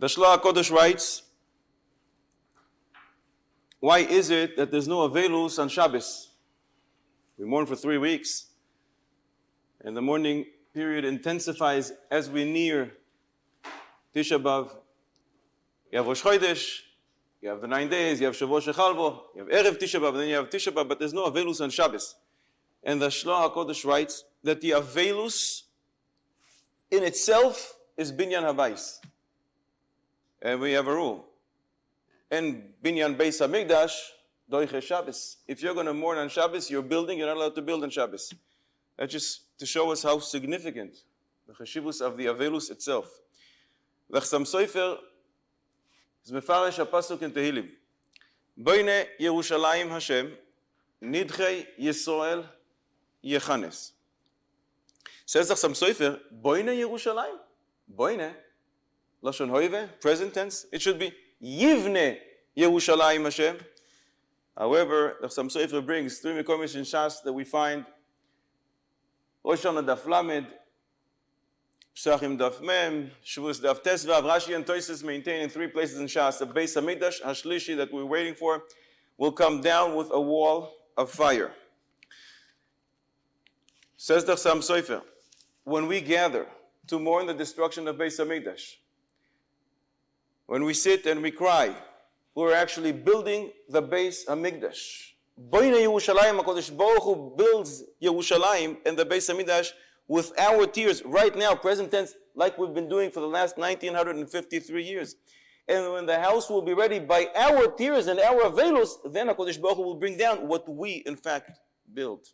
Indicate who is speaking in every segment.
Speaker 1: The Shloah HaKodesh writes, why is it that there's no Avelus on Shabbos? We mourn for 3 weeks, and the mourning period intensifies as we near Tisha BeAv. You have Rosh Chodesh, you have the 9 days, you have Shavuot Shechalvo, you have Erev Tisha BeAv, and then you have Tisha BeAv, but there's no Avelus on Shabbos. And the Shloah HaKodesh writes that the Avelus in itself is Binyan HaBais. And we have a rule. And Binyan Beis HaMikdash, Doiche Shabbos. If you're going to mourn on Shabbos, you're building, you're not allowed to build on Shabbos. That's just to show us how significant the Cheshivus of the Avelus itself. The Chassam Sofer is mefarish a pasuk in Tehillim. Boine Yerushalayim Hashem, Nidchei Yisrael Yechanes. Says the Chassam Sofer, Boine Yerushalayim? Boine, Lashon Hoive, present tense. It should be Yivne Yerushalayim Hashem. However, the Chassam Sofer brings 3 Mekomis in Shas that we find Rosh Hashanah Daf Lamed, Psachim Daf Mem, Shavuos Daf Tesvav. Rashi and Tosfos maintain in 3 places in Shas the Beis HaMikdash Hashlishi that we're waiting for will come down with a wall of fire. Says the Chassam Sofer, when we gather to mourn the destruction of Beis HaMikdash, when we sit and we cry, we're actually building the Beis HaMikdash. Boine Yerushalayim, HaKadosh Baruch Hu builds Yerushalayim and the Beis HaMikdash with our tears, right now, present tense, like we've been doing for the last 1953 years. And when the house will be ready by our tears and our Avelus, then HaKadosh Baruch Hu will bring down what we, in fact, build.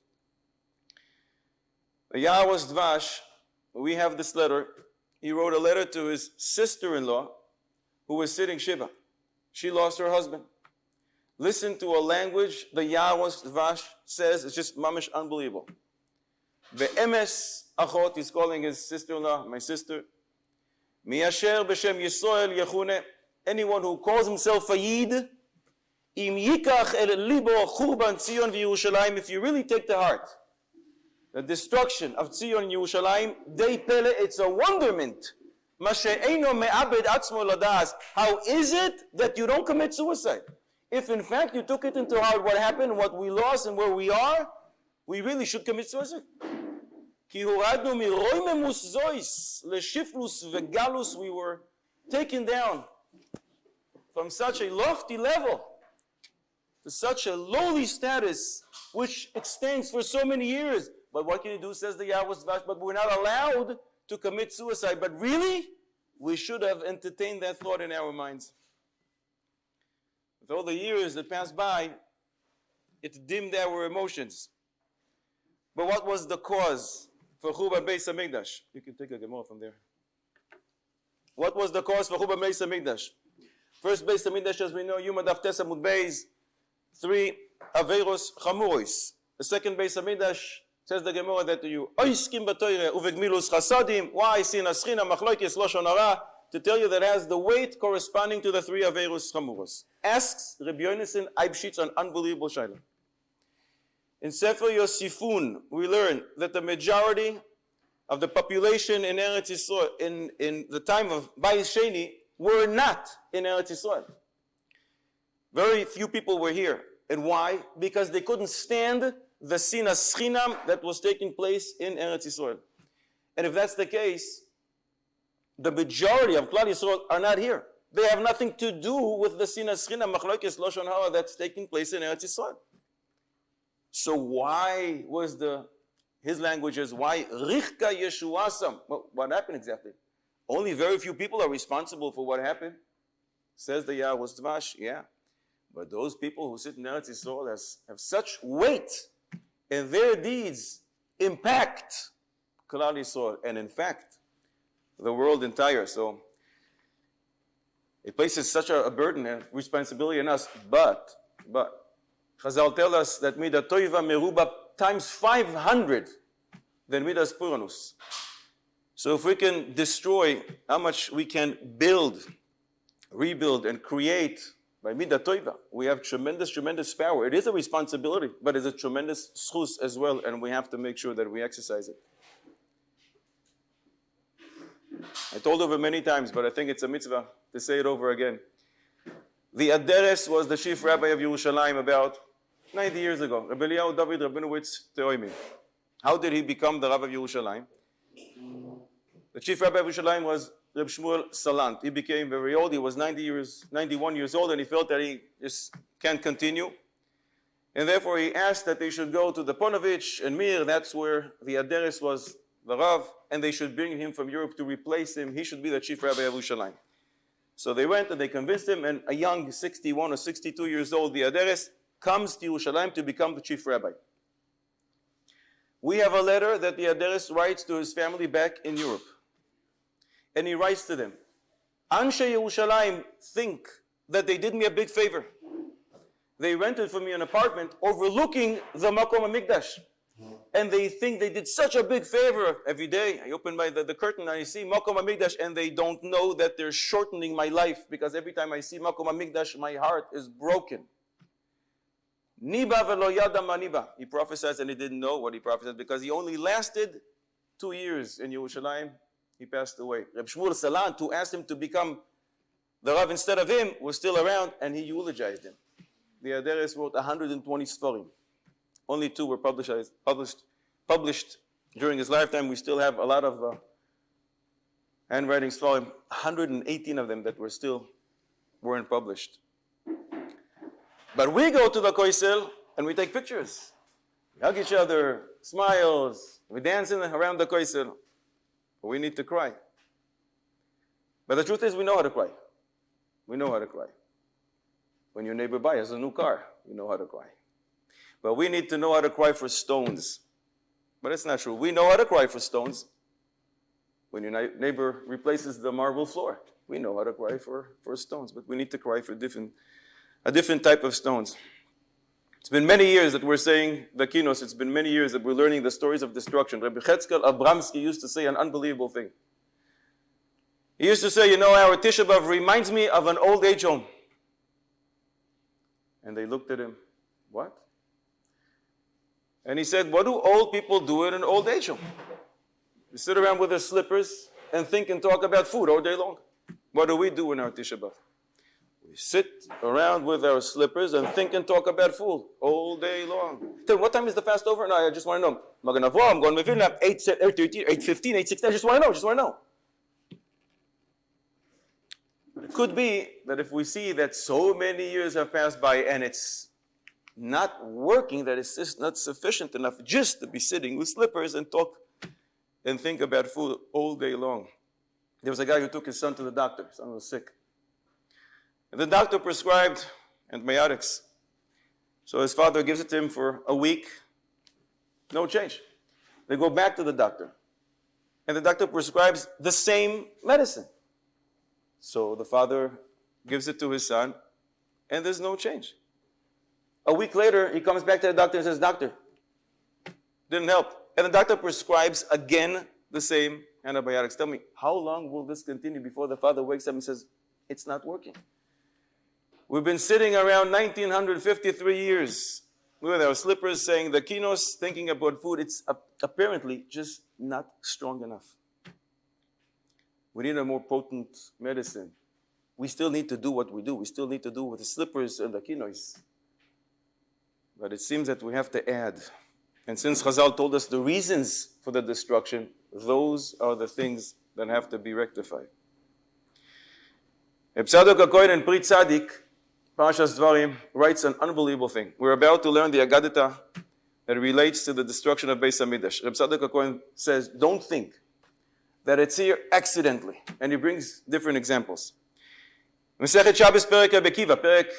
Speaker 1: Yahawa's Dvash, we have this letter. He wrote a letter to his sister-in-law who was sitting Shiva. She lost her husband. Listen to a language the Yahawa's Dvash says, it's just mamish unbelievable. Ve'emes achot, he's calling his sister-in-law, my sister. Mi'asher b'shem Yisrael yechune, anyone who calls himself a Yid, im yikach el libo churban Tzion v'Yerushalayim, if you really take to heart the destruction of Tzion and Yerushalayim, dei pele, it's a wonderment. How is it that you don't commit suicide? If in fact you took it into heart what happened, what we lost, and where we are, we really should commit suicide. We were taken down from such a lofty level to such a lowly status, which extends for so many years. But what can you do, says the Yahawa's Dvash, but we're not allowed to commit suicide. But really, we should have entertained that thought in our minds. With all the years that passed by, it dimmed our emotions. But what was the cause for Churban Beis HaMikdash? You can take a Gemara from there. What was the cause for Churban Beis HaMikdash? First Beis HaMikdash, as we know, Yom Daf Tes Amud Beis, 3 Averos Chamuros. The second Beis HaMikdash, says the Gemara that to you, Oiskim b'toire uvegmilus chasadim. Why sinas china machloikis loshon hara? To tell you that it has the weight corresponding to the 3 Averos Chamuros. Asks Rabbi Yonason Eibshitz an unbelievable shayla. In Sefer Yosifun, we learn that the majority of the population in Eretz Yisrael in the time of Bayis Sheni were not in Eretz Yisrael. Very few people were here. And why? Because they couldn't stand the sinas chinam that was taking place in Eretz Yisrael. And if that's the case, the majority of Klal Yisrael are not here. They have nothing to do with the sinas chinam machlokes loshon hara that's taking place in Eretz Yisrael. So why was his language is why Richka Yeshuasam? Well, what happened exactly? Only very few people are responsible for what happened. Says the Yahawa's Dvash, yeah. But those people who sit in Eretz Yisrael have such weight, and their deeds impact Klal Yisrael, and in fact, the world entire. So it places such a burden and responsibility on us. But Chazal tell us that Midah Toiva Meruba times 500 than Midas Puranus. So if we can destroy how much we can build, rebuild, and create by Midah Toiva, we have tremendous power. It is a responsibility, but it's a tremendous schus as well, and we have to make sure that we exercise it. I told over many times, but I think it's a mitzvah to say it over again. The Aderes was the chief rabbi of Yerushalayim about 90 years ago. Rabbi Eliyahu David Rabinowitz Teoimi. How did he become the Rav of Yerushalayim? The chief rabbi of Yerushalayim was Reb Shmuel Salant. He became very old. He was 91 years old, and he felt that he just can't continue. And therefore he asked that they should go to the Ponovitch and Mir. That's where the Aderes was the Rav, and they should bring him from Europe to replace him. He should be the chief rabbi of Yerushalayim. So they went and they convinced him, and a young 61 or 62 years old, the Aderes, comes to Yerushalayim to become the chief rabbi. We have a letter that the Aderes writes to his family back in Europe. And he writes to them, Anshe Yerushalayim think that they did me a big favor. They rented for me an apartment overlooking the Makom HaMikdash. And they think they did such a big favor. Every day I open the curtain and I see Makom HaMikdash, and they don't know that they're shortening my life, because every time I see Makom HaMikdash, my heart is broken. Niba velo yada maniba. He prophesied and he didn't know what he prophesied, because he only lasted 2 years in Yerushalayim. He passed away. Reb Shmuel Salant, who asked him to become the Rav instead of him, was still around, and he eulogized him. The Aderes wrote 120 Sforim. Only 2 were published during his lifetime. We still have a lot of handwriting Sforim. 118 of them that weren't published. But we go to the Koisel and we take pictures. We hug each other, smiles, we dance around the Koisel. We need to cry. But the truth is, we know how to cry. We know how to cry. When your neighbor buys a new car, you know how to cry. But we need to know how to cry for stones. But it's not true. We know how to cry for stones. When your neighbor replaces the marble floor, we know how to cry for stones. But we need to cry for a different type of stones. It's been many years that we're saying the kinos. It's been many years that we're learning the stories of destruction. Rabbi Chetzkel Abramsky used to say an unbelievable thing. He used to say, our Tisha BeAv reminds me of an old age home. And they looked at him, what? And he said, what do old people do in an old age home? They sit around with their slippers and think and talk about food all day long. What do we do in our Tisha BeAv? We sit around with our slippers and think and talk about food all day long. Then what time is the fast over? No, I just want to know. I'm going to Vilna, 8:13, 8:15, 8:16. I just want to know. It could be that if we see that so many years have passed by and it's not working, that it's just not sufficient enough just to be sitting with slippers and talk and think about food all day long. There was a guy who took his son to the doctor. His son was sick. And the doctor prescribed antibiotics. So his father gives it to him for a week. No change. They go back to the doctor. And the doctor prescribes the same medicine. So the father gives it to his son, and there's no change. A week later, he comes back to the doctor and says, Doctor, didn't help. And the doctor prescribes again the same antibiotics. Tell me, how long will this continue before the father wakes up and says, it's not working? We've been sitting around 1953 years with our slippers saying the kinos, thinking about food. It's apparently just not strong enough. We need a more potent medicine. We still need to do what we do. We still need to do with the slippers and the kinos. But it seems that we have to add. And since Chazal told us the reasons for the destruction, those are the things that have to be rectified. Tzadok HaKohen and Pri Tzadik, Parashas Dvarim, writes an unbelievable thing. We're about to learn the Agadah that relates to the destruction of Beis HaMikdash. Reb Tzadok HaKohen says, don't think that it's here accidentally. And he brings different examples. Masechet Shabbos Perek Rebbe Kiva, Perek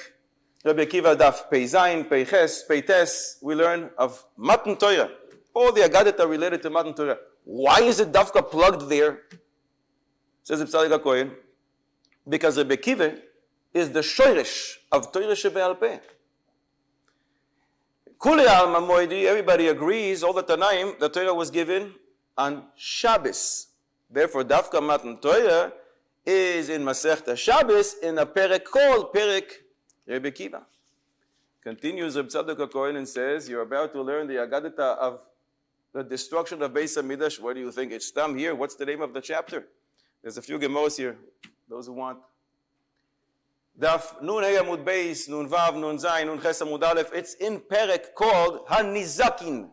Speaker 1: Rebbe Kiva Daf Pei Zayin, Pei Ches, Pei Tes, we learn of Matan Torah. All the Agadah are related to Matan Torah. Why is it Dafka plugged there? Says Reb Tzadok HaKohen, because Rebbe Kiva is the shoyresh of Torah Shebe'al Peh. Kuli Alma Moedi, everybody agrees, all the Tanaim, the Torah was given on Shabbos. Therefore, Dafka Matan Torah is in Masechta Shabbos in a perek called Perek Rebbe Kiva. Continues Reb Tzadok HaKohen and says, you're about to learn the Agadah of the destruction of Beis HaMikdash. What do you think? It's Tam here. What's the name of the chapter? There's a few Gemaros here, those who want. Daf Nun Hey Amud Beis, Nun Vav, Nun Zayin, Nun Ches Amud Aleph. It's in Perek called HaNizakin.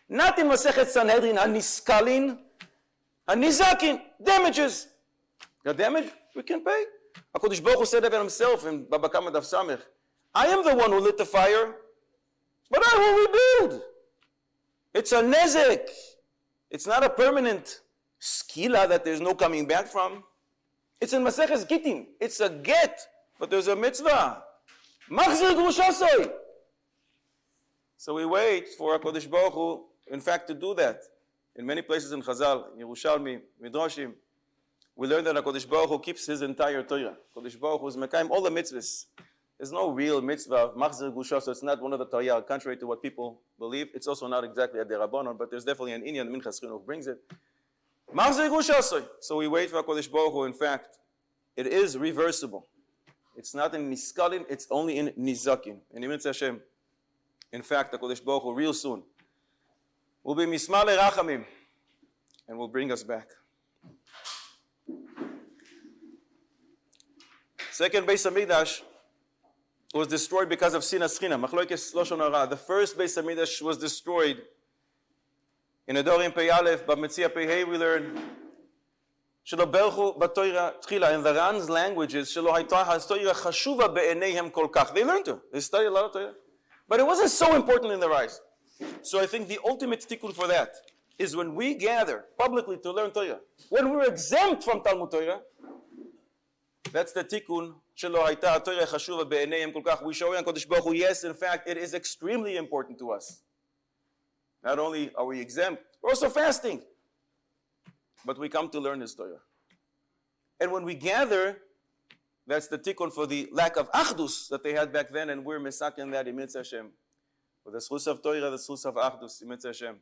Speaker 1: Not in Masechet Sanhedrin, HaNiskalin. HaNizakin, damages. Got damage? We can pay. HaKadosh Baruch Hu said about himself in Baba Kama Daf Samech. I am the one who lit the fire, but I will rebuild. It's a nezek. It's not a permanent skila that there's no coming back from. It's in Maseches Gittin. It's a get, but there's a mitzvah. Machzir Grushasoi. So we wait for HaKadosh Baruch Hu, in fact, to do that. In many places in Chazal, in Yerushalmi, Midrashim, we learn that HaKadosh Baruch Hu keeps his entire Torah. HaKadosh Baruch Hu is mekayim all the mitzvahs. There's no real mitzvah of Machzir Grushasoi. It's not one of the Torah, contrary to what people believe. It's also not exactly a derabanan, but there's definitely an Inyan Minchas Chinuch brings it. So we wait for HaKadosh Baruch Hu. In fact, it is reversible. It's not in Niskalin, it's only in Nizakin. And Hashem, in fact, HaKadosh Baruch Hu real soon will be Mismale Rachamim and will bring us back. Second Beis HaMikdash was destroyed because of Sinas China. Machloikes Lashon Hara. The first Beis HaMikdash was destroyed. In Adorim Pei Aleph, B'Metzia Pei Hei, we learn Shelo Berchu B'Torah Tchila. In the Ran's languages, Shelo Hayta HaTorah Chashuva Be'eneihem Kol Kach. They learned to. They studied a lot of Torah, but it wasn't so important in their eyes. So I think the ultimate tikkun for that is when we gather publicly to learn Torah. When we're exempt from Talmud Torah, that's the tikkun. Shelo Hayta HaTorah Chashuva Be'eneihem Kol Kach. We show HaKadosh Baruch Hu, yes, in fact, it is extremely important to us. Not only are we exempt, we're also fasting. But we come to learn His Torah. And when we gather, that's the tikkun for the lack of achdus that they had back then, and we're mesaken that in Mitzvah Hashem. For the schus of Torah, the schus of achdus in Mitzvah Hashem.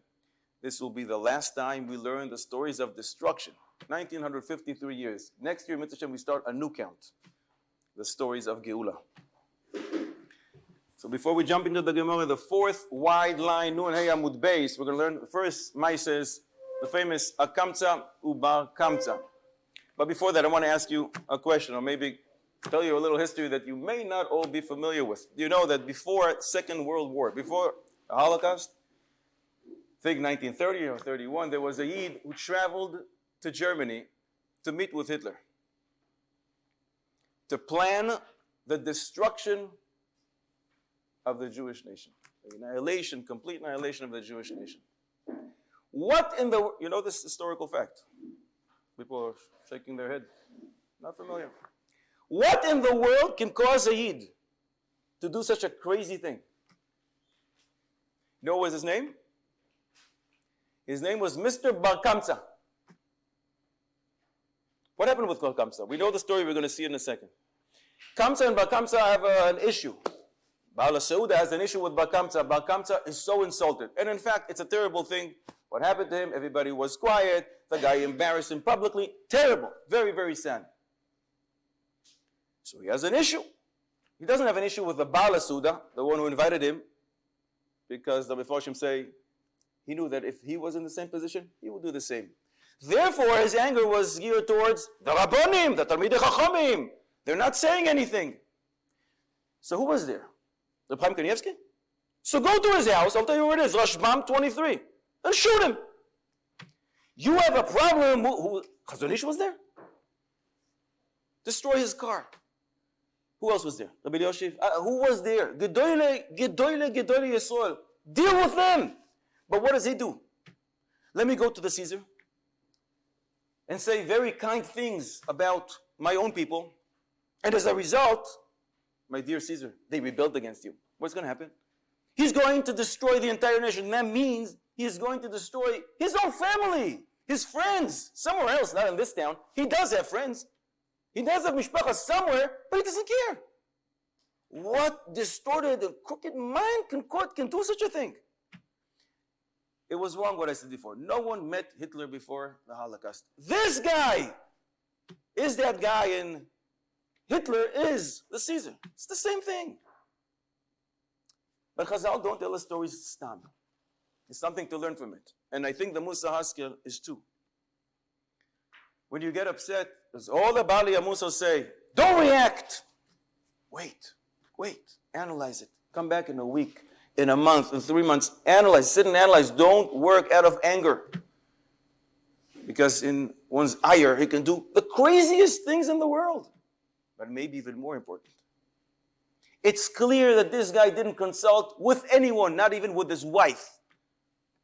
Speaker 1: This will be the last time we learn the stories of destruction. 1953 years. Next year, Mitzvah Hashem, we start a new count. The stories of Geula. So before we jump into the Gemara, the fourth wide line, Nun Hey Amud Beis, we're going to learn the first Maises, the famous Akamtza Ubar Kamtza. But before that, I want to ask you a question, or maybe tell you a little history that you may not all be familiar with. Do you know that before Second World War, before the Holocaust, I think 1930 or 31, there was a Yid who traveled to Germany to meet with Hitler, to plan the destruction of the Jewish nation. The annihilation, complete annihilation of the Jewish nation. What in the, you know this historical fact? People are shaking their head. Not familiar. What in the world can cause a Yid to do such a crazy thing? You know what was his name? His name was Mr. Bar Kamtza. What happened with Bar Kamtza? We know the story, we're going to see it in a second. Kamtza and Bar Kamtza have an issue. Baal Sauda has an issue with Bar Kamtza. Bar Kamtza is so insulted. And in fact, it's a terrible thing. What happened to him? Everybody was quiet. The guy embarrassed him publicly. Terrible. Very, very sad. So he has an issue. He doesn't have an issue with the Baal Sauda, the one who invited him, because the Mefarshim say he knew that if he was in the same position, he would do the same. Therefore, his anger was geared towards the Rabbonim, the Talmidei Chachamim. They're not saying anything. So who was there? The Chaim Kanievsky? So go to his house, I'll tell you where it is, Rashbam 23, and shoot him. You have a problem, Chazon Ish was there? Destroy his car. Who else was there? Rabbi Yosef? Who was there? Gedoyle Yisrael. Deal with them. But what does he do? Let me go to the Caesar and say very kind things about my own people. And as a result, my dear Caesar, they rebelled against you. What's going to happen? He's going to destroy the entire nation. That means he is going to destroy his own family, his friends, somewhere else, not in this town. He does have friends. He does have mishpacha somewhere, but he doesn't care. What distorted and crooked mind can do such a thing? It was wrong what I said before. No one met Hitler before the Holocaust. This guy is that guy, and Hitler is the Caesar. It's the same thing. But Chazal don't tell us stories stam. It's something to learn from it. And I think the Musa Haskell is too. when you get upset, as all the Bali Amuso say, don't react. Wait, analyze it. Come back in a week, in a month, in 3 months. Analyze, sit and analyze. Don't work out of anger. Because in one's ire, he can do the craziest things in the world. But maybe even more important. It's clear that this guy didn't consult with anyone, not even with his wife.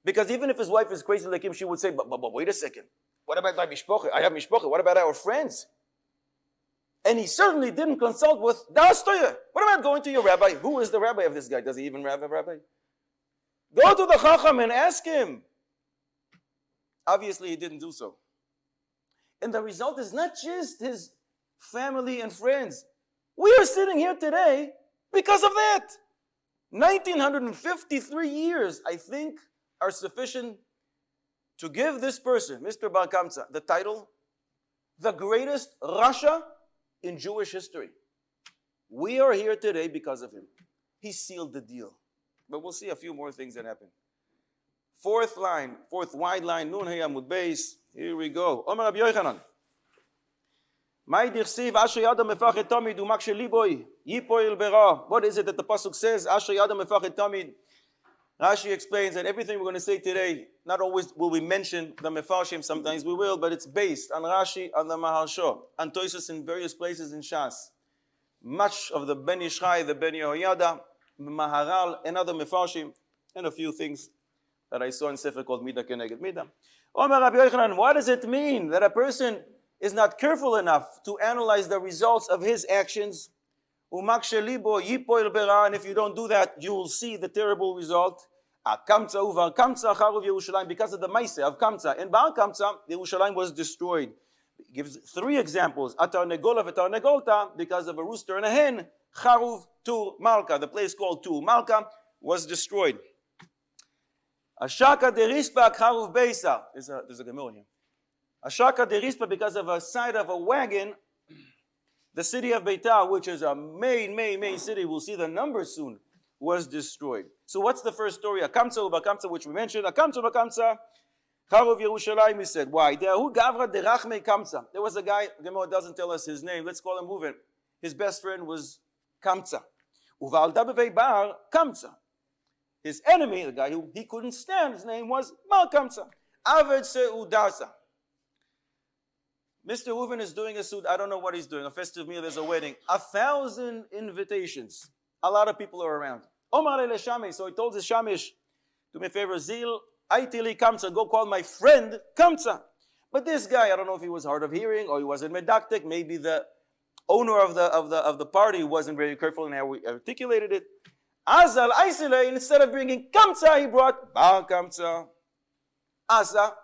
Speaker 1: Because even if his wife is crazy like him, she would say, but wait a second. What about my mishpoche? I have mishpoche. What about our friends? And he certainly didn't consult with Dastoya. What about going to your rabbi? Who is the rabbi of this guy? Does he even have a rabbi? Go to the Chacham and ask him. Obviously, he didn't do so. And the result is not just his family and friends. We are sitting here today because of that. 1953 years, I think, are sufficient to give this person, Mr. Bar Kamsa, the title, the greatest Rasha in Jewish history. We are here today because of him. He sealed the deal. But we'll see a few more things that happen. Fourth wide line, Nun Hey Amud Beis. Here we go. Omer Rabbi Yochanan. What is it that the pasuk says? Rashi explains that everything we're going to say today, not always will we mention the Mefarshim, sometimes we will, but it's based on Rashi, on the Maharsha, on Toysus in various places in Shas. Much of the Ben Yishchai, the Ben Yehoyada, Maharal, and other Mefarshim, and a few things that I saw in Sefer called Mida Keneged Mida. Omer Rabbi Yochanan, what does it mean that a person is not careful enough to analyze the results of his actions? And if you don't do that, you will see the terrible result. Because of the Maaseh of Kamsa. And Bar Kamsa, the Yerushalayim was destroyed. He gives 3 examples. Atar Negola v'Atar Negolta, because of a rooster and a hen. Charuv Tur Malka, the place called Tur Malka, was destroyed. Ashaka derispa Charuv Beisa. There's a Gemara here. Ashaka derispa, because of a side of a wagon, the city of Beitar, which is a main city, we'll see the numbers soon, was destroyed. So what's the first story? Akamsa u'Bakamsa, which we mentioned. Akamsa u'Bakamsa, Charov Yerushalayim, he said. Why? There was a guy, Gemara doesn't tell us his name, let's call him Reuven. His best friend was Kamsa. Uvalda b'vei Bar Kamsa. His enemy, the guy who he couldn't stand, his name was Bar Kamsa. Aved Se'udasa. Mr. Reuven is doing a suit, I don't know what he's doing, a festive meal, there's a wedding. 1,000 invitations. A lot of people are around. Omar le Shamish, so he told his Shamish, do me a favor, Zil, Aitili Kamsa, go call my friend Kamsa. But this guy, I don't know if he was hard of hearing or he wasn't medactic, maybe the owner of the party wasn't very careful in how we articulated it. Azal Aisile, instead of bringing Kamsa, he brought Bar Kamsa. Asa.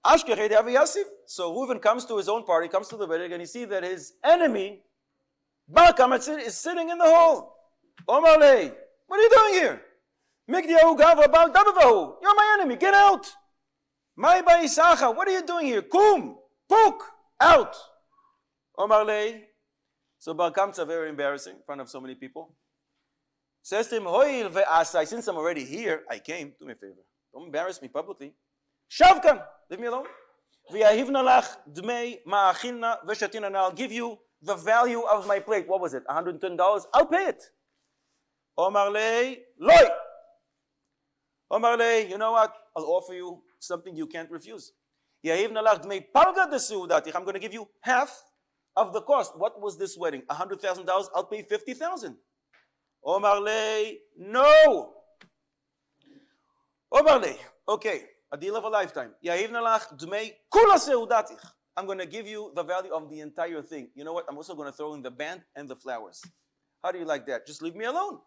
Speaker 1: So Reuven comes to his own party, comes to the wedding, and he sees that his enemy, Bar Kamsa, is sitting in the hall. Omar le, what are you doing here? You're my enemy, get out. What are you doing here? Kum, puk, out. Omar le. So Bar Kamsa, very embarrassing in front of so many people. Says to him, Hoil ve'asai, since I'm already here, I came. Do me a favor. Don't embarrass me publicly. Shavkan, leave me alone. V'yahivna lach dmei ma'achilna v'shatina, and I'll give you the value of my plate. What was it? $110? I'll pay it. Omar le, loy. Omar le, you know what? I'll offer you something you can't refuse. Yahivna lach dmei palga de seudatich. I'm going to give you half of the cost. What was this wedding? $100,000? I'll pay $50,000. Omar le, no. Omar le, okay. A deal of a lifetime. I'm going to give you the value of the entire thing. You know what? I'm also going to throw in the band and the flowers. How do you like that? Just leave me alone.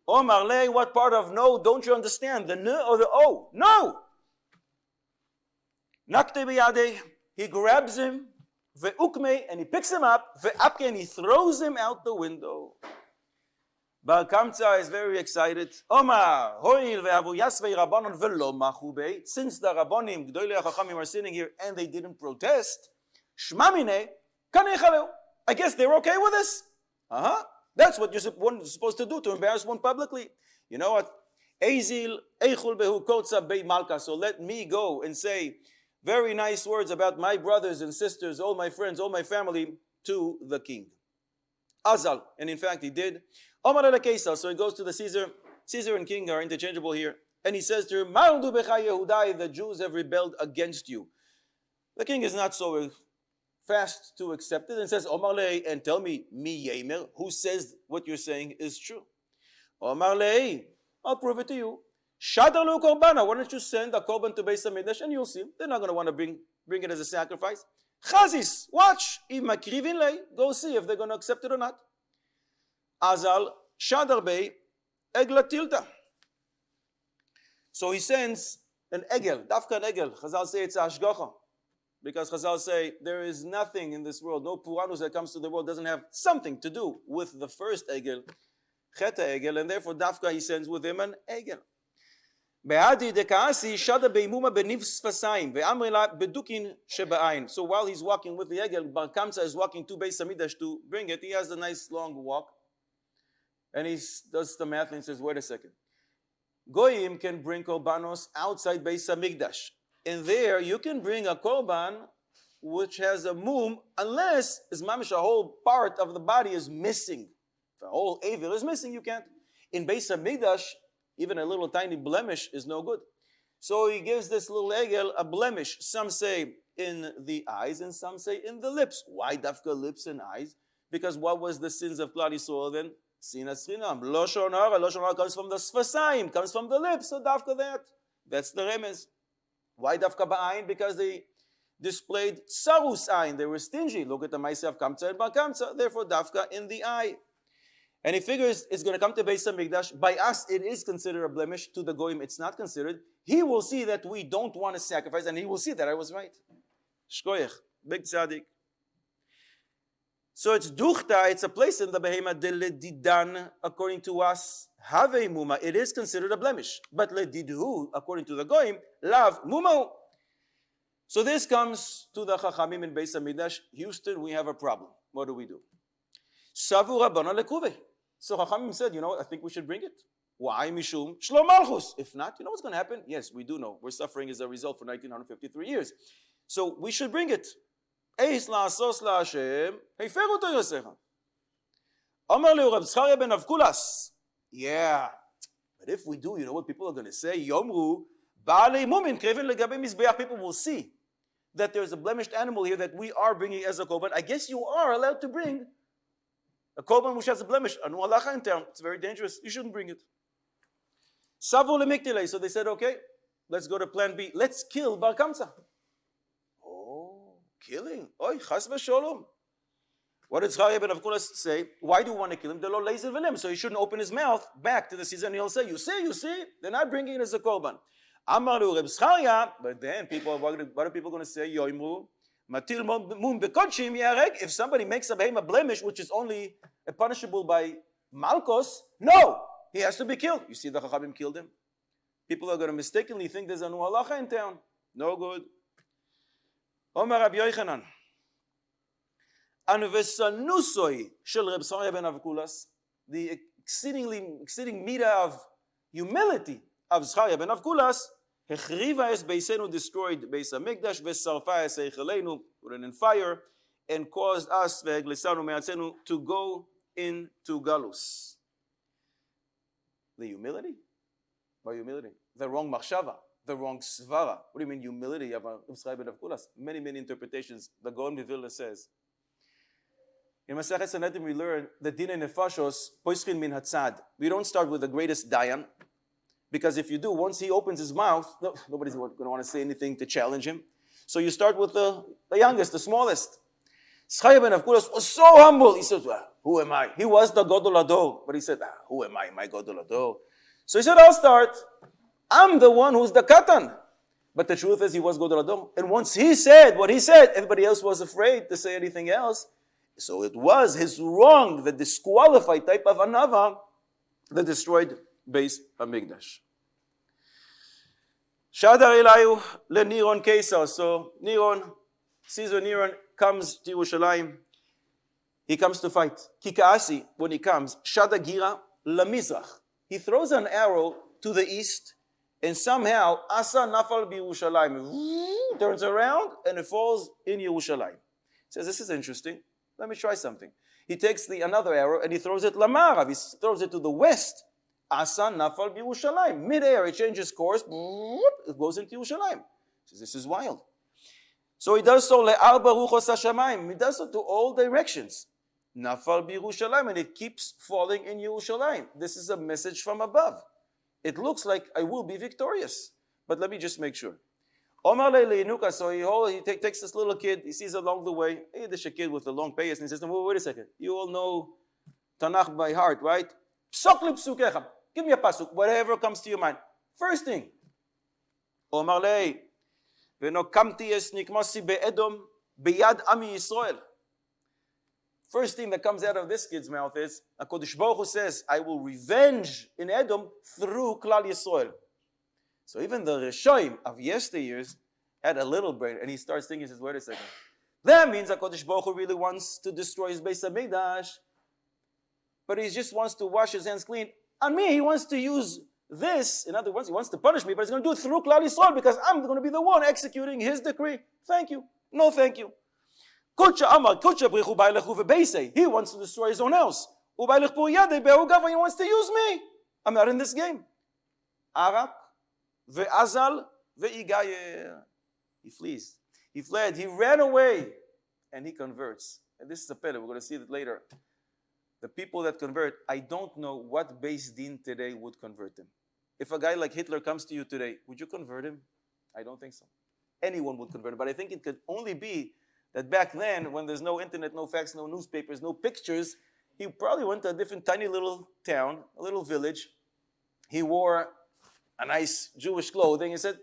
Speaker 1: Omar le, what part of no don't you understand? The n or the o? No! Nakte biyade, he grabs him, ve'ukme, and he picks him up, ve'apke, and he throws him out the window. Bar Kamsa is very excited. Omar, hoil ve'avu yasvei rabbanon ve'lo machubei. Since the rabbonim, gdoilei hachachamim, are sitting here and they didn't protest, shmamine kanechaleu. I guess they're okay with this. That's what you're supposed to do, to embarrass one publicly. You know what? Ezil eichul behu kotza bei malka. So let me go and say, very nice words about my brothers and sisters, all my friends, all my family, to the king. Azal, and in fact he did. Omar el Kaisar, so he goes to the Caesar. Caesar and king are interchangeable here. And he says to him, Ma'udu becha Yehudai, the Jews have rebelled against you. The king is not so fast to accept it and says, Omar le, and tell me, mi yemer, who says what you're saying is true? Omar le, I'll prove it to you. Shadalu korbana, why don't you send a korban to Beis HaMikdash and you'll see. They're not going to want to bring it as a sacrifice. Chazis, watch. If makrivin le, go see if they're going to accept it or not. Azal, shadar bey, eglatilta. So he sends an egel, dafka an egel. Chazal say it's ashgacha. Because Chazal say there is nothing in this world, no puranus that comes to the world doesn't have something to do with the first egel, cheta egel, and therefore dafka he sends with him an egel. Be'adi dekaasi shada beimuma benivs fasayim ve'amrila bedukin sheba'ayin. So while he's walking with the egel, Bar Kamsa is walking to Beis HaMikdash to bring it. He has a nice long walk, and he does the math and says, "Wait a second. Goyim can bring korbanos outside Beis HaMikdash. And there you can bring a korban which has a mum unless is mamish a whole part of the body is missing. If a whole avil is missing, you can't. In Beis HaMikdash, even a little tiny blemish is no good. So he gives this little egel a blemish. Some say in the eyes and some say in the lips. Why dafka lips and eyes? Because what was the sins of Klal Yisrael then? Sinas Chinam. Loshon hara comes from the sfasayim, comes from the lips. So dafka that. That's the remez. Why dafka ba'ayin? Because they displayed sarus ayin. They were stingy. Look at the Maaseh of Kamsa and Bar Kamsa. Therefore dafka in the eye. And he figures it's going to come to Beis HaMikdash. By us, it is considered a blemish. To the goyim, it's not considered. He will see that we don't want to sacrifice, and he will see that I was right. Shkoyach, big tzaddik. So it's duchta, it's a place in the behema de ledidan, according to us, have muma. It is considered a blemish. But ledidhu, according to the goyim, lav muma. So this comes to the chachamim in Beis HaMikdash. Houston, we have a problem. What do we do? Savu rabbana lekuveh. So chachamim said, you know what, I think we should bring it. Why? Mishum shlom malchus. If not, you know what's going to happen? Yes, we do know. We're suffering as a result for 1953 years. So we should bring it. Eis la'asos la'Hashem, heifer oto yosecha. Amar leu Reb Zcharia ben Avkulas. Yeah, but if we do, you know what people are going to say? Yomru, ba'alei mumin krevin legabe mizbeach. People will see that there's a blemished animal here that we are bringing as a korban. I guess you are allowed to bring a korban which has a blemish. Anu halacha in town. It's very dangerous. You shouldn't bring it. Savu lemiktilei. So they said, okay, let's go to plan B. Let's kill Bar Kamsa. Killing? Oy, chas v'sholom. What did Zcharia ben Avkulas say? Why do you want to kill him? The Lord lays it with him, so he shouldn't open his mouth back to the season. He'll say, you see, they're not bringing it as a korban. Amar lu Reb Zcharia, but then what are people going to say? Yoimru, matil mum bekodshim yarek. If somebody makes a behema blemish, which is only punishable by malkos, no, he has to be killed. You see, the chachamim killed him. People are going to mistakenly think there's a new halacha in town. No good. Omer Rabbi Yochanan, Anvesanusoi shel Reb Zcharia ben Avkulas, the exceeding meter of humility of Zcharia ben Avkulas, Hechriva es Beisenu, destroyed Beis HaMikdash, Vesarfa es Eicheleinu, put it in fire, and caused us Ve'eglisanu me'atzenu to go into Galus. The humility? By humility. The wrong machshava. The wrong svara. What do you mean humility of Zcharia ben Avkulas? Many interpretations. The Gaon Vilna says. In Masechet Sanhedrin we learn the din nefashos poischin min hatzad. We don't start with the greatest dayan, because if you do, once he opens his mouth, nobody's going to want to say anything to challenge him. So you start with the youngest, the smallest. Zcharia ben Avkulas was so humble. He said, well, who am I? He was the Gadol Hador, but he said, who am I? My Gadol Hador. So he said, I'll start. I'm the one who's the katan. But the truth is he was Gadol Hador. And once he said what he said, everybody else was afraid to say anything else. So it was his wrong, the disqualified type of anava that destroyed Beis HaMikdash. Shadar Elayu le Niron Kaisar. So Caesar Neron comes to Yerushalayim. He comes to fight. Kikaasi, when he comes, Shada Gira la Mizrach. He throws an arrow to the east And somehow, Asa nafal b'Yerushalayim, turns around and it falls in Yerushalayim. He says, this is interesting. Let me try something. He takes another arrow and he throws it lamarav. He throws it to the west. Asa nafal b'Yerushalayim. Mid-air, it changes course. It goes into Yerushalayim. He says, this is wild. So he does so le'arba ruchos hashamayim. He does so to all directions. Nafal b'Yerushalayim, and it keeps falling in Yerushalayim. This is a message from above. It looks like I will be victorious. But let me just make sure. Omar le'leinuka, so he takes this little kid, he sees along the way, there's a kid with a long payas, and he says, wait a second, you all know Tanakh by heart, right? Psok li psukecha. Give me a pasuk, whatever comes to your mind. First thing, Omar le'i, v'no kamti es nikmasi be'edom beyad ami Yisrael. First thing that comes out of this kid's mouth is, HaKadosh Baruch Hu says, I will revenge in Edom through Klal Yisrael. So even the Rishoyim of yesteryears had a little brain, and he starts thinking, he says, wait a second. That means HaKadosh Baruch Hu really wants to destroy his Beis HaMikdash, but he just wants to wash his hands clean. On me, he wants to use this, in other words, he wants to punish me, but he's going to do it through Klal Yisrael because I'm going to be the one executing his decree. Thank you. No, thank you. He wants to destroy his own house. He wants to use me. I'm not in this game. Arak ve'azal ve'igayer. He flees. He fled. He ran away. And he converts. And this is a pele. We're going to see it later. The people that convert, I don't know what Beis Din today would convert them. If a guy like Hitler comes to you today, would you convert him? I don't think so. Anyone would convert him. But I think it could only be that back then, when there's no internet, no fax, no newspapers, no pictures, he probably went to a different tiny little town, a little village. He wore a nice Jewish clothing. He said,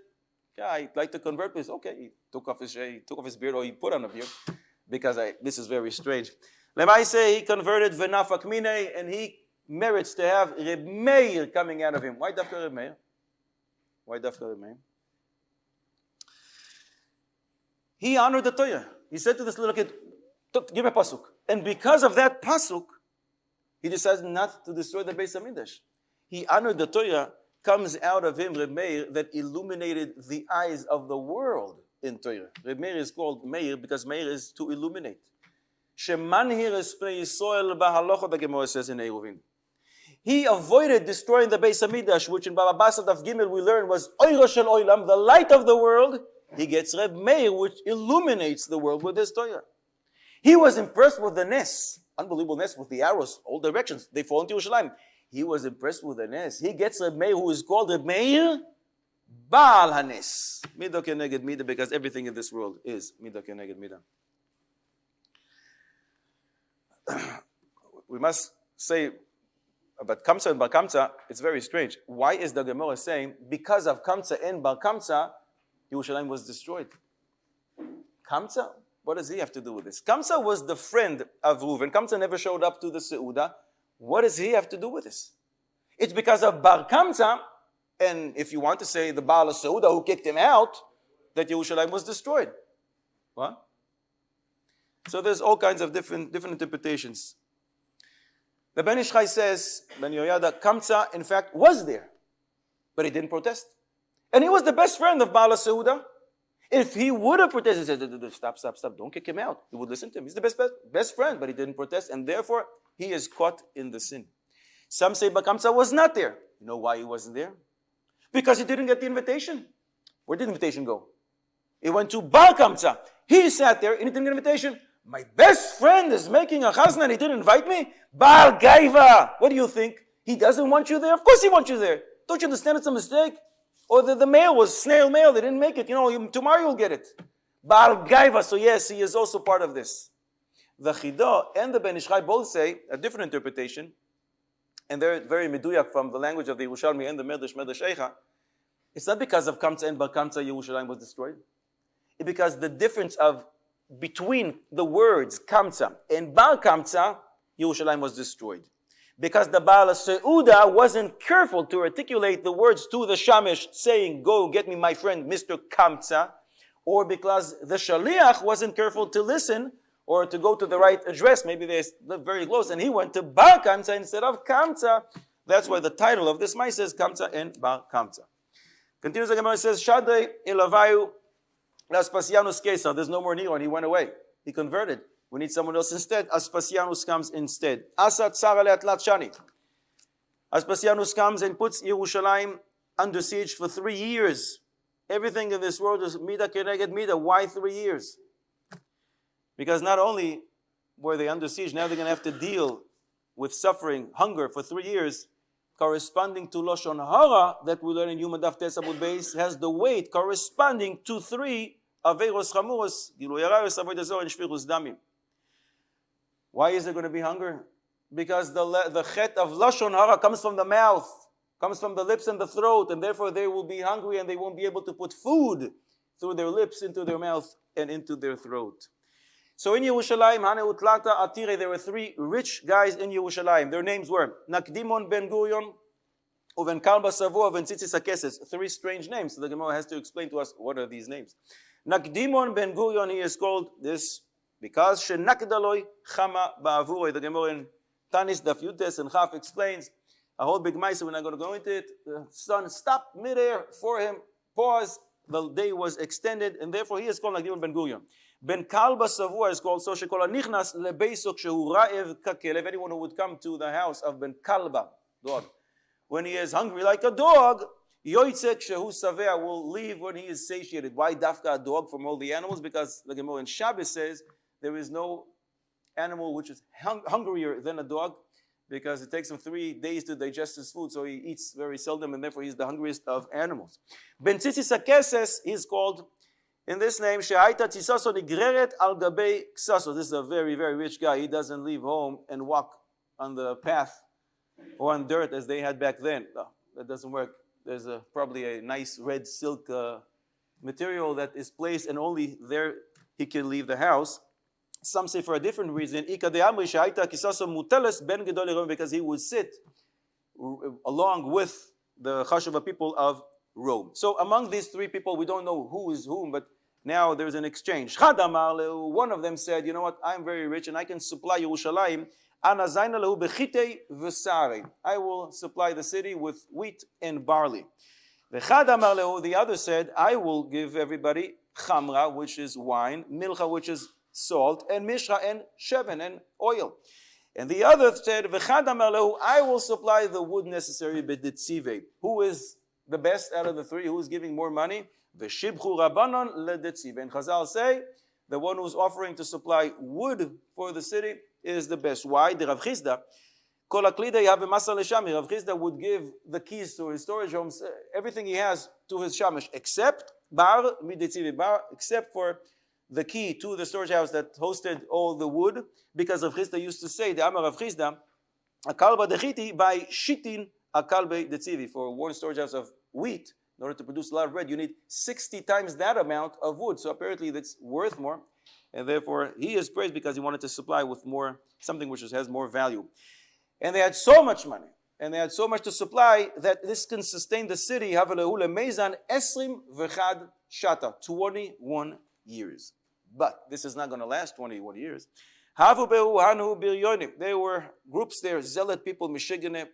Speaker 1: yeah, I'd like to convert, please. Okay, he took off his beard, or he put on a beard, because this is very strange. Lemai say he converted v'nafak minei, and he merits to have Reb Meir coming out of him. Why dafka Reb Meir? Why dafka Reb Meir? He honored the Torah. He said to this little kid, give me a pasuk. And because of that pasuk, he decides not to destroy the Beis HaMikdash. He honored the Torah, comes out of him, Reb Meir, that illuminated the eyes of the world in Torah. Reb Meir is called Meir because Meir is to illuminate. Shemanhir espnei Yisrael b'halocha, the Gemara says in Eruvin. He avoided destroying the Beis HaMikdash, which in Baba Basra Daf Gimel we learned was Oiro Shel Oilam, the light of the world. He gets Reb Meir, which illuminates the world with his Torah. He was impressed with the Nes, unbelievable Nes with the arrows, all directions. They fall into Yerushalayim. He was impressed with the Nes. He gets Reb Meir, who is called Reb Meir Baal HaNes. Midah keneged midah, because everything in this world is midah keneged midah. We must say about Kamsa and Bar Kamsa, it's very strange. Why is the Gemara saying, because of Kamsa and Bar Kamsa, Yerushalayim was destroyed? Kamsa? What does he have to do with this? Kamsa was the friend of Reuven. Kamsa never showed up to the Seudah. What does he have to do with this? It's because of Bar Kamsa, and if you want to say the Baal of Seudah who kicked him out, that Yerushalayim was destroyed. What? So there's all kinds of different interpretations. The Ben Ish Chai says, Ben Yoyada, Kamsa in fact was there, but he didn't protest. And he was the best friend of Baal Seudah. If he would have protested, he said, stop, don't kick him out. He would listen to him. He's the best friend, but he didn't protest, and therefore he is caught in the sin. Some say Bar Kamsa was not there. You know why he wasn't there? Because he didn't get the invitation. Where did the invitation go? It went to Bar Kamsa. He sat there and he didn't get an invitation. My best friend is making a chazna and he didn't invite me? Baal Gaiva. What do you think? He doesn't want you there? Of course he wants you there. Don't you understand it's a mistake? Or the mail was snail mail. They didn't make it. Tomorrow you'll get it. Baal Gaiva. So yes, he is also part of this. The Chidah and the Ben Ish Chai both say a different interpretation. And they're very meduyak from the language of the Yerushalmi and the Medrash Eicha. It's not because of Kamsa and Bar Kamsa Yerushalayim was destroyed. It's because the difference between the words Kamsa and Bar Kamsa, Yerushalayim was destroyed. Because the Baal Seudah wasn't careful to articulate the words to the Shamish saying, go get me my friend Mr. Kamsa, or because the Shaliach wasn't careful to listen or to go to the right address. Maybe they lived very close and he went to Bar Kamsa instead of Kamsa. That's why the title of this mice says Kamsa and Bar Kamsa. Continues the Gemara, it says, Shadrei elavayu Aspasianus Caesar. There's no more Nero, and he went away. He converted. We need someone else instead. Aspasianus comes instead. Asa tsara le'atlat shani. Aspasianus comes and puts Yerushalayim under siege for 3 years. Everything in this world is mida keneged mida. Why 3 years? Because not only were they under siege, now they're going to have to deal with suffering, hunger for 3 years, corresponding to Lashon Hara that we learn in Yom Daf Tes Amud Beis, has the weight corresponding to 3 Averos Chamuros, Gilui Arayos, Avodah Zarah, and Shfichus Damim. Why is there going to be hunger? Because the chet of Lashon Hara comes from the mouth, comes from the lips and the throat, and therefore they will be hungry and they won't be able to put food through their lips, into their mouth, and into their throat. So in Yerushalayim, Hane Utlata Atire, there were 3 rich guys in Yerushalayim. Their names were Nakdimon Ben Gurion, Uven Kalba Savo, Uven Tzitzis Hakeses. 3 strange names. So the Gemara has to explain to us what are these names. Nakdimon Ben Gurion, he is called this because Shenakdaloi Chama Ba'avuroi. The Gemara in Tanis Daf Yutes and Chaf explains a whole big mice. We're not going to go into it. The sun stopped midair for him. Pause. The day was extended, and therefore he is called Nakdimon Ben Gurion. Ben Kalba Savua is called so shekola nichnas lebeisok shehu ra'ev kakelev. Anyone who would come to the house of Ben Kalba, dog, when he is hungry like a dog, yoitzek shehu savea, will leave when he is satiated. Why dafka a dog from all the animals? Because the Gemara in Shabbos says there is no animal which is hungrier than a dog, because it takes him 3 days to digest his food, so he eats very seldom, and therefore he's the hungriest of animals. Ben Tzitzis Hakeses is called in this name, She'aita Tisaso Nigreret Al Gabei Ksaso. This is a very, very rich guy. He doesn't leave home and walk on the path or on dirt as they had back then. No, that doesn't work. There's probably a nice red silk material that is placed, and only there he can leave the house. Some say for a different reason, because he would sit along with the Chashava people of Rome. So among these 3 people, we don't know who is whom, but now there's an exchange. One of them said, you know what, I'm very rich and I can supply Yerushalayim. I will supply the city with wheat and barley. The other said, I will give everybody chamra, which is wine, milcha, which is salt, and mishra, and sheven, and oil. And the other said, I will supply the wood necessary, bedetzive. Who is the best out of the 3? Who is giving more money? V'shibchu rabbanon ledetzive. And Chazal say, the one who's offering to supply wood for the city is the best. Why? The Rav Chizda, kol aklida yahav masa leshami. Rav Chizda would give the keys to his storage homes, everything he has, to his shamish, except bar midetzive, bar, except for the key to the storage house that hosted all the wood, because Rav Chizda used to say, the Amar Rav Chizda, a kalba dechiti by shitin a kalbe detzivi. For one storage house of wheat, in order to produce a lot of bread, you need 60 times that amount of wood. So apparently that's worth more, and therefore he is praised because he wanted to supply with more, something which has more value. And they had so much money, and they had so much to supply, that this can sustain the city, Havalehu Meizan Esrim V'chad Shata, 21 years. But this is not going to last 21 years. There were groups there, zealot people, Michigane,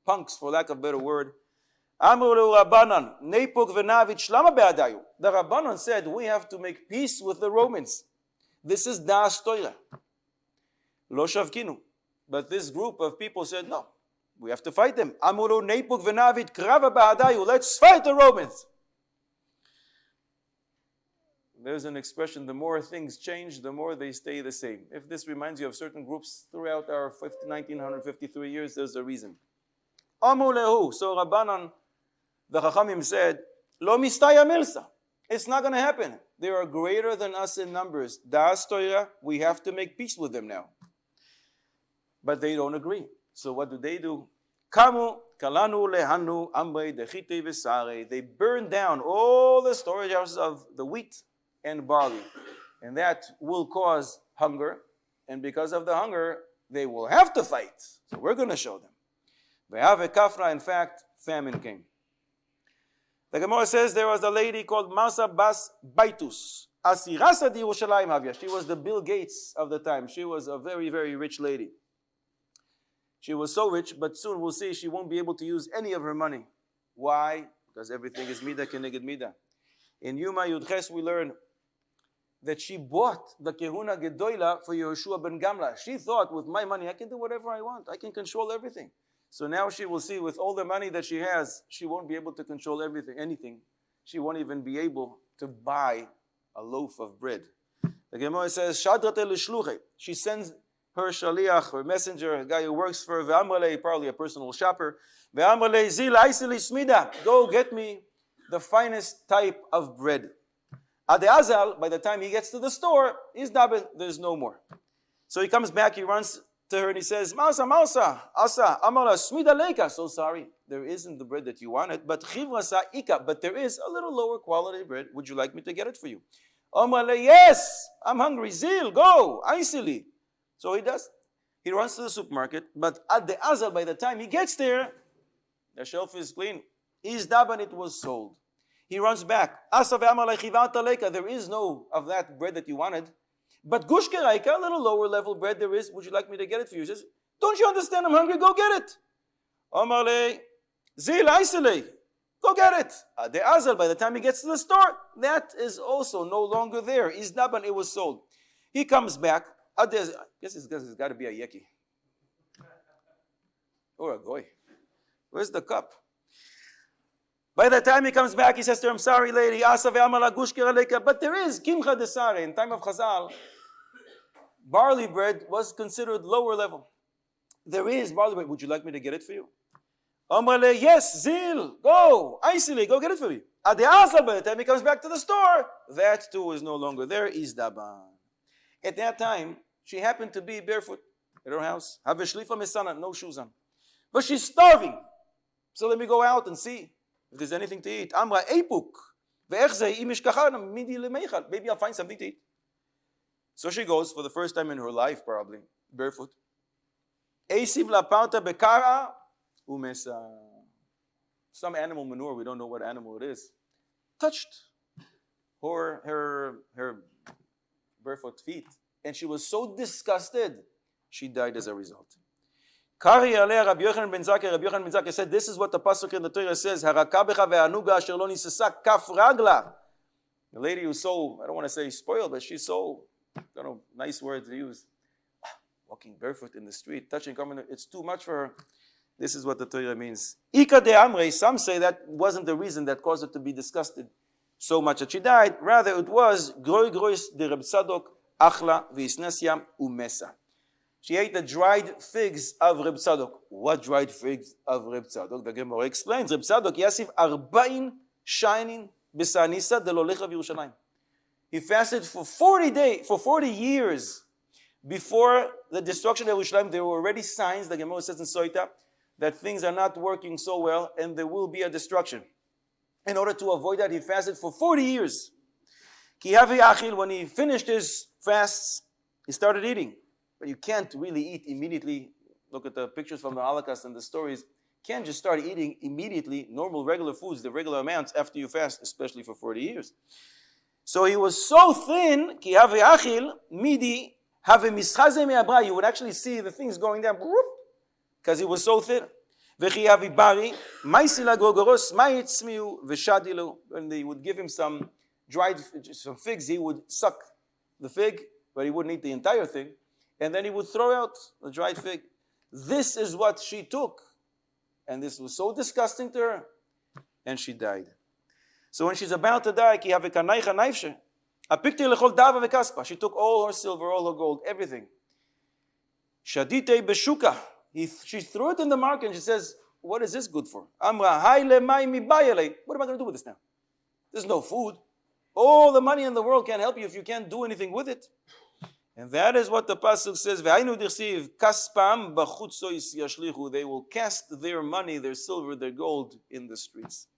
Speaker 1: punks, for lack of a better word. The Rabbanon said, we have to make peace with the Romans. This is Das Toira. Lo Shavkinu. But this group of people said, no, we have to fight them. Let's fight the Romans. There's an expression, the more things change, the more they stay the same. If this reminds you of certain groups throughout our 1953 years, there's a reason. So Rabbanan, the Chachamim said, Lo mistaya milsa. It's not going to happen. They are greater than us in numbers. Das Torah, we have to make peace with them now. But they don't agree. So what do? Kamu kalanu lehanu amrei dechite v'sare. They burn down all the storage houses of the wheat and barley. And that will cause hunger. And because of the hunger, they will have to fight. So we're going to show them. Ve'ave kafra, in fact, famine came. The Gemara says there was a lady called Marsa Bas Baitus. Asirasa di Yerushalayim Havia. She was the Bill Gates of the time. She was a very, very rich lady. She was so rich, but soon we'll see she won't be able to use any of her money. Why? because everything is midah keneged midah. In Yuma Yudches we learn that she bought the Kehuna Gedoyla for Yehoshua ben Gamla. She thought, with my money, I can do whatever I want. I can control everything. So now she will see, with all the money that she has, she won't be able to control anything. She won't even be able to buy a loaf of bread. The Gemara says, Shadrat el shluche. She sends her shaliach, her messenger, a guy who works for her, Ve'amrale, probably a personal shopper. Ve'amrale zil aiseli smida. Go get me the finest type of bread. Ade Azal, by the time he gets to the store, he's daben, there's no more. So he comes back, he runs to her and he says, Mausa, Asa, Amala, Smida Leika. So sorry, there isn't the bread that you wanted, but Chivrasa Ika, but there is a little lower quality bread. Would you like me to get it for you? Amale, yes, I'm hungry. Zil, go, Aisili. So he does. He runs to the supermarket, but Ade Azal, by the time he gets there, the shelf is clean. He's daben, it was sold. He runs back. There is no of that bread that you wanted. But gushkeraika, a little lower level bread there is. Would you like me to get it for you? He says, don't you understand? I'm hungry. Go get it. Amarle, zil aisele. Go get it. The azal, by the time he gets to the store, that is also no longer there. Iznaban, it was sold. He comes back. I guess it's got to be a yeki. Or a goy. Where's the cup? By the time he comes back, he says to her, I'm sorry, lady, but there is kimcha desare. In time of Chazal, barley bread was considered lower level. There is barley bread. Would you like me to get it for you? Amrale, yes, zil, go, aisili, go get it for me. By the time he comes back to the store, that too is no longer there. Izdaban. At that time, she happened to be barefoot at her house. Have a shlifa mesana, no shoes on. But she's starving. So let me go out and see if there's anything to eat. Amra eipuk. Maybe I'll find something to eat. So she goes for the first time in her life, probably, barefoot. Some animal manure, we don't know what animal it is, touched her barefoot feet. And she was so disgusted, she died as a result. Rabbi Yochanan ben Zakkai said, this is what the pasuk in the Torah says, the lady who's so, I don't want to say spoiled, but she's so, I don't know, nice word to use, walking barefoot in the street, touching garment, it's too much for her. This is what the Torah means. Ika de amre, some say that wasn't the reason that caused her to be disgusted so much that she died. Rather, it was groi grois de Reb Tzadok, achla v'isnesya umesa. She ate the dried figs of Reb Tzadok. What dried figs of Reb Tzadok? The Gemara explains. Reb Tzadok yasiv arba'in shining b'sanisa delolecha v'Yerushalayim. He fasted for 40 years before the destruction of Yerushalayim. There were already signs, the Gemara says in Soita, that things are not working so well and there will be a destruction. In order to avoid that, he fasted for 40 years. Ki havi achil, when he finished his fasts, he started eating. But you can't really eat immediately. Look at the pictures from the Holocaust and the stories. You can't just start eating immediately normal, regular foods, the regular amounts after you fast, especially for 40 years. So he was so thin, ki have achil, midi, have mischaze me'abra. You would actually see the things going down, because he was so thin. V'chi havi bari, ma'isila gogoros, ma'itzmiu v'shadilu. When they would give him some figs, he would suck the fig, but he wouldn't eat the entire thing. And then he would throw out the dried fig. This is what she took. And this was so disgusting to her. And she died. So when she's about to die, she took all her silver, all her gold, everything. Shadite beshuka. She threw it in the market and she says, what is this good for? Amra, what am I going to do with this now? There's no food. All the money in the world can't help you if you can't do anything with it. And that is what the pasuk says. They will cast their money, their silver, their gold in the streets.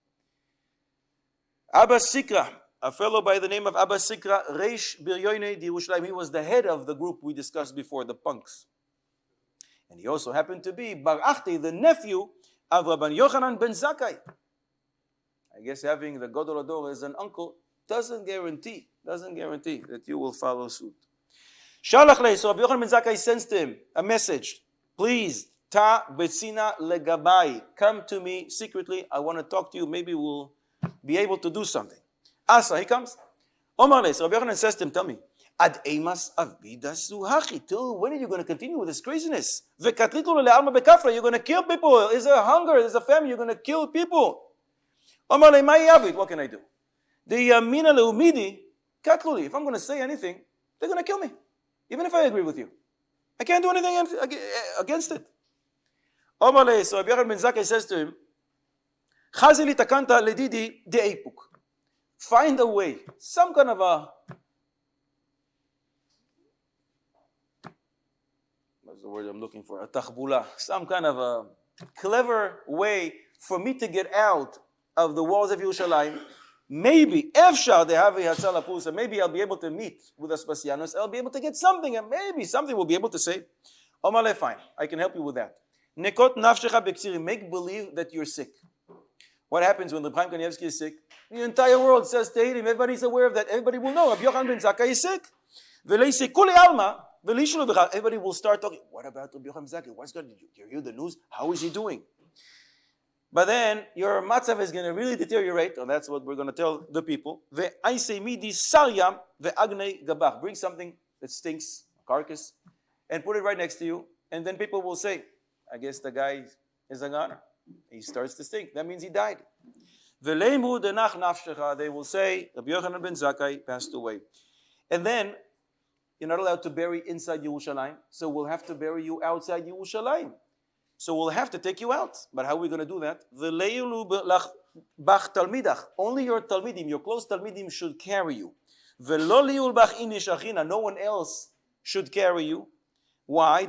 Speaker 1: Abba Sikra, a fellow by the name of Abba Sikra, Reish Biryoine di Yerushalayim. He was the head of the group we discussed before, the punks. And he also happened to be Bar Achte, the nephew of Rabbi Yochanan ben Zakkai. I guess having the Gadol Hador as an uncle doesn't guarantee that you will follow suit. Shalach lei, so Rabbi Yochanan ben Zakkai sends to him a message. Please, Ta betzina legabai. Come to me secretly. I want to talk to you. Maybe we'll be able to do something. Asa, he comes. Omar le, so Rabbi Yochanan says to him, tell me, Ad emas avbidas zuhachi. Till when are you going to continue with this craziness? Vekatlitu le'alma bekafra. You're going to kill people. There's a hunger. There's a famine. You're going to kill people. Omar le, mai yavid. What can I do? The yamina leumidi katluli. If I'm going to say anything, they're going to kill me. Even if I agree with you. I can't do anything against it. Omar le, so Rabbi Yochanan ben Zakkai says to him, Chazili takanta ledidi de'epuk. Find a way, some kind of what's the word I'm looking for? A tachbula, some kind of a clever way for me to get out of the walls of Yerushalayim. Maybe, efshar dehavi hatzal pusa, maybe I'll be able to meet with Aspasianos, I'll be able to get something, and maybe something we'll be able to say. Omar, fine, I can help you with that. Nekot nafshecha bektsiri, make believe that you're sick. What happens when the Chaim Kanievsky is sick? The entire world says Tehillim. Everybody's aware of that. Everybody will know. Rabbi Yochanan ben Zakkai is sick. Everybody will start talking. What about Rabbi Yochanan ben Zakkai? What's going? Did you hear the news? How is he doing? But then your matzav is going to really deteriorate, and that's what we're going to tell the people. Bring something that stinks, a carcass, and put it right next to you, and then people will say, I guess the guy is a goner. He starts to stink. That means he died. They will say, Rabbi Yochanan ben Zakkai passed away. And then, you're not allowed to bury inside Yerushalayim, so we'll have to bury you outside Yerushalayim. So we'll have to take you out. But how are we going to do that? Only your talmidim, your close talmidim should carry you. No one else should carry you. Why?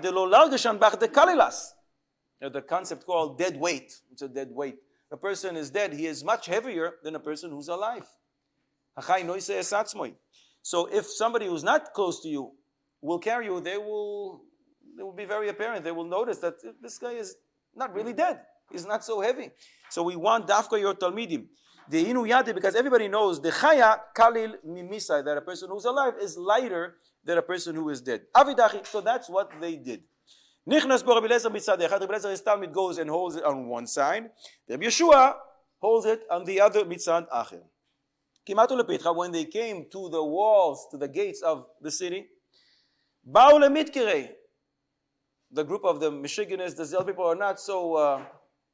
Speaker 1: The concept called dead weight. It's a dead weight. A person is dead. He is much heavier than a person who's alive. So if somebody who's not close to you will carry you, they will be very apparent. They will notice that this guy is not really dead. He's not so heavy. So we want dafka your talmidim. Because everybody knows the chaya kalil mimisai, that a person who's alive is lighter than a person who is dead. Avidachi. So that's what they did. Nichnas bo Rabbi Eliezer mitzad echad. Rabbi Eliezer, his talmid, goes and holds it on one side. Rabbi Yeshua holds it on the other mitzad acher. Kimatu lepitcha, when they came to the walls, to the gates of the city, ba'u lemitkirei. The group of the Michiganists, the Zel people, are not so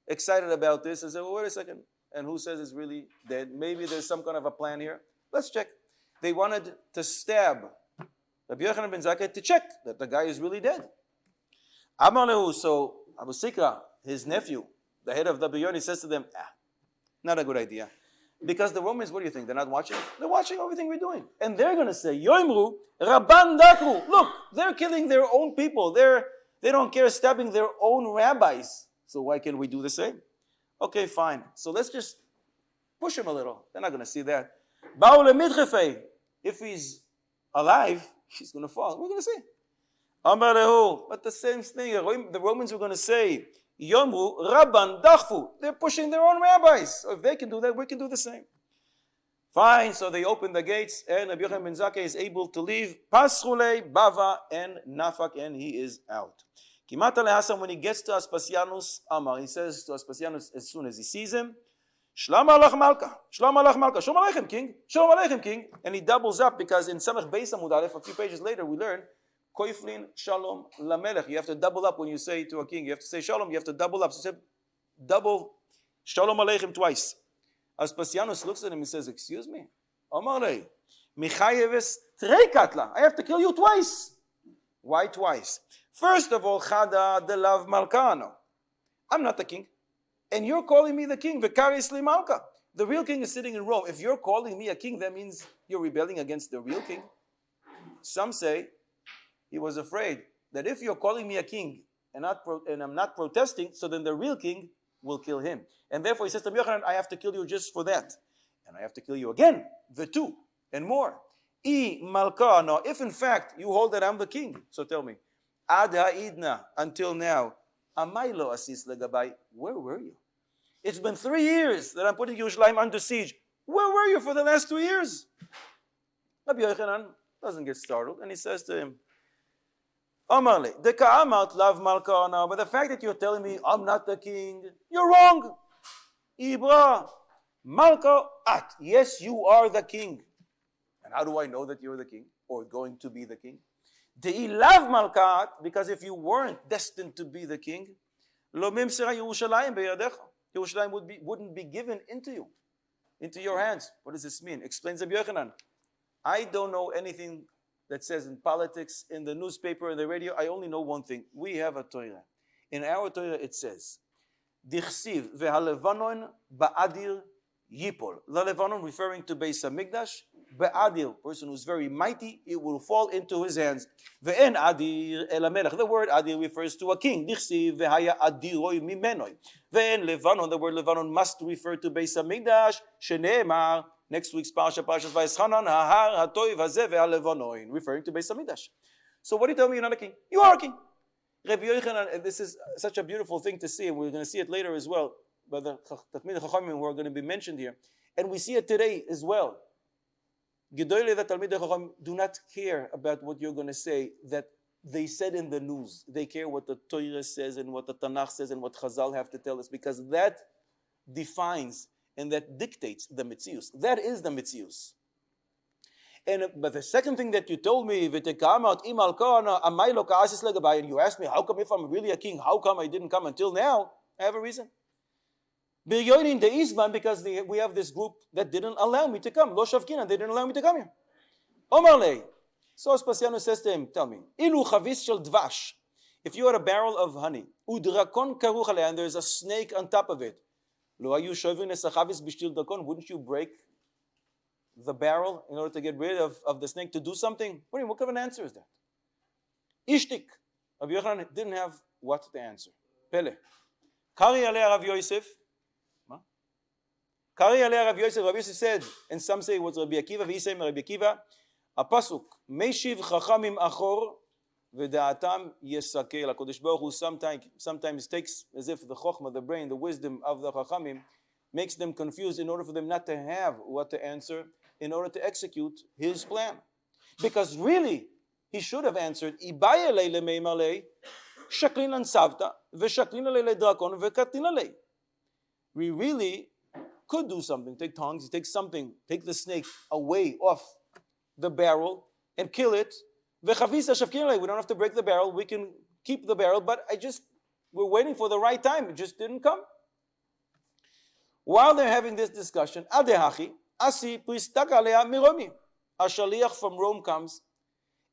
Speaker 1: excited about this. And say, well, wait a second. And who says it's really dead? Maybe there's some kind of a plan here. Let's check. They wanted to stab Rabbi Yochanan ben Zakkai to check that the guy is really dead. Amar lehu, so Abu Sikra, his nephew, the head of the Yoni, says to them, not a good idea. Because the Romans, what do you think? They're not watching? They're watching everything we're doing. And they're going to say, Yoimru, Rabban Dakru. Look, they're killing their own people. They don't care stabbing their own rabbis. So why can't we do the same? Okay, fine. So let's just push him a little. They're not going to see that. If he's alive, he's going to fall. We're going to see. But the same thing, the Romans were going to say, Yomru Rabban Dachfu. They're pushing their own rabbis. So if they can do that, we can do the same. Fine, so they open the gates, and Rabbi Yochanan ben Zakkai is able to leave. Pasrule, Bava, and Nafak, and he is out. Kimata leHasam, when he gets to Aspasianus, Amar, he says to Aspasianus as soon as he sees him, Shalom alech Malka, Shalom alech Malka, Shalom aleichem king, Shalom aleichem king, and he doubles up because in Samech Beis Amud Aleph, a few pages later, we learn Koiflin Shalom Lamelech. You have to double up when you say to a king. You have to say Shalom. You have to double up. So say double Shalom Aleichem twice. Aspasianus looks at him and says, "Excuse me, Amarei, Michayeves Trei Katla. I have to kill you twice. Why twice? First of all, Chada de Lav Malkano. I'm not the king, and you're calling me the king. Vekaris li Malka. The real king is sitting in Rome. If you're calling me a king, that means you're rebelling against the real king. Some say he was afraid that if you're calling me a king and I'm not protesting, so then the real king will kill him. And therefore he says to Yochanan, I have to kill you just for that. And I have to kill you again, the two, and more. I Malka, no, if in fact you hold that I'm the king, so tell me, Ad ha'idna, until now, Amaylo asis legabai, where were you? It's been 3 years that I'm putting Yerushalayim under siege. Where were you for the last 2 years? Rabbi Yochanan doesn't get startled, and he says to him, Amarle, the ka'amat lav malkana, but the fact that you're telling me I'm not the king, you're wrong. Ibra, malka at. Yes, you are the king. And how do I know that you're the king or going to be the king? De'i lav malkat, because if you weren't destined to be the king, lo mimsera Yerushalayim beyadecha. Yerushalayim wouldn't be given into your hands. What does this mean? Explains Rabbi Yochanan. I don't know anything that says in politics, in the newspaper, in the radio. I only know one thing. We have a Torah. In our Torah it says, Dichsiv ve'halevanon ba'adir yipol. The Levanon referring to Beis HaMikdash. Be'adir, person who's very mighty, it will fall into his hands. Ve'en adir el hamelech. The word adir refers to a king. Dichsiv ve'haya adiroi mimenoi. Ve'en Levanon, the word Levanon must refer to Beis HaMikdash. Shene'emar, next week's Parshas Vayeschanan, Hahar Hatoiv Hazeh ve'halevanoin, referring to Beis HaMikdash. So what do you tell me you're not a king? You are a king. Rabbi Yochanan, this is such a beautiful thing to see, and we're going to see it later as well, by the Talmidei Chachamim who are going to be mentioned here. And we see it today as well. Gedolei, the Talmidei Chachamim, do not care about what you're going to say that they said in the news. They care what the Torah says and what the Tanakh says and what Chazal have to tell us, because that defines and that dictates the mitzius. That is the mitzius. But the second thing that you told me, and you asked me, how come if I'm really a king, how come I didn't come until now? I have a reason. Because we have this group that didn't allow me to come. Lo shavkina, they didn't allow me to come here. Omarle. So Aspasiano says to him, tell me, ilu chavis shel dvash. If you had a barrel of honey, udrakon karuch aleh, and there's a snake on top of it, wouldn't you break the barrel in order to get rid of the snake, to do something? What kind of an answer is that? Ishtik. Rabbi Yochanan didn't have what to answer. Pele. Kari aleh Rav Yosef. Kari aleh Rav Yosef. Rav Yosef said, and some say it was Rabbi Akiva, he said Rabbi Akiva, a pasuk, Meishiv chachamim achor, v'da'atam yesakel. HaKadosh Baruch Hu sometimes takes, as if the chokhmah, the brain, the wisdom of the chachamim, makes them confused in order for them not to have what to answer, in order to execute his plan. Because really, he should have answered, Ibayele lemeimale, shaklin an savta, v'shaklin le drakon, v'katin le. We really could do something. Take tongs, take the snake away off the barrel and kill it. We don't have to break the barrel. We can keep the barrel, but we're waiting for the right time. It just didn't come. While they're having this discussion, Adehachi, Asi Pristakalea Miromi, a shaliach from Rome comes,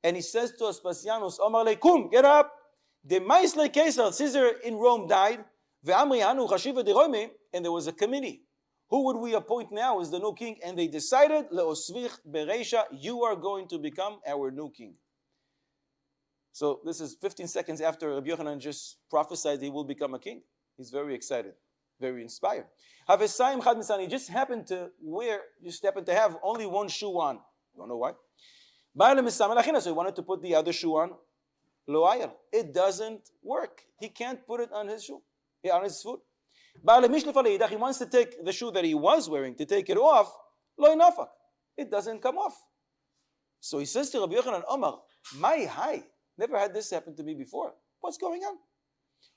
Speaker 1: and he says to Aspasianus, Omar Leikum, get up. The Maisle Caesar, Caesar in Rome died, Ve'amrianu Chashiva de Rome, and there was a committee. Who would we appoint now as the new king? And they decided, Leosvich Bereisha, you are going to become our new king. So this is 15 seconds after Rabbi Yochanan just prophesied he will become a king. He's very excited, very inspired. Havesayim Chad Misani, just happened to have only one shoe on. Don't know why. So he wanted to put the other shoe on. Lo ayar. It doesn't work. He can't put it on his shoe, on his foot. He wants to take the shoe that he was wearing, to take it off. Lo inafak. It doesn't come off. So he says to Rabbi Yochanan, Omar, my hi. Never had this happen to me before. What's going on?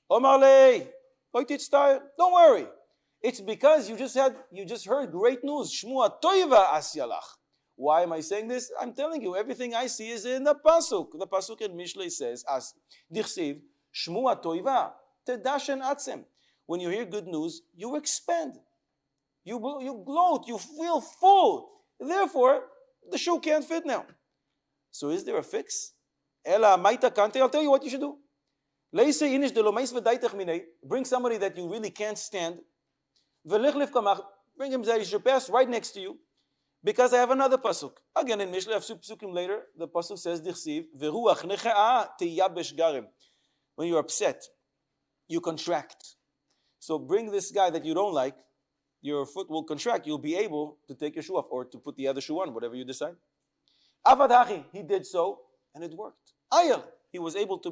Speaker 1: Omar le, don't worry. It's because you just heard great news. Shmua toiva asyalach. Why am I saying this? I'm telling you, everything I see is in the pasuk. The pasuk in Mishlei says, as dichsiv, shmua toiva, tedashen atzem. When you hear good news, you expand. You gloat, you feel full. Therefore, the shoe can't fit now. So is there a fix? Ela maita kante, I'll tell you what you should do. Bring somebody that you really can't stand. Bring him that he should pass right next to you. Because I have another pasuk. Again in Mishlei, I have pasukim later. The pasuk says, when you're upset, you contract. So bring this guy that you don't like, your foot will contract. You'll be able to take your shoe off or to put the other shoe on, whatever you decide. Avadachi, he did so, and it worked. Ayel, he was able to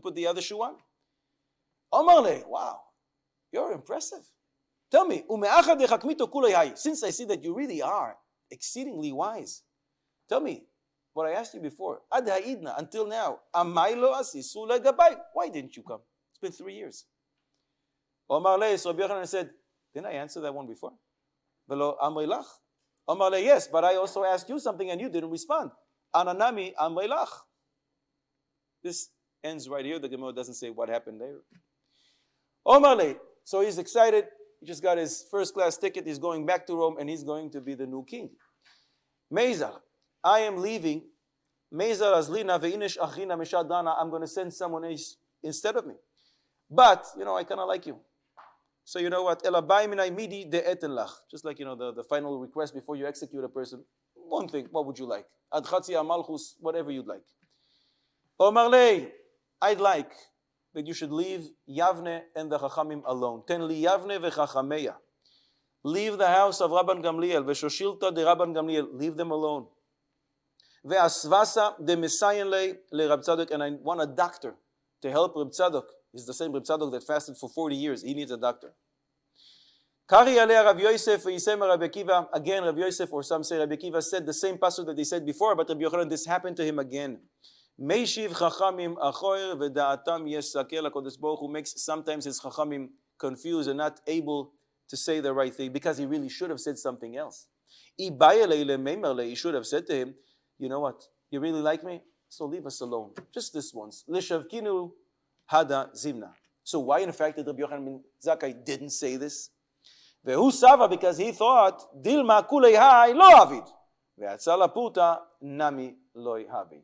Speaker 1: put the other shoe on. Omarle, wow, you're impressive. Tell me, since I see that you really are exceedingly wise, tell me, what I asked you before, Ad ha'idna, until now, amay lo asisu legabay. Why didn't you come? It's been 3 years. Omar le, so Rabbi Yochanan said, didn't I answer that one before? Velo amri lach. Omar le, yes, but I also asked you something and you didn't respond. Ananami amri lach. This ends right here. The Gemara doesn't say what happened there. Omar le, so he's excited. He just got his first class ticket. He's going back to Rome and he's going to be the new king. Meizal, I am leaving. Meizal azlina ve'inish achina mishadana. I'm going to send someone else instead of me. But, I kind of like you. So you know what? Just like, the final request before you execute a person. One thing, what would you like? Adchatzi amalchus, whatever you'd like. Omar le, I'd like that you should leave Yavne and the Chachamim alone. Ten li Yavne veChachameya. Leave the house of Rabban Gamliel. Ve'shoshilta de Rabban Gamliel. Leave them alone. Ve'asvasa de Messiah le Rab Tzadok. And I want a doctor to help Rab Tzadok. He's the same Rab Tzadok that fasted for 40 years. He needs a doctor. Kari alei Rav Yosef ve'yisem Rabbi Akiva. Again, Rav Yosef, or some say Rabbi Akiva, said the same pasuk that they said before, but Rabbi Yochanan, this happened to him again. Meishiv chachamim achoir v'da'atam yesakel. HaKadosh Baruch Hu makes sometimes his chachamim confused and not able to say the right thing because he really should have said something else. He should have said to him, you know what, you really like me? So leave us alone. Just this once. Lishavkinu hada zimna. So why in fact did Rabbi Yochanan ben Zakkai didn't say this? Vehu sava, because he thought, dilma kulei hai lo avid. Ve'atzala puta nami loi havi.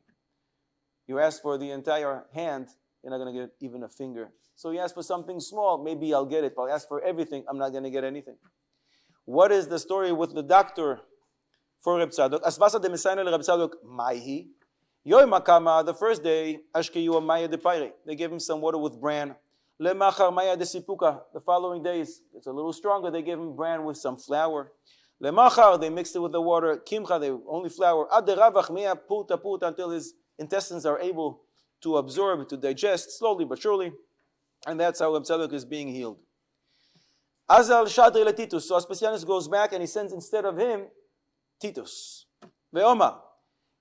Speaker 1: You ask for the entire hand, you're not going to get even a finger. So you ask for something small, maybe I'll get it. If I ask for everything, I'm not going to get anything. What is the story with the doctor for Reb Tzadok? Asvasa de Messiah le Reb Tzadok, maihi. Yomi kama, the first day, ashkeyu maya de paire. They gave him some water with bran. Lemachar maya de sipuka. The following days, it's a little stronger. They gave him bran with some flour. Lemachar, they mixed it with the water. Kimcha, they only flour. Ad deravach mea puta puta, until his intestines are able to absorb, to digest, slowly but surely. And that's how Reb Tzadok is being healed. Azal shadri le Titus. So Aspasianus goes back and he sends instead of him, Titus. Ve'oma,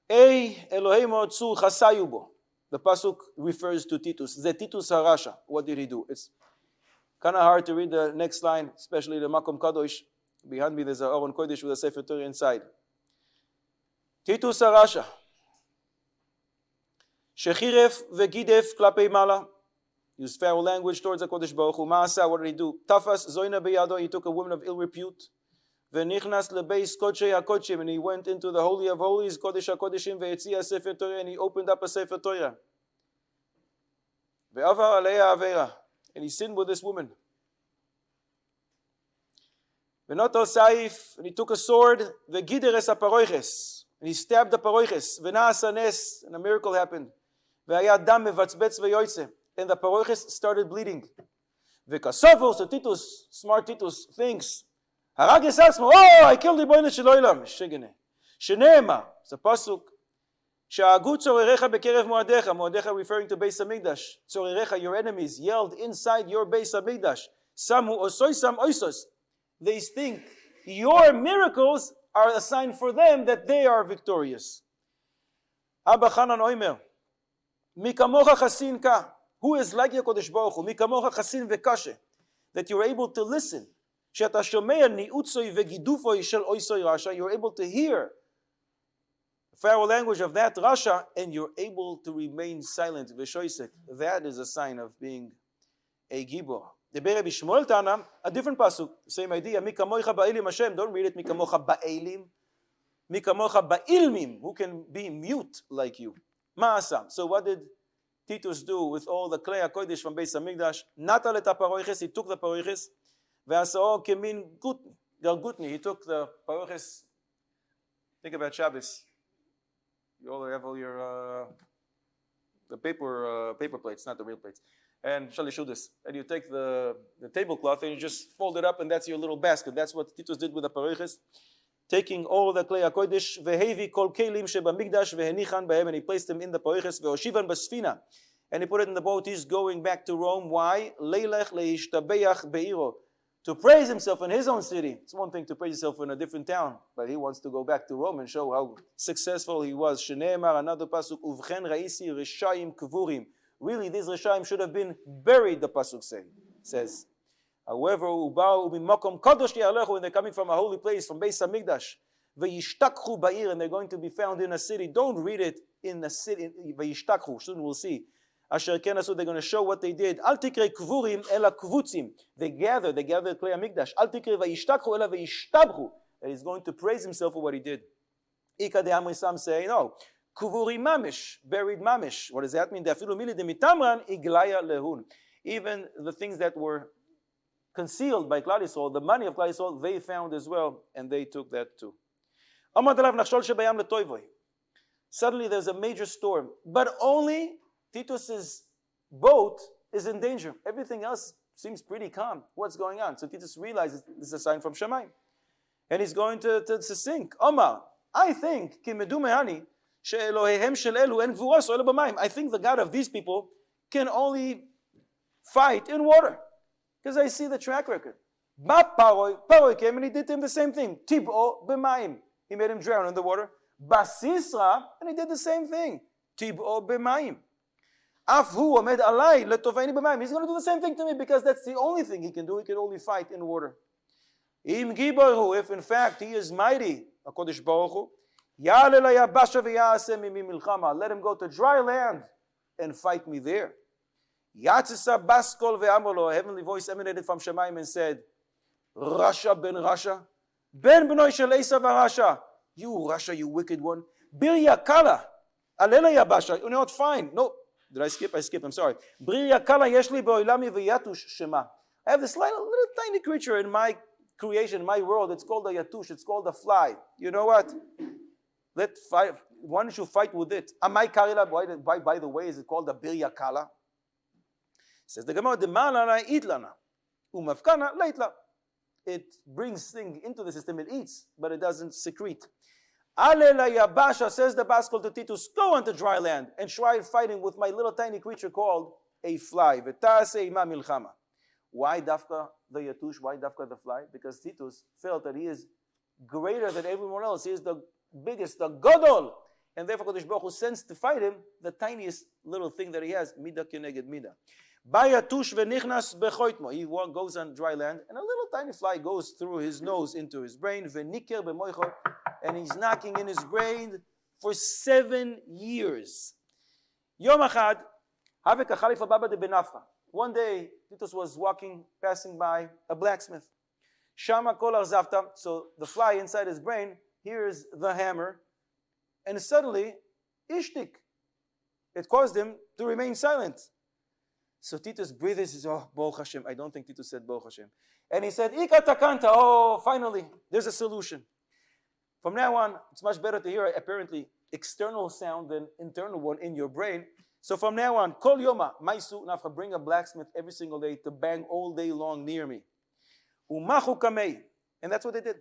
Speaker 1: Ei Eloheimo tzu chasayu bo. The pasuk refers to Titus. Ze Titus harasha. What did he do? It's kind of hard to read the next line, especially the Makom Kadosh. Behind me there's a Aron Kodesh with a Sefer Torah inside. Titus harasha. Shechiref ve'gidef klapei mala. Used foul language towards HaKadosh Baruch Hu. Ma'asa, what did he do? Tafas zoina beyado. He took a woman of ill repute. Ve'nichnas lebeis kodshei hakodshim. And he went into the Holy of Holies, Kodesh HaKodeshim, ve'etzia Sefer Torah. And he opened up a Sefer Torah. Ve'avar aleya avera. And he sinned with this woman. Ve'noto saif. And he took a sword. Ve'gideres haparoiches. And he stabbed the paroiches. Ve'na'asa nes. And a miracle happened. Ve'aya dam mevatzbetz ve'yoytze. And the paroiches started bleeding. V'kasofo, so Titus, smart Titus, thinks, Harages atzmo, oh, I killed the boy in the Shiloilam. Shigene. Sheneema, it's a pasuk. She'agu tzorerecha bekerev moadecha. Moadecha referring to Beis HaMikdash. Tzorerecha, your enemies, yelled inside your Beis HaMikdash. Samu osoisam oisos. They think your miracles are a sign for them that they are victorious. Abba Chanan Oimer. Mikamocha chasin ka. Who is like HaKadosh Baruch Hu? Mikamocha chasin vekashe. That you're able to listen. She'ata shomea niutzoi vegidufoi shel oisoi rasha. You're able to hear the Pharaoh language of that rasha, and you're able to remain silent. Veshoisek. That is a sign of being a gibor. The Be'er Bishmuel Tana, a different pasuk, same idea. Mikamocha ba'ilim Hashem. Don't read it. Mikamocha ba'ilim. Mikamocha ba'ilmim. Who can be mute like you? Ma'asa. So what did Titus do with all the klei HaKodesh from Beis HaMikdash? Natal et paroiches, he took the paroiches. Ve'asao kemin gutni, he took the paroiches. Think about Shabbos. You all have all your the paper plates, not the real plates. And shalishudis. And you take the tablecloth and you just fold it up, and that's your little basket. That's what Titus did with the paroiches. Taking all the klei HaKodesh, vehevi kol kelim sheba migdash vehenichan behem, and he placed them in the paroiches, veoshivan basfina, and he put it in the boat. He's going back to Rome. Why? Leilech leishtabeach beiro, to praise himself in his own city. It's one thing to praise himself in a different town, but he wants to go back to Rome and show how successful he was. Shneemar, another pasuk, uvchen raisi rishayim kvurim. Really, these rishayim should have been buried, the pasuk says. However, ubau ubimakom kadosh yalechu, and they're coming from a holy place, from Beis HaMikdash. Vayishtakchu ba'ir, and they're going to be found in a city. Don't read it in the city. Vayishtakchu, soon we'll see. Asher kenasu, they're going to show what they did. Al tikre kvurim ela kvutzim. They gathered Klei HaMikdash. Al tikre vayishtakchu ela vayishtabchu. And he's going to praise himself for what he did. Ika de Amri, some say, no. Kvurim mamish, buried mamish. What does that mean? De'afilu mili de mitamran iglaya lehun. Even the things that were concealed by Klal Yisrael, the money of Klal Yisrael, they found as well, and they took that too. Suddenly there's a major storm, but only Titus's boat is in danger. Everything else seems pretty calm. What's going on? So Titus realizes this is a sign from Shamayim, and he's going to sink. Omar, I think I think the God of these people can only fight in water, because I see the track record. But Paroi came and he did to him the same thing. Tib'o b'mayim. He made him drown in the water. Basisra, and he did the same thing. Tib'o b'mayim. Afhu omed alai letoveini b'mayim. He's going to do the same thing to me because that's the only thing he can do. He can only fight in water. Im gibaru, if in fact he is mighty, HaKadosh Baruch Hu, ya'ale la'yabasha v'ya'aseh mimi milchama. Let him go to dry land and fight me there. Yatzisa baskol ve'amolo, a heavenly voice emanated from Shemaim and said, Rasha ben Rasha, ben b'noi shel Esav Rasha, you Rasha, you wicked one, bir yakala, alela yabasha, you know what, fine, no, did I skip? I skipped, I'm sorry. Bir yakala yeshli be'olami ve'yatush shema. I have this little tiny creature in my creation, my world, it's called a yatush, it's called a fly. You know what? Why don't you fight with it? Amai karila, by the way, is it called a bir yakala? Says the Gemara, "Demalana itlana, umafkana leitla." It brings things into the system. It eats, but it doesn't secrete. Alela yabasha, says the Baskol to Titus, go onto dry land and try fighting with my little tiny creature called a fly. V'tase ima milchama. Why dafka the yatush? Why dafka the fly? Because Titus felt that he is greater than everyone else. He is the biggest, the gadol, and therefore Kodesh Baruch Hu sends to fight him the tiniest little thing that he has, mida keneged mida. Bayatush v'nichnas bechoitmo. He goes on dry land, and a little tiny fly goes through his nose into his brain. V'niker b'moicho, and he's knocking in his brain for 7 years. Yom achad, havek achalifa baba de benafcha. One day, Titus was passing by a blacksmith. Shama kol arzavta. So the fly inside his brain hears the hammer, and suddenly, ishtik. It caused him to remain silent. So Titus breathes, he says, oh, Baruch Hashem. I don't think Titus said Baruch Hashem. And he said, Ika takanta, oh, finally, there's a solution. From now on, it's much better to hear apparently external sound than internal one in your brain. So from now on, kol yoma, maisu nafcha, bring a blacksmith every single day to bang all day long near me. Umachu kamei. And that's what they did.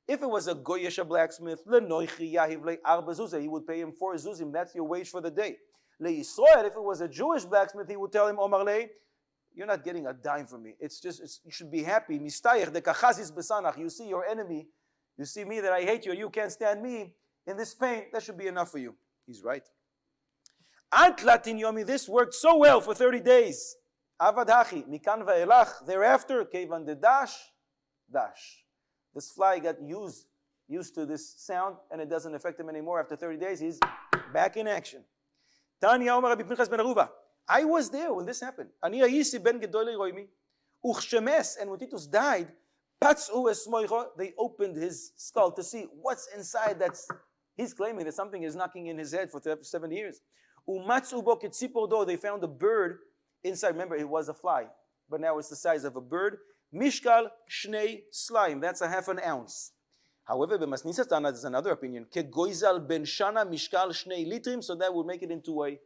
Speaker 1: If it was a goyish blacksmith, lenoichi yahiv le arba zuzah, he would pay him 4 zuzim. That's your wage for the day. Le'Yisrael, if it was a Jewish blacksmith, he would tell him, Omar le, you're not getting a dime from me. You should be happy. Mistayach de kachazis besanach. You see your enemy, you see me that I hate you, you can't stand me in this pain. That should be enough for you. He's right. Antlatin Yomi, this worked so well for 30 days. Avad hachi, mikan va'elach. Thereafter, kevan de dash. This fly got used to this sound, and it doesn't affect him anymore. After 30 days, he's back in action. Tanya Omer Rabbi Pinchas ben Aruva. I was there when this happened. Ani ayisi ben gedol Yomi. Uchshemes, and when Titus died, patzu esmoicho, they opened his skull to see what's inside. He's claiming that something is knocking in his head for 7 years. Umatzu bo ketzipordo, they found a bird inside. Remember, it was a fly, but now it's the size of a bird. Mishkal shnei slime, that's a half an ounce. However, b'masnisat Tana, there's another opinion. Kegoizal ben shana mishkal shnei litrim, so that would make it into a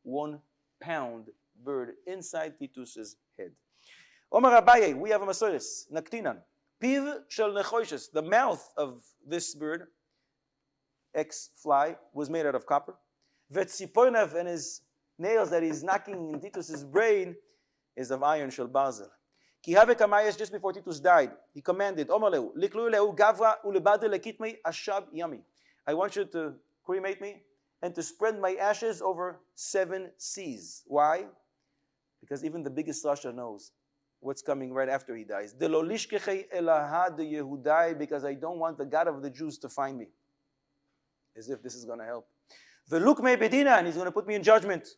Speaker 1: 1 pound bird inside Titus's head. Omar Abaye, we have a masoris, naktinan. Piv shel nechoishes, the mouth of this bird, ex-fly, was made out of copper. Vetzipoinav, and his nails that he's knocking in Titus's brain is of iron shel barzel. Ki have kamayas just before Titus died. He commanded, Omaleu, liklu leu gavra ulebade lekitmei ashab yami. I want you to cremate me and to spread my ashes over 7 seas. Why? Because even the biggest Rasha knows what's coming right after he dies. Because I don't want the God of the Jews to find me. As if this is going to help. Veluk me bedina, and he's going to put me in judgment.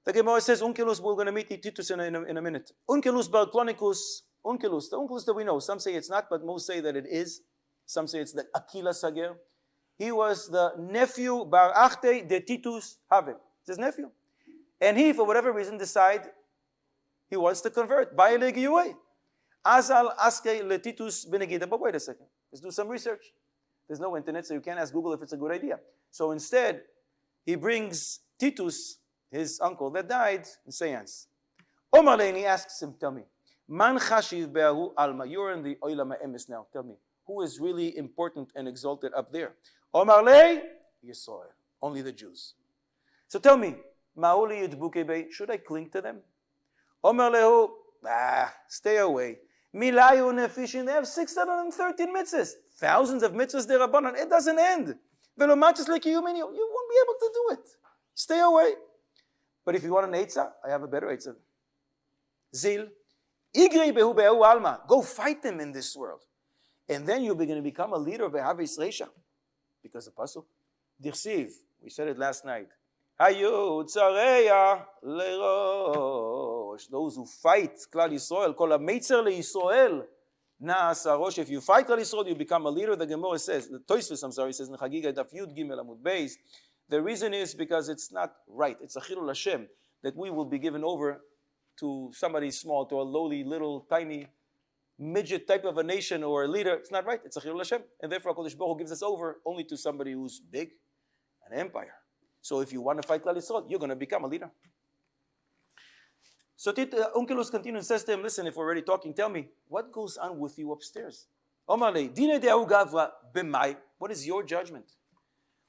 Speaker 1: The Gemara says, Unkelus, we're going to meet Titus in a minute. Unkelus bar Chronicus, Unkelus, the Unkelus that we know. Some say it's not, but most say that it is. Some say it's the Akila Sager. He was the nephew bar Achte de Titus Have. It's his nephew. And he, for whatever reason, decide he wants to convert. Azal aske letitus benegida. But wait a second. Let's do some research. There's no internet, so you can't ask Google if it's a good idea. So instead, he brings Titus, his uncle that died, in seance. Omar Leini asks him, tell me, Man chashiv be'ahu alma. You're in the oilama emes now. Tell me, who is really important and exalted up there? Omar Lei, Yisrael. Only the Jews. So tell me, should I cling to them? Omer lehu, stay away. Milayu nefishin, they have 613 mitzvahs. Thousands of mitzvahs derabanan. It doesn't end. You won't be able to do it. Stay away. But if you want an eitzah, I have a better eitzah. Zil, igri behu behu alma. Go fight them in this world. And then you're going to become a leader of Behavis Reisha. Because the pasuk, Dirsiv, we said it last night. Hayu tzareya lerosh. Those who fight Klal Yisrael, kol ha-meitzer le-Yisrael na'asa rosh. If you fight Klal Yisrael, you become a leader. The Gemara says, the Tosfos, says in Chagiga Daf Yud Gimel Amud Beis, the reason is because it's not right. It's a chilul Hashem that we will be given over to somebody small, to a lowly, little, tiny, midget type of a nation or a leader. It's not right. It's a chilul Hashem. And therefore, HaKadosh Baruch Hu gives us over only to somebody who's big, an empire. So if you want to fight Klal Yisrael, you're going to become a leader. So Unkelus continues and says to him, listen, if we're already talking, tell me, what goes on with you upstairs? Omar lei, dine de'ahu gavra b'mai. What is your judgment?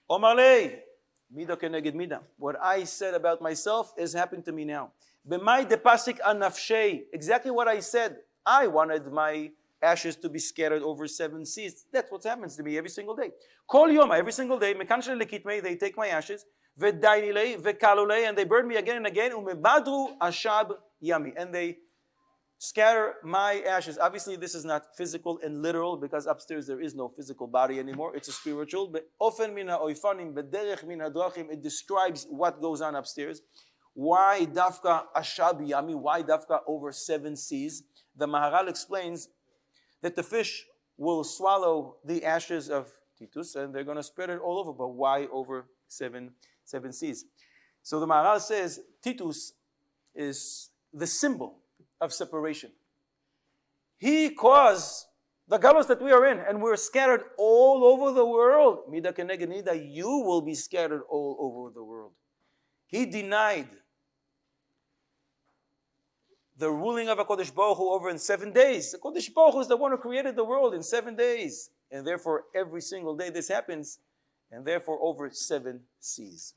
Speaker 1: Omar lei, mida keneged mida. What I said about myself is happening to me now. B'mai depasik an nafshei. Exactly what I said. I wanted my ashes to be scattered over 7 seas. That's what happens to me every single day. Kol yom, every single day, mekanshel lekitmei, they take my ashes, v'dainilei, v'kalulei, and they burn me again and again, umebadru ashab yami, and they scatter my ashes. Obviously, this is not physical and literal, because upstairs there is no physical body anymore. It's a spiritual. But ofen min ha'oifanim, b'derech min hadrachim, it describes what goes on upstairs. Why dafka ashab yami? Why dafka over 7 seas? The Maharal explains that the fish will swallow the ashes of Titus and they're going to spread it all over. But why over seven seas? So the Maharal says Titus is the symbol of separation. He caused the galus that we are in, and we're scattered all over the world. Mida keneged mida, you will be scattered all over the world. He denied the ruling of HaKadosh Baruch Hu over in 7 days. The HaKadosh Baruch Hu is the one who created the world in 7 days. And therefore, every single day this happens. And therefore, over 7 seas.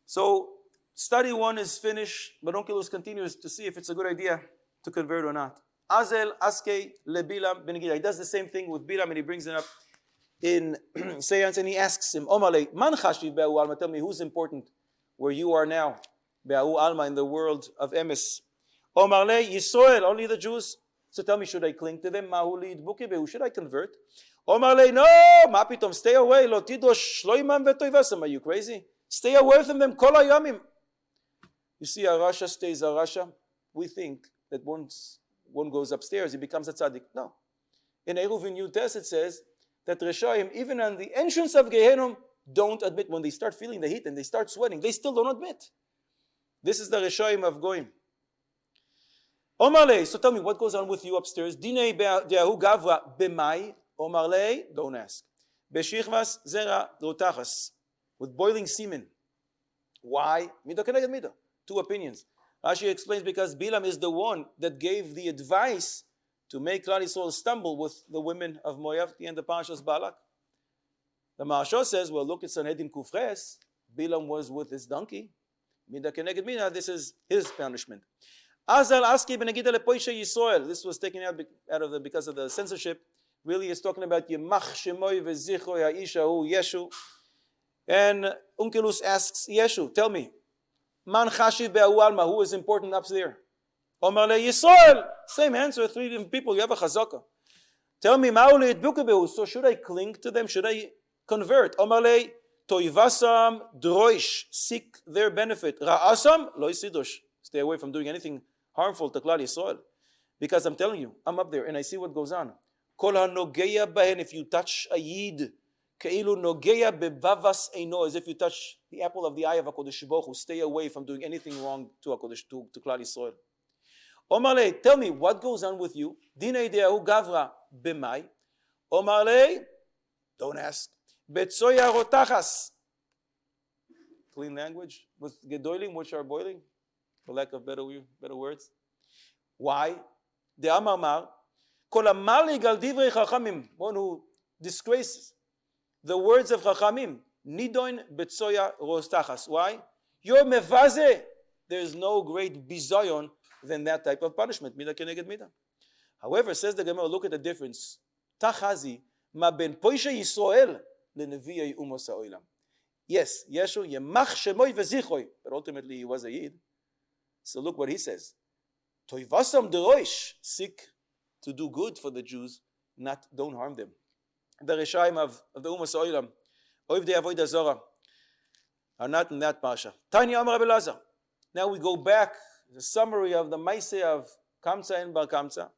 Speaker 1: So, study 1 is finished. But Onkelos continues to see if it's a good idea to convert or not. Azel, Aske, Le Bilam, Ben Gida. He does the same thing with Bilam and he brings it up in Seance and he asks him, Omale, Man Chashiv Be'ahu Alma, tell me who's important where you are now. Be'ahu Alma, in the world of Emes. Omar le Yisrael, only the Jews. So tell me, should I cling to them? Mahu li'idbuki be'u, should I convert? Omar le, no, ma pitom, stay away. Lo tidosh shloimam v'toivasam. Are you crazy? Stay away from them. Kol hayamim. You see, a Rasha stays a Rasha. We think that once one goes upstairs, he becomes a tzaddik. No. In Eruvin New Test, it says that Reshaim, even on the entrance of Gehenom, don't admit. When they start feeling the heat and they start sweating, they still don't admit. This is the Reshaim of Goyim. Omarle, so tell me, what goes on with you upstairs? Dinei de'ahu gavra b'mai. Omarle, don't ask. Beshichvas zera rotachas. With boiling semen. Why? Mido keneged mido. 2 opinions. Rashi explains because Bilam is the one that gave the advice to make Klal Yisrael stumble with the women of Moab and the Parashas Balak. The Maharsha says, well, look at Sanhedrin Kufres. Bilam was with his donkey. Mida keneged mida, this is his punishment. Azal aski benegida lepoisha Yisrael. This was taken out because of the censorship. Really, it's talking about Yemach Shemoy veZichro Ha'isha Hu Yeshu. And Unkelus asks Yeshu, tell me, Man Chashiv Be'ahu Alma, who is important up there? Omar le Yisrael. Same answer, 3 different people. You have a chazaka. Tell me, Ma'ule Yitbuke Be'hu. So should I cling to them? Should I convert? Omar le Toivasam Droish. Seek their benefit. Ra'asam Lo Yisidosh. Stay away from doing anything harmful to Klal Yisrael. Because I'm telling you, I'm up there and I see what goes on. Kol hanogeya bahen, if you touch a yid, keilu nogeya bebavas eino, as if you touch the apple of the eye of HaKadosh Baruch Hu. Stay away from doing anything wrong to HaKadosh, to Klal Yisrael. Omarle, tell me, what goes on with you? Dinei de'ahu gavra b'mai. Omarle, don't ask. Betzoya rotachas. Clean language, with gedolim, which are boiling, for lack of better words. Why? De amar one who disgraces the words of Chachamim. Nidoin betzoya rostachas. Why? You're mevaze. There's no great bizayon than that type of punishment. Mida keneged mida. However, says the Gemara, look at the difference. Tachazi ma ben poisha Yisrael leneviyei umos ha'olam. Yes, Yeshu yemach shemoy vezichoy, but ultimately he was a yid. So look what he says. Toivasam deroish, seek to do good for the Jews, don't harm them. The Reshaim of the Umas Oilam, Oiv de Avodah Zorah, are not in that parsha. Tanya Amar Rabbi Elazar. Now we go back, the summary of the Maaseh of Kamsa and Bar Kamsa.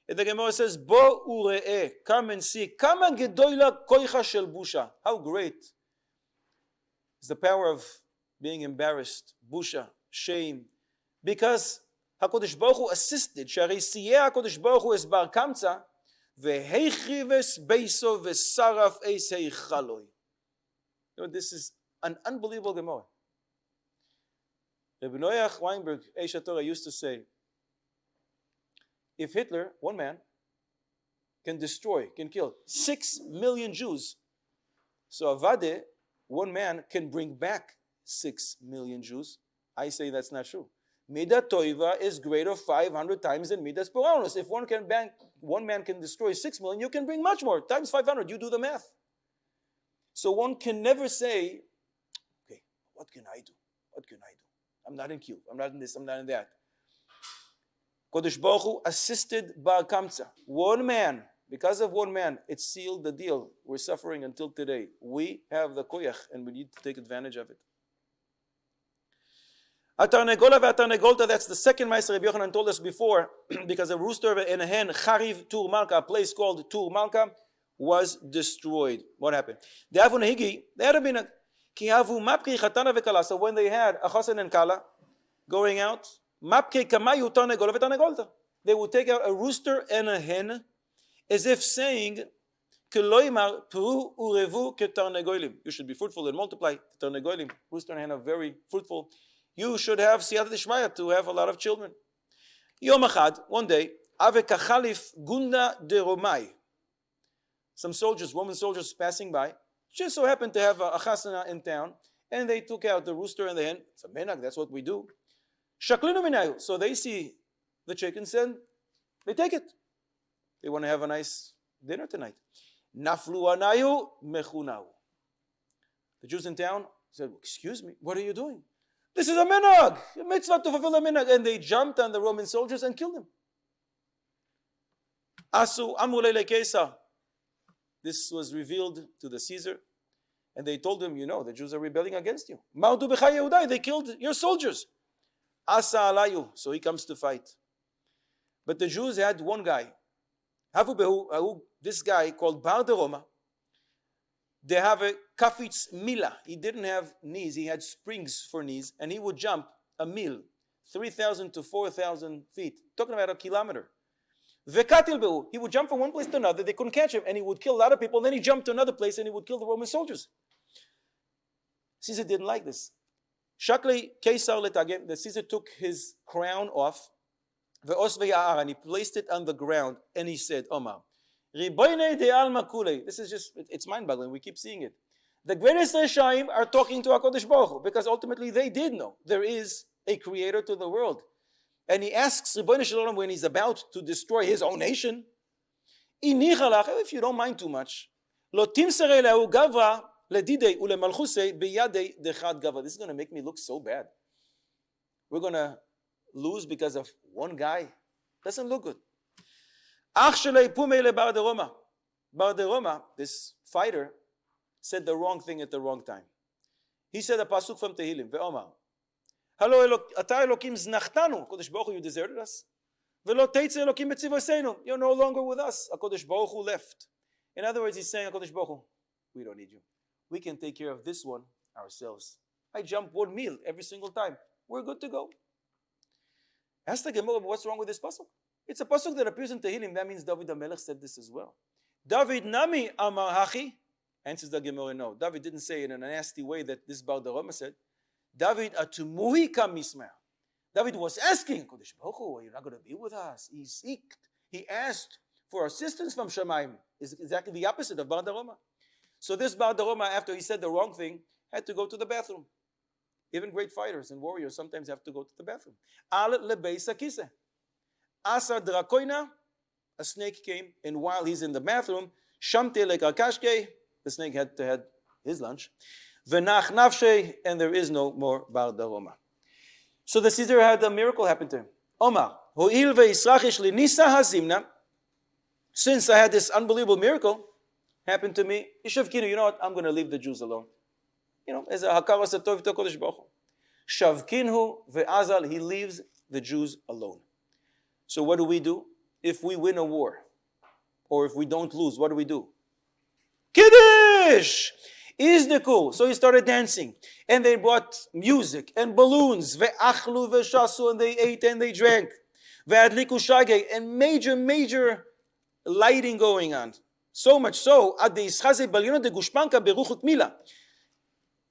Speaker 1: And the Gemara says, Bo ure'eh, come and see, kama gedoyla koicha shel busha. How great is the power of being embarrassed, busha, shame, because HaKadosh Baruch Hu assisted. Shari siyeh HaKadosh Baruch Hu es bar kamtza veheichives beiso vesaraf eis heichaloi. This is an unbelievable Gemara. Rabbi Noach Weinberg, Eish HaTorah, used to say, if Hitler, one man, can kill 6 million Jews, so Avadeh, one man, can bring back 6 million Jews. I say that's not true. Midah Toiva is greater 500 times than Midas Poranos. If one man can destroy 6 million, you can bring much more, times 500. You do the math. So one can never say, okay, what can I do? What can I do? I'm not in Q. I'm not in this. I'm not in that. Kodesh Baruch Hu assisted Bar Kamsa. One man, because of one man, it sealed the deal. We're suffering until today. We have the koyach and we need to take advantage of it. Atarnegola v'atarnegolta, that's the second Ma'aser Rabbi Yochanan told us before, because a rooster and a hen, Chariv Tur Malka, a place called Tur Malka, was destroyed. What happened? They had been a kihavu mapki chatana v'kala. So when they had a chasen and kala going out, mapki kamayu tarnegola v'tarnegolta, they would take out a rooster and a hen, as if saying, Keloimar pru urevu ketarnegolim. You should be fruitful and multiply. Tarnegolim, rooster and hen are very fruitful. You should have siyata d'shmaya to have a lot of children. Yom Achad, one day, ave kachalif gunda de Romai. Some soldiers, Roman soldiers passing by, just so happened to have a chasana in town, and they took out the rooster and the hen. It's a menag, that's what we do. Shaklinu minayu. So they see the chickens and they take it. They want to have a nice dinner tonight. Naflu anayu mechunau. The Jews in town said, excuse me, what are you doing? This is a minhag, a mitzvah to fulfill a minhag. And they jumped on the Roman soldiers and killed them. Asu amulele Caesar. This was revealed to the Caesar. And they told him, the Jews are rebelling against you. Maudu b'chai Yehudai, they killed your soldiers. Asa alayu, so he comes to fight. But the Jews had one guy. Havu behu, this guy called Bar de Roma. They have a kafitz mila. He didn't have knees, he had springs for knees, and he would jump a mil, 3,000 to 4,000 feet. Talking about a kilometer. Vekatil behu, he would jump from one place to another, they couldn't catch him, and he would kill a lot of people, and then he jumped to another place and he would kill the Roman soldiers. Caesar didn't like this. Shakli Caesar letagem, the Caesar took his crown off, and he placed it on the ground, and he said, Omar, this is just, it's mind-boggling. We keep seeing it. The greatest Reshaim are talking to HaKadosh Baruch Hu, because ultimately they did know there is a creator to the world. And he asks Ribono Shel Olam when he's about to destroy his own nation, if you don't mind too much, this is going to make me look so bad. We're going to lose because of one guy. Doesn't look good. Barderoma, this fighter, said the wrong thing at the wrong time. He said a pasuk from Tehillim, Ve'omar, Halo ata Elokim znachtanu, Kodesh Baruch Hu, you deserted us. Ve'lo teitze Elokim betzivoseinu, you're no longer with us. HaKadosh Baruch Hu left. In other words, he's saying, HaKadosh Baruch Hu, we don't need you. We can take care of this one ourselves. I jump one meal every single time. We're good to go. Ask the Gemara, what's wrong with this pasuk? It's a pasuk that appears in Tehillim. That means David HaMelech said this as well. David nami amar hachi. Answers the Gemara, no. David didn't say it in a nasty way that this Barderoma said. David atumuhi kam mismah. David was asking, Kodesh Baruch Hu, you're not going to be with us. He seeked. He asked for assistance from Shamayim. Is exactly the opposite of Barderoma. So this Barderoma, after he said the wrong thing, had to go to the bathroom. Even great fighters and warriors sometimes have to go to the bathroom. Al lebeis hakiseh. Asa drakoina, a snake came, and while he's in the bathroom, shamte lekakashke, the snake had to have his lunch. V'nach nafshe, and there is no more Barderoma. So the Caesar had a miracle happen to him. Omar, ho'il ve'israchish li nisa hazimna, since I had this unbelievable miracle happen to me, Ishavkinu, you know what, I'm going to leave the Jews alone. As a hakara satov to Kodesh Baruch Hu. Shavkinhu ve'azal, he leaves the Jews alone. So what do? If we win a war, or if we don't lose, what do? Kiddush! Izdeku. So he started dancing. And they brought music and balloons. Ve'achlu ve'shasu, and they ate and they drank. Ve'adliku shage, and major lighting going on. So much so, ad de'ischaze balyono de gushpanka beruchut mila.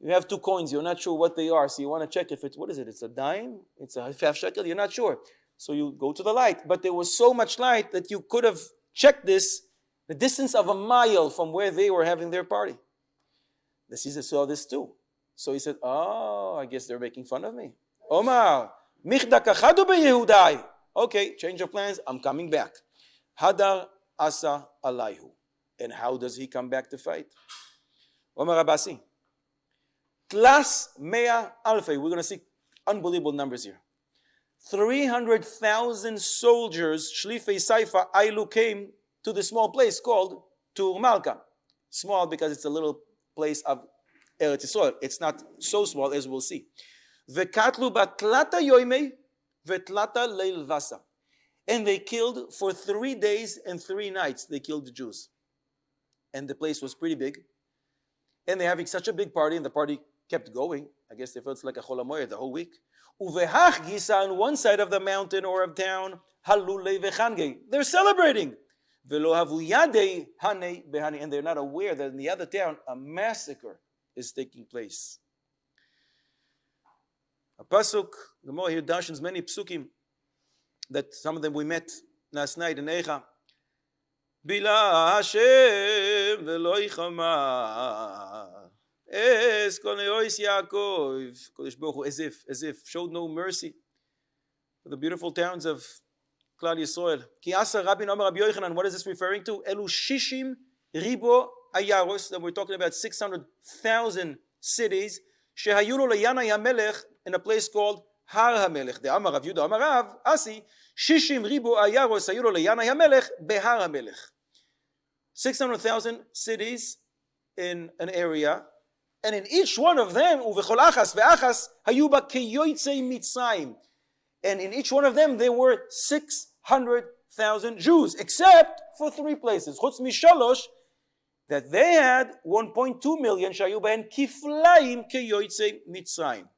Speaker 1: You have 2 coins, you're not sure what they are, so you want to check if what is it? It's a dime? It's a half shekel? You're not sure. So you go to the light. But there was so much light that you could have checked this, the distance of a mile from where they were having their party. The Caesar saw this too. So he said, oh, I guess they're making fun of me. Omar, michda kachadu beyehudai. Okay, change of plans, I'm coming back. Hadar asa alayhu. And how does he come back to fight? Omar Abasi. Tlas mea alfei. We're going to see unbelievable numbers here. 300,000 soldiers, Shlifei Saifa, Ailu, came to the small place called Tur Malka. Small because it's a little place of Eretz Yisrael. It's not so small as we'll see. Vekatlu batlata yoimei vetlata leil vasa. And they killed for 3 days and 3 nights. They killed the Jews. And the place was pretty big. And they're having such a big party, and the party kept going. I guess they felt like a Chol HaMoed the whole week. Uvehach gisa, on one side of the mountain or of town, halulei vechange. They're celebrating. Velo havu yadei hanei behani. And they're not aware that in the other town, a massacre is taking place. A pasuk, the more here darshans many psukim, that some of them we met last night in Eicha. Bila Hashem velo ichama. Es kol neois Yaakov, Kodesh Baruch Hu, as if showed no mercy for the beautiful towns of Klal Yisrael. Ki asa Rabbi Omer Rabbi Yochanan, what is this referring to? Elu shishim ribo ayaros, that we're talking about 600,000 cities. Shehayu lo leyana yamelech, in a place called Har HaMelech. The Amar Rav Yudah Amar Rav Asi, shishim ribo ayaros hayu lo leyana yamelech behar HaMelech. 600,000 cities in an area. And in each one of them, uvechol achas ve'achas hayuba keyotzei Mitzrayim. And in each one of them, there were 600,000 Jews, except for 3 places. Chutz mishalosh, that they had 1.2 million shayuba and kiflaim keyotzei Mitzrayim.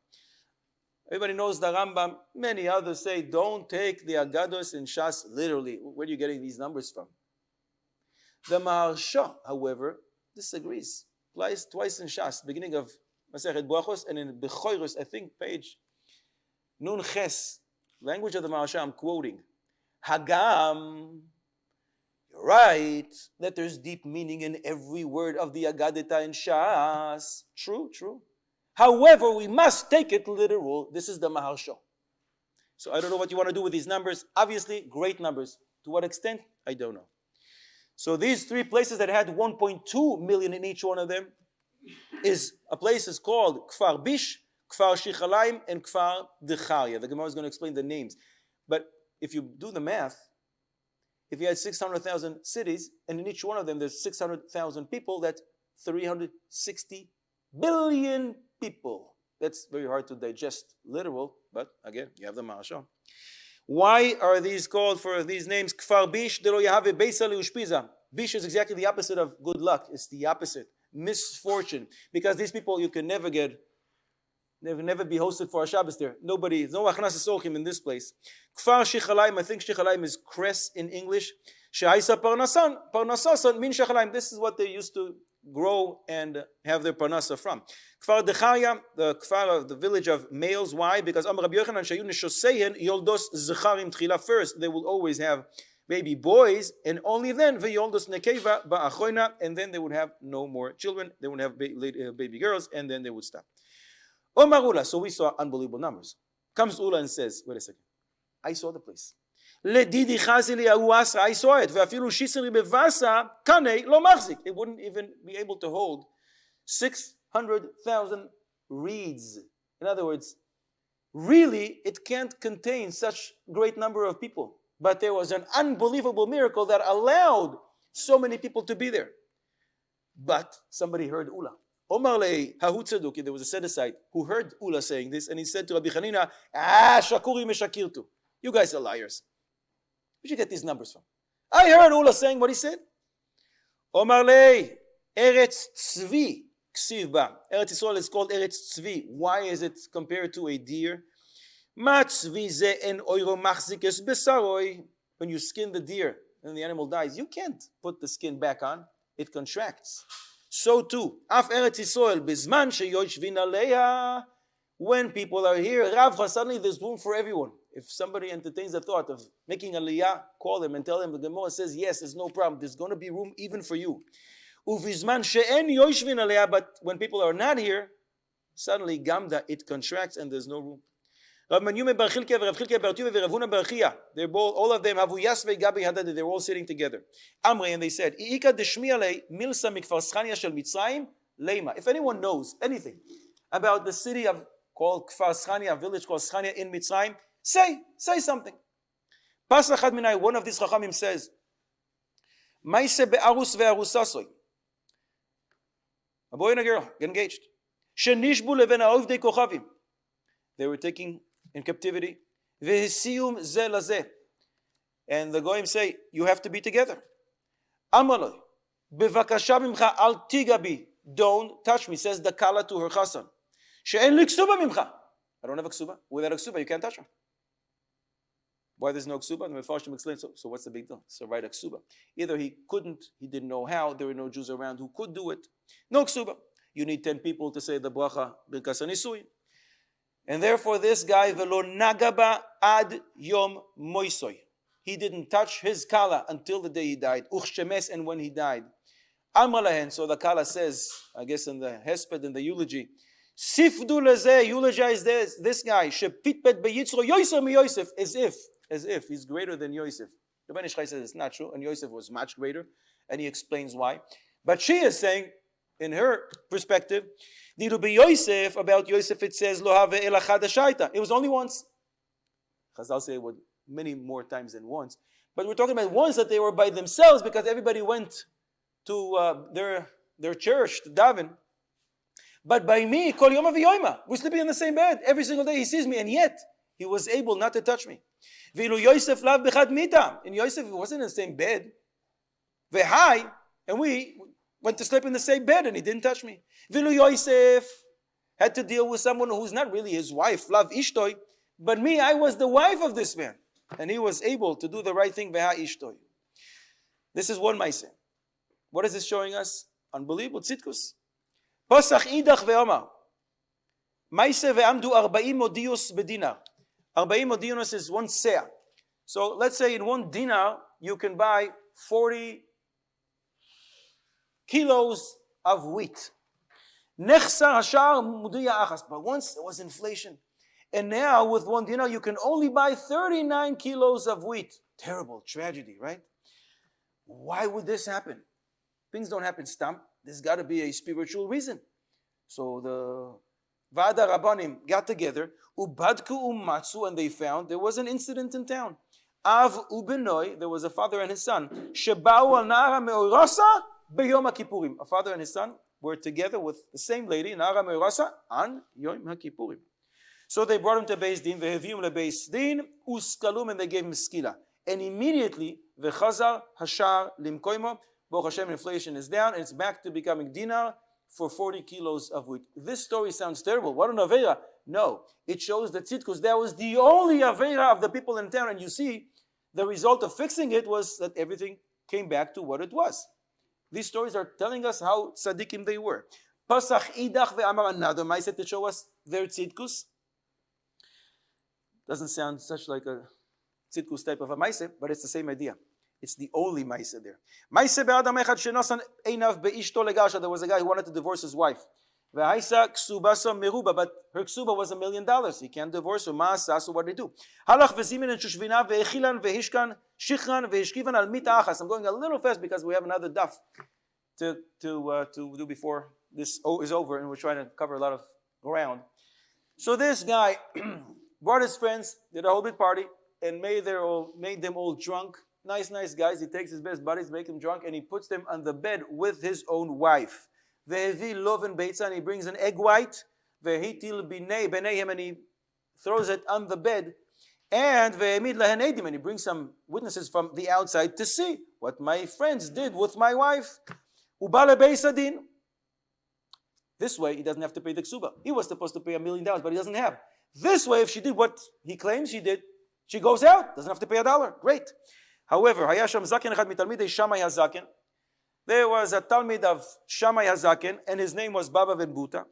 Speaker 1: Everybody knows the Rambam. Many others say, don't take the Agados and Shas literally. Where are you getting these numbers from? The Maharsha, however, disagrees. Applies twice in Shas, beginning of Masechet Brachos, and in Bechoros, I think, page Nun Ches, language of the Maharsha, I'm quoting. Hagam, you're right, that there's deep meaning in every word of the Agadita in Shas. True. However, we must take it literal. This is the Maharsha. So I don't know what you want to do with these numbers. Obviously, great numbers. To what extent? I don't know. So these three places that had 1.2 million in each one of them is a place is called Kfar Bish, Kfar Shichalaim, and Kfar Decharia. The Gemara is going to explain the names. But if you do the math, if you had 600,000 cities, and in each one of them there's 600,000 people, that's 360 billion people. That's very hard to digest literal, but again, you have the Marashah. Why are these called for these names? Kfar Bish, Delo Yahave Beisa Leushpiza. Bish is exactly the opposite of good luck. It's the opposite. Misfortune. Because these people you can never get, they will never be hosted for a Shabbos there. Nobody, no achnas esochim in this place. Kfar Shichalaim, I think Shichalaim is cress in English. Shehaisa Parnasasan min Shichalaim. This is what they used to grow and have their parnasa from. Kfar Decharia, the kfar of the village of males. Why? Because Amar Rabbi Yochanan shayu neshoseihen yoldos zecharim tchila. First, they will always have baby boys, and only then v'yoldos nekeva ba'achoina, and then they would have no more children. They would have baby girls, and then they would stop. Omar Ula, so we saw unbelievable numbers. Comes Ula and says, wait a second, I saw the place. Ledidi chazili ahuasra, I saw it. Ve'afilu shisri bevasa kanei lo machzik. It wouldn't even be able to hold 600,000 reeds. In other words, really, it can't contain such great number of people. But there was an unbelievable miracle that allowed so many people to be there. But somebody heard Ula. Omar le Hahu Tzeduki, there was a set-aside who heard Ula saying this, and he said to Rabbi Chanina, Shakuri meshakirtu. You guys are liars. Where'd you get these numbers from? I heard Ula saying what he said. Omar le Eretz Tzvi Ksiv ba. Eretz Yisrael is called Eretz Tzvi. Why is it compared to a deer? When you skin the deer and the animal dies, you can't put the skin back on. It contracts. So too, Af Eretz Yisrael, Bizman sheyoshvin aleha, when people are here, Rav, suddenly there's room for everyone. If somebody entertains the thought of making aliyah, call them and tell them the Gemara says, yes, there's no problem. There's going to be room even for you. Uvizman she'en yoshvin aleha, but when people are not here, suddenly Gamda, it contracts and there's no room. They're all of them, they're all sitting together. And they said, if anyone knows anything about the city of called Kfar Schania, a village called Schania in Mitzrayim, say something. One of these Chachamim says, a boy and a girl get engaged. They were taking in captivity. And the Goyim say, you have to be together. Don't touch me, says the Kala to her Chassan. I don't have a ksuba. Without a ksuba, you can't touch her. Why there's no ksuba? And the Mefarshim explains, so what's the big deal? So write a ksuba. Either he couldn't, he didn't know how, there were no Jews around who could do it. No ksuba. You need 10 people to say the bracha Birkas HaNisuyin. And therefore this guy, velo nagaba ad yom moisoy. He didn't touch his kala until the day he died. Uchshemes, and when he died. Amalahen, so the kala says, I guess in the hesped, in the eulogy, Sifdu lezeh, eulogize this guy, shepitpet beyitzro Yosef mi Yosef, as if he's greater than Yosef. The Ben Ish Chai says it's not true, and Yosef was much greater, and he explains why. But she is saying, in her perspective, Yosef, about Yosef it says, Lo have el achad hashaita. It was only once. Chazal say it was many more times than once. But we're talking about once that they were by themselves because everybody went to their church, to daven. But by me, kol yom v'yoyma, we're sleeping in the same bed. Every single day he sees me, and yet he was able not to touch me. V'ilu Yosef lav b'chad mita. And Yosef wasn't in the same bed. V'hai, and we went to sleep in the same bed, and he didn't touch me. V'ilu Yosef had to deal with someone who's not really his wife, lav ishtoi, but me, I was the wife of this man. And he was able to do the right thing, v'ha ishtoi. This is one Maaseh. What is this showing us? Unbelievable, tzitkus. Posach idach ve'omar. Maaseh ve'amdu 40 modius bedinar. 40 modius is one seah. So let's say in one dinar, you can buy 40 kilos of wheat. Nechsar hashar mudiya achas. But once there was inflation, And now with 1 dinar, you can only buy 39 kilos of wheat. Terrible tragedy, right? Why would this happen? Things don't happen stamp. There's got to be a spiritual reason. So the Vada Rabbanim got together, ubadku umatsu, and they found there was an incident in town. Av ubenoi, there was a father and his son. Shebau al nara meorasa beyom HaKippurim. A father and his son were together with the same lady, Nara meorasa, on Yom HaKippurim. So they brought him to Beis Din, vehevium leBeis Din, uskalum, and they gave him skila. And immediately, vechazar hashar limkoimo, Baruch Hashem, inflation is down, and it's back to becoming dinar for 40 kilos of wheat. This story sounds terrible. What an aveira. No, it shows that tzidkus, that was the only aveira of the people in town, and you see, the result of fixing it was that everything came back to what it was. These stories are telling us how tzaddikim they were. Pasach idach ve'amar, another ma'aseh to show us their tzidkus. Doesn't sound such like a tzidkus type of a ma'aseh, but it's the same idea. It's the only ma'aseh there. Ma'aseh be'adam echad shenosan einav be'ishto legasha. There was a guy who wanted to divorce his wife. Ve'haisa ksubasa meruba, but her ksuba was $1 million. He can't divorce her. Ma'asa, so what did he do? Halach ve'zimin and shushvina ve'echilan ve'hishkan shichran ve'hishkivan al mita achas. I'm going a little fast because we have another daf to do before this is over, and we're trying to cover a lot of ground. So this guy brought his friends, did a whole big party, and made them all drunk. Nice guys. He takes his best buddies, make them drunk, and he puts them on the bed with his own wife. Ve'evi loven beitza, and he brings an egg white. Ve'hitil b'neihem, and he throws it on the bed. And ve'emid lahen edim, and he brings some witnesses from the outside to see what my friends did with my wife. Ubale beis adin. This way, he doesn't have to pay the ksuba. He was supposed to pay $1 million, but he doesn't have. This way, if she did what he claims she did, she goes out, doesn't have to pay $1. Great. However, hayasham zaken echad mitalmidei Shammai hazaken. There was a Talmid of Shammai hazaken, and his name was Baba ben Buta.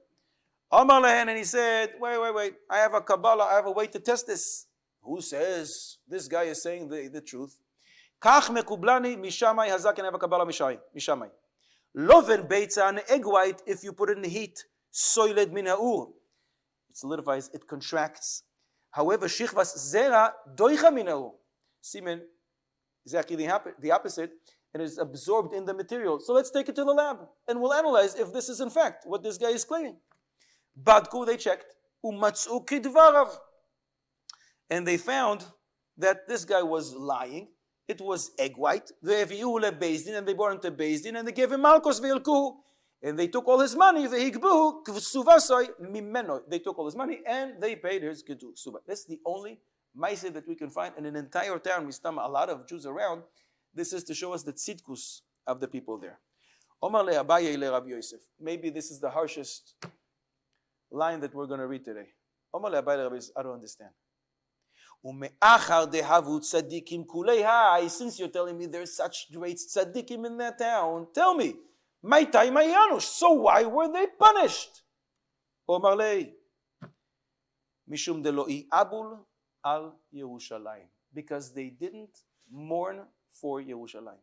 Speaker 1: Amar lehen, and he said, wait, I have a Kabbalah, I have a way to test this. Who says this guy is saying the truth? Kach mekublani mishamai hazaken, I have a Kabbalah mishamai. Loven beitza, an egg white, if you put it in the heat, soiled min ha'ur. It solidifies, it contracts. However, shichvas zera doicha min ha'ur. Semen, exactly the opposite, and it's absorbed in the material. So let's take it to the lab, and we'll analyze if this is in fact what this guy is claiming. Badku, they checked, umatzu kidvarav, and they found that this guy was lying. It was egg white. Ve'evi'u leBeis Din, and they brought him to Beis Din, and they gave him malkos ve'ilkuhu, and they took all his money. Ve'higbuhu k'suvasoi mimeno. They took all his money and they paid his k'suva. That's the only ma'aseh that we can find in an entire town. We stumble a lot of Jews around. This is to show us the tzidkus of the people there. Omar le Abaye le Rav Yosef. Maybe this is the harshest line that we're going to read today. Omar le Abaye le Rav Yosef. I don't understand. Since you're telling me there's such great tzaddikim in that town, tell me, so why were they punished? Omar le Mishum delo'i abul al Yerushalayim, because they didn't mourn for Yerushalayim.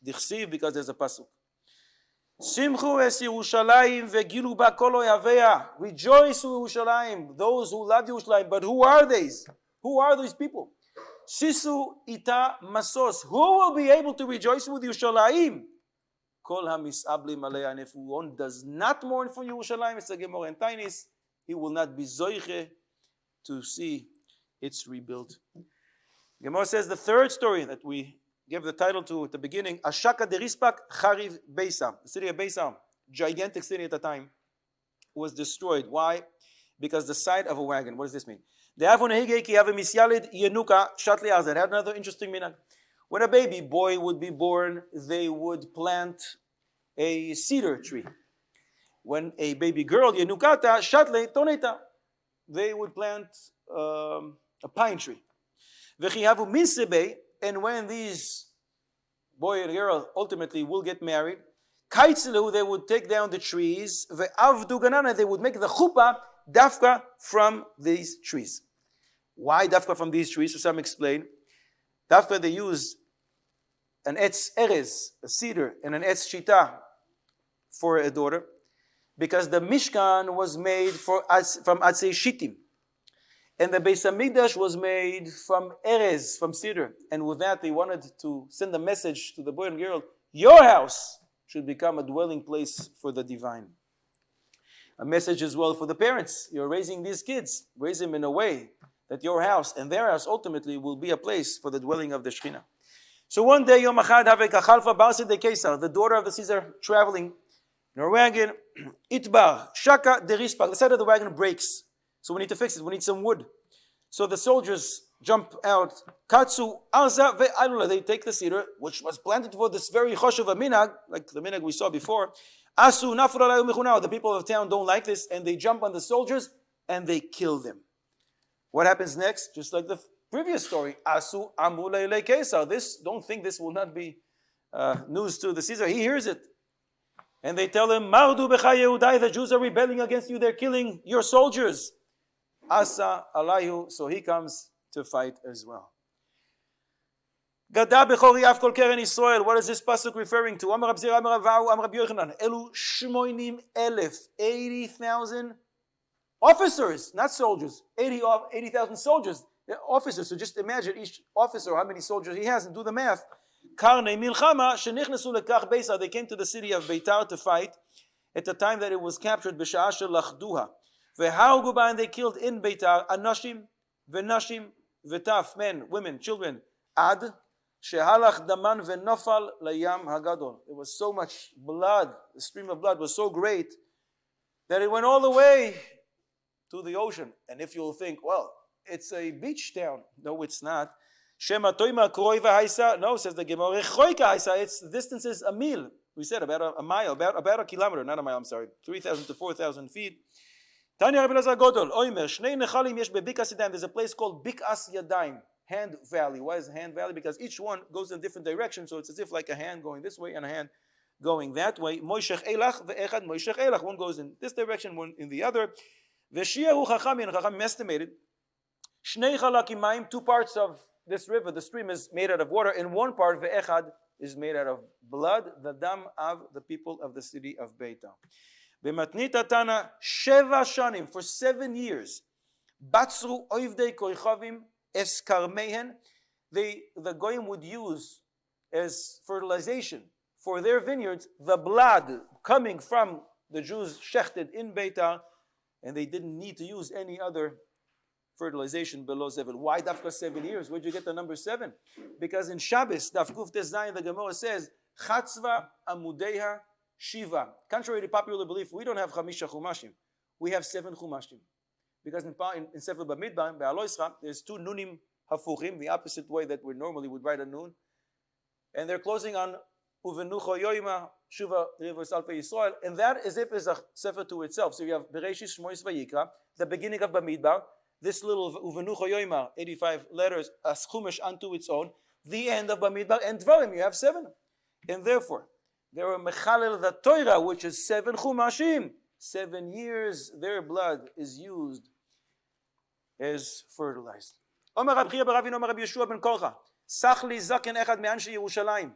Speaker 1: Dichsiv, because there's a pasuk. Simchu es Yerushalayim vegilu ba kol oyavea. Rejoice, Yerushalayim, those who love Yerushalayim. But who are these? Who are these people? Sisu ita masos. Who will be able to rejoice with Yerushalayim? Kol hamisablim aleya. And if one does not mourn for Yerushalayim, it's a Gemara in Tainis, he will not be zoiche to see its rebuilt. Gemara says the third story that we gave the title to at the beginning, Ashaka de Rispak Chariv Beisam. The city of Beisam, gigantic city at the time, was destroyed. Why? Because the side of a wagon. What does this mean? They have another interesting minhag. When a baby boy would be born, they would plant a cedar tree. When a baby girl, Yenukata, Shatle, Toneta, they would plant a pine tree. And when these boy and girl ultimately will get married, they would take down the trees, they would make the chuppah dafka from these trees. Why dafka from these trees? So some explain. Dafka, they use an etz erez, a cedar, and an etz shita for a daughter, because the Mishkan was made from atzei shittim. And the Beis HaMikdash was made from erez, from cedar. And with that, they wanted to send a message to the boy and girl, your house should become a dwelling place for the divine. A message as well for the parents. You're raising these kids. Raise them in a way that your house and their house ultimately will be a place for the dwelling of the Shekhinah. So one day, Yom Achad, Havekachalfa Barsi de Kesar, the daughter of the Caesar, traveling in her wagon, Itbar, Shaka de Rispach, the side of the wagon breaks. So we need to fix it. We need some wood. So the soldiers jump out. Katsu, Arza, ve'alula. They take the cedar, which was planted for this very choshev minhag, like the minhag we saw before. Asu, nafra mechunao. The people of the town don't like this, and they jump on the soldiers, and they kill them. What happens next? Just like the previous story. Asu, amru le'ilei Kesar. Don't think this will not be news to the Caesar. He hears it. And they tell him, Mardu becha Yehudai, the Jews are rebelling against you, they're killing your soldiers. Asa alayhu, so he comes to fight as well. Gada bechori af kol keren Israel, what is this pasuk referring to? Amar Rab Zira, Amar Rav Ahu, Amar Rabbi Yochanan, Elu shmoinim elef, 80,000 officers, not soldiers, 80,000 soldiers, officers. So just imagine each officer, how many soldiers he has, and do the math. Karnei milchama shenichnesu lekach Beisar. They came to the city of Beitar to fight at the time that it was captured. B'sha'ah shelachduha ve'hargu ba, and they killed in Beitar anashim ve'nashim ve'taf, men, women, children. Ad shehalach daman ve'nofal layam hagadol. There was so much blood. The stream of blood was so great that it went all the way to the ocean. And if you'll think, well, it's a beach town. No, it's not. Shema toima kroiva haisa. No, says the Gemara. Choika haisa. Its distance is a mil. We said about a mile, about a kilometer, not a mile. I'm sorry, 3,000 to 4,000 feet. Tanya Rabbi Elazar Godol. Oimer shnei nechalim yesh bebikas yadayim. There's a place called Bikas Yadayim, Hand Valley. Why is Hand Valley? Because each one goes in different directions, so it's as if like a hand going this way and a hand going that way. Moishech elach ve'echad moishech elach. One goes in this direction, one in the other. V'shiyahu chachamim. Chachamim estimated shnei chalakim mayim, 2 parts of this river, the stream, is made out of water, and one part, ve'echad, is made out of blood, the dam of the people of the city of Beitar. B'matnita tana sheva shanim, for 7 years, batzru oivdei koichavim eskarmehen, the goyim would use as fertilization for their vineyards the blood coming from the Jews shechted in Beitar, and they didn't need to use any other fertilization below 7. Why dafka 7 years? Where'd you get the number 7? Because in Shabbos, Daf Kuf Tes Zayin, the Gemara says, Chatzva amudeha shiva. Contrary to popular belief, we don't have chamisha chumashim. We have 7 chumashim. Because in Sefer Bamidbar, Be'aloischa, there's 2 nunim hafuchim, the opposite way that we normally would write a nun. And they're closing on Uvenucho Yoima, Shuva, Rivers Alpha Yisrael. And that is if it's a Sefer to itself. So you have Bereshis Shmois Vayikra, the beginning of Bamidbar, this little Uvenucho Yoima, 85 letters, as chumash unto its own, the end of Bamidbar, and Dvarim, you have 7. And therefore, there are Mechalel the Torah, which is 7 chumashim. 7 years, their blood is used as fertilized. Omer Rab Chia Baravin, Omer Rab Yeshua ben Korcha, Sachli Zaken Echad me Anshe Yerushalayim.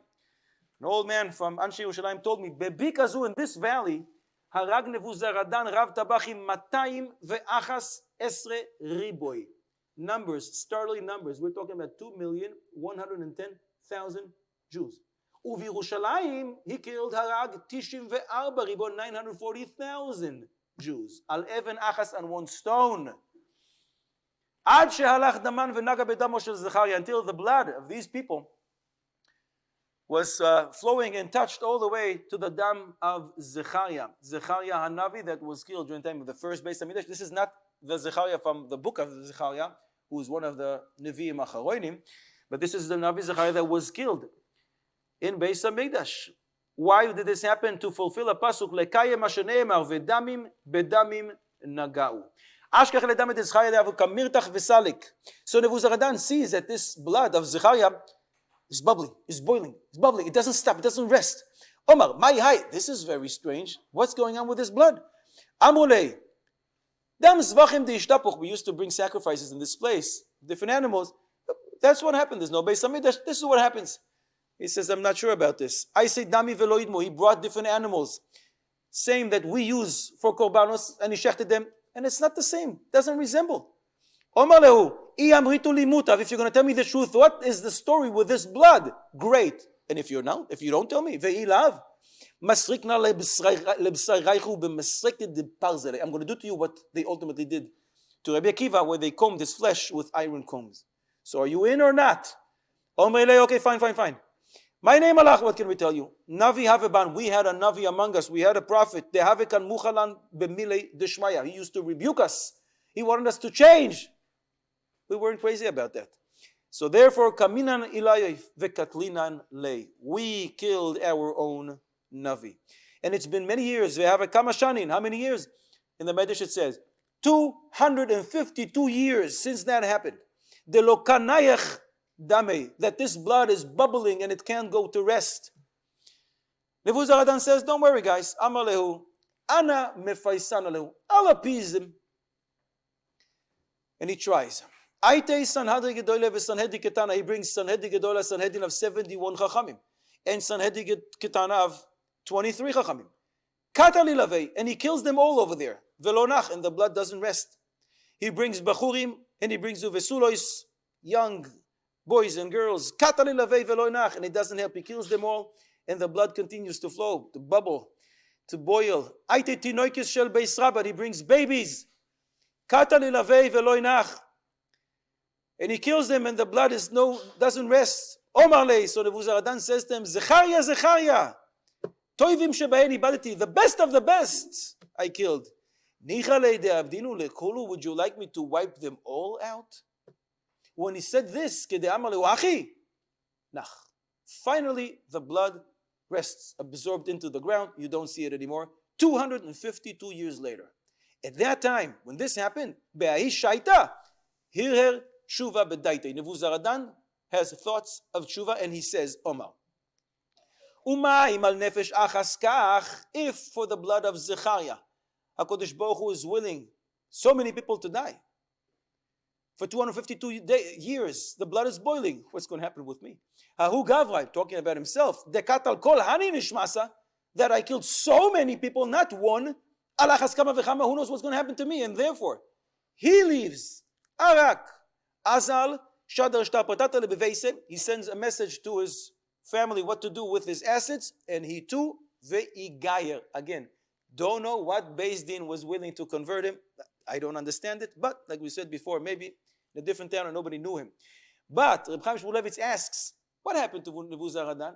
Speaker 1: An old man from Anshe Yerushalayim told me, Bebikazu, in this valley, Harag Nevuzaradan Rav Tabachim 211 riboy. Numbers, startling numbers. We're talking about 2,110,000 Jews. Uvirushalayim, he killed Harag 94 riboy, 940,000 Jews. Al even achas, on 1 stone. Ad shehalach daman v'naga bedamo shel Zechariah, until the blood of these people was flowing and touched all the way to the dam of Zechariah. Zechariah Hanavi, that was killed during the time of the first Beis HaMikdash. This is not the Zechariah from the book of Zechariah, who is one of the Nevi'im Acharonim, but this is the Navi Zechariah that was killed in Beis HaMikdash. Why did this happen? To fulfill a pasuk, lekayem asheneemar v'damim bedamim nagau. Ashkach ledam et Zechariah de'avu kamirtach v'salik. So Nebuzaradan sees that this blood of Zechariah is bubbling, is boiling, it's bubbling. It doesn't stop, it doesn't rest. Omar, my hai, this is very strange. What's going on with this blood? Amulei, dam zvachim deishtapuch. We used to bring sacrifices in this place, different animals. That's what happened. There's no Beis HaMikdash. This is what happens. He says, I'm not sure about this. I say dami velo idmo. He brought different animals, same that we use for korbanos, and he shechted them, and it's not the same. It doesn't resemble. Omar lehu, amritu limutav. If you're going to tell me the truth, what is the story with this blood? Great. And if you don't tell me, ve'ilav, masrikna lebsaraychu b'masriked parzele. I'm going to do to you what they ultimately did to Rabbi Akiva, where they combed his flesh with iron combs. So are you in or not? Omar lehu, okay, fine. My name Allah, what can we tell you? Navi Haveban, we had a Navi among us, we had a prophet. Dehavekan muchalan b'milei deshmaya. He used to rebuke us. He wanted us to change. We weren't crazy about that. So therefore, kaminan ilayif vekatlinan lei. We killed our own Navi. And it's been many years. We have a kamashanin. How many years? In the Medrash it says, 252 years since that happened. De lo kanayach dame, that this blood is bubbling and it can't go to rest. Nebuzaradan says, don't worry guys, Amalehu, Ana mefaisan alehu, I'll appease him. And he tries. Aite Sanhedrin Gedolah v'Sanhedrin Ketana, he brings Sanhedrin Gedolah, Sanhedrin of 71 Chachamim, and Sanhedrin Ketana of 23 Chachamim. Katali lavei, and he kills them all over there. Velonach, and the blood doesn't rest. He brings Bachurim, and he brings Uvesulois, young boys and girls, Katali lavei velonach, and it doesn't help. He kills them all, and the blood continues to flow, to bubble, to boil. Aite tinoikis shel beis rabba, he brings babies, Katali lavei velonach, and he kills them, and the blood doesn't rest. Omar lei, so the Nebuzaradan says to him, Zechariah, toivim shebaeni badati, the best of the best I killed. Nichalei de abdinu lekulu, would you like me to wipe them all out? When he said this, finally the blood rests, absorbed into the ground. You don't see it anymore. 252 years later. At that time, when this happened, Nebuzaradan has thoughts of tshuva, and he says, Omar, if for the blood of Zechariah, HaKadosh Baruch Hu is willing so many people to die, for 252 years, the blood is boiling. What's going to happen with me? Hahu Gavrai, talking about himself, Dekatal kol hani nishmasa, that I killed so many people, not one. Allah chaskama v'chama, who knows what's going to happen to me? And therefore, he leaves. Arak, Azal, Shadar Shtar Patata lebeveise. He sends a message to his family what to do with his assets, and he too, ve'igayer. Again, don't know what Beis Din was willing to convert him. I don't understand it, but like we said before, maybe in a different town and nobody knew him. But Reb Chaim Shmulevitz asks, what happened to Nebuzaradan?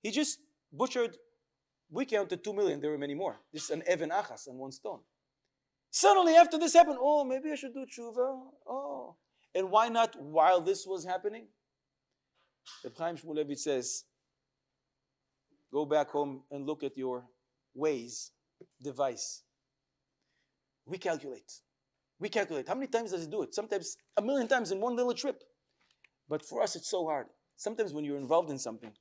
Speaker 1: He just butchered, we counted 2 million, there were many more. This is an Even Achas and one stone. Suddenly after this happened, oh, maybe I should do tshuva. Oh. And why not while this was happening? Reb Chaim Shmulevitz says, go back home and look at your Waze device. Recalculate. How many times does he do it? Sometimes 1,000,000 times in one little trip. But for us, it's so hard. Sometimes when you're involved in something,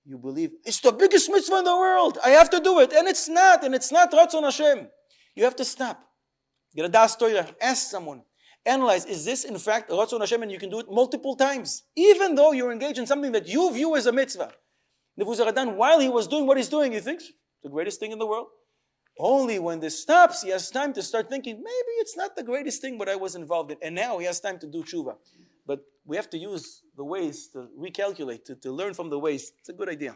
Speaker 1: you believe, it's the biggest mitzvah in the world. I have to do it. And it's not Ratzon Hashem. You have to stop. Get a das Torah. Ask someone. Analyze, is this in fact Ratzon Hashem? And you can do it multiple times. Even though you're engaged in something that you view as a mitzvah. Nebuzaradan, while he was doing what he's doing, he thinks, the greatest thing in the world. Only when this stops, he has time to start thinking, maybe it's not the greatest thing what I was involved in. And now he has time to do tshuva. But we have to use the ways to recalculate, to learn from the ways. It's a good idea.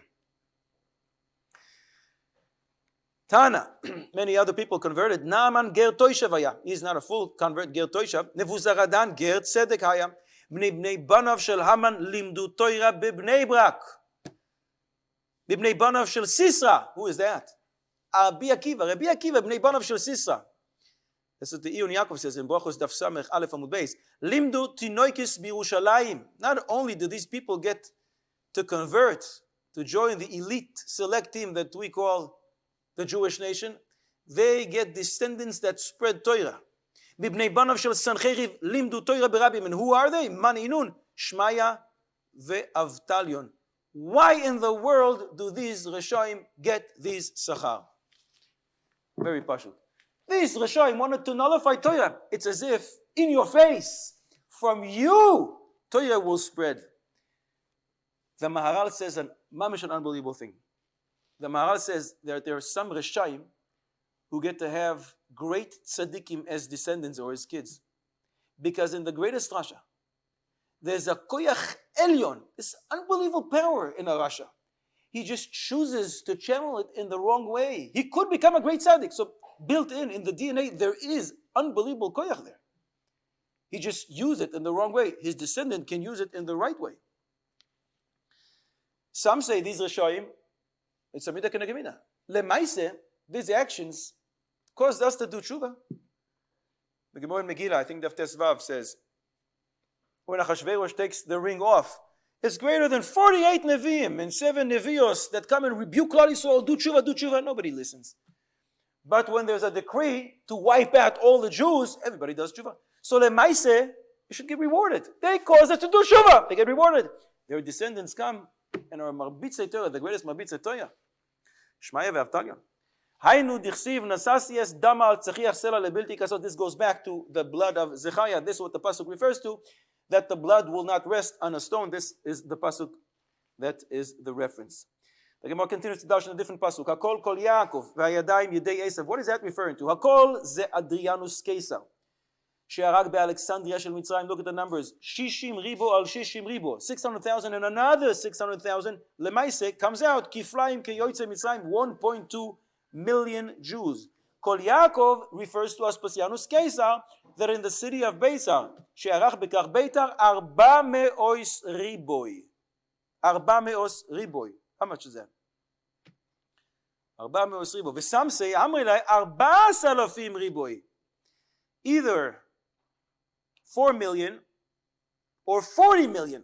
Speaker 1: Tana, many other people converted. Naaman ger toishav haya. He's not a full convert, ger toishav. Nebuzaradan ger tzedek haya. Bnei banav shel Haman limdu toira bebnei Brak. Bnei banav shel Sisra. Who is that? Rabbi Akiva, Bnei Banav Shel Sisra. That's what the Ion Yaakov says in Brachos Daf Samech Aleph Amud Beis. Limdu tinoikis b'Yerushalayim. Not only did these people get to convert, to join the elite select team that we call the Jewish nation, they get descendants that spread Torah. B'Bnei Banav Shel Sancheriv limdu Torah b'Rabim. And who are they? Maninun, Shmaya ve'Avtalion. Why in the world do these Reshaim get these Sachar? Very pashut. These Reshaim wanted to nullify Torah. It's as if, in your face, from you, Torah will spread. The Maharal says, an unbelievable thing. The Maharal says that there are some Reshaim who get to have great tzaddikim as descendants or as kids. Because in the greatest Rasha, there's a koyach elyon, this unbelievable power in a Rasha. He just chooses to channel it in the wrong way. He could become a great tzaddik. So built in the DNA, there is unbelievable koyach there. He just used it in the wrong way. His descendant can use it in the right way. Some say these Rishoyim, it's a midah k'neged midah. Lemaise, these actions caused us to do tshuva. The Gemara in Megillah, I think the Tisha BeAv says, when Achashverosh takes the ring off, it's greater than 48 Nevi'im and 7 Nevi'os that come and rebuke Klal Yisrael, do tshuva, nobody listens. But when there's a decree to wipe out all the Jews, everybody does tshuva. So Lemaise, you should get rewarded. They caused us to do tshuva, they get rewarded. Their descendants come and are Marbitzei Torah, the greatest Marbitzei Torah. Shmaya ve'avtagya. Hainu dichsiv nasasies dama al tzechiach sela lebilti kasot. This goes back to the blood of Zechariah. This is what the pasuk refers to, that the blood will not rest on a stone. This is the pasuk that is the reference. The Gemara continues to dash in a different pasuk. Hakol kol Yaakov v'hayadayim yedei Esav. What is that referring to? Hakol ze Adrianus Caesar. She'arag be'Alexandria shel Mitzrayim. Look at the numbers. Shishim ribo al shishim ribo. 600,000 and another 600,000. Lemaise comes out. Kiflaim keyoytze Mitzrayim. 1.2 million Jews. Kol Yaakov refers to Aspasianus Caesar, that in the city of Beisar, she'arach bekach Beitar, 400 riboy. 400 riboy. How much is that? 400 riboy. And some say, Amri lai, 4,000 riboy. Either 4 million or 40 million.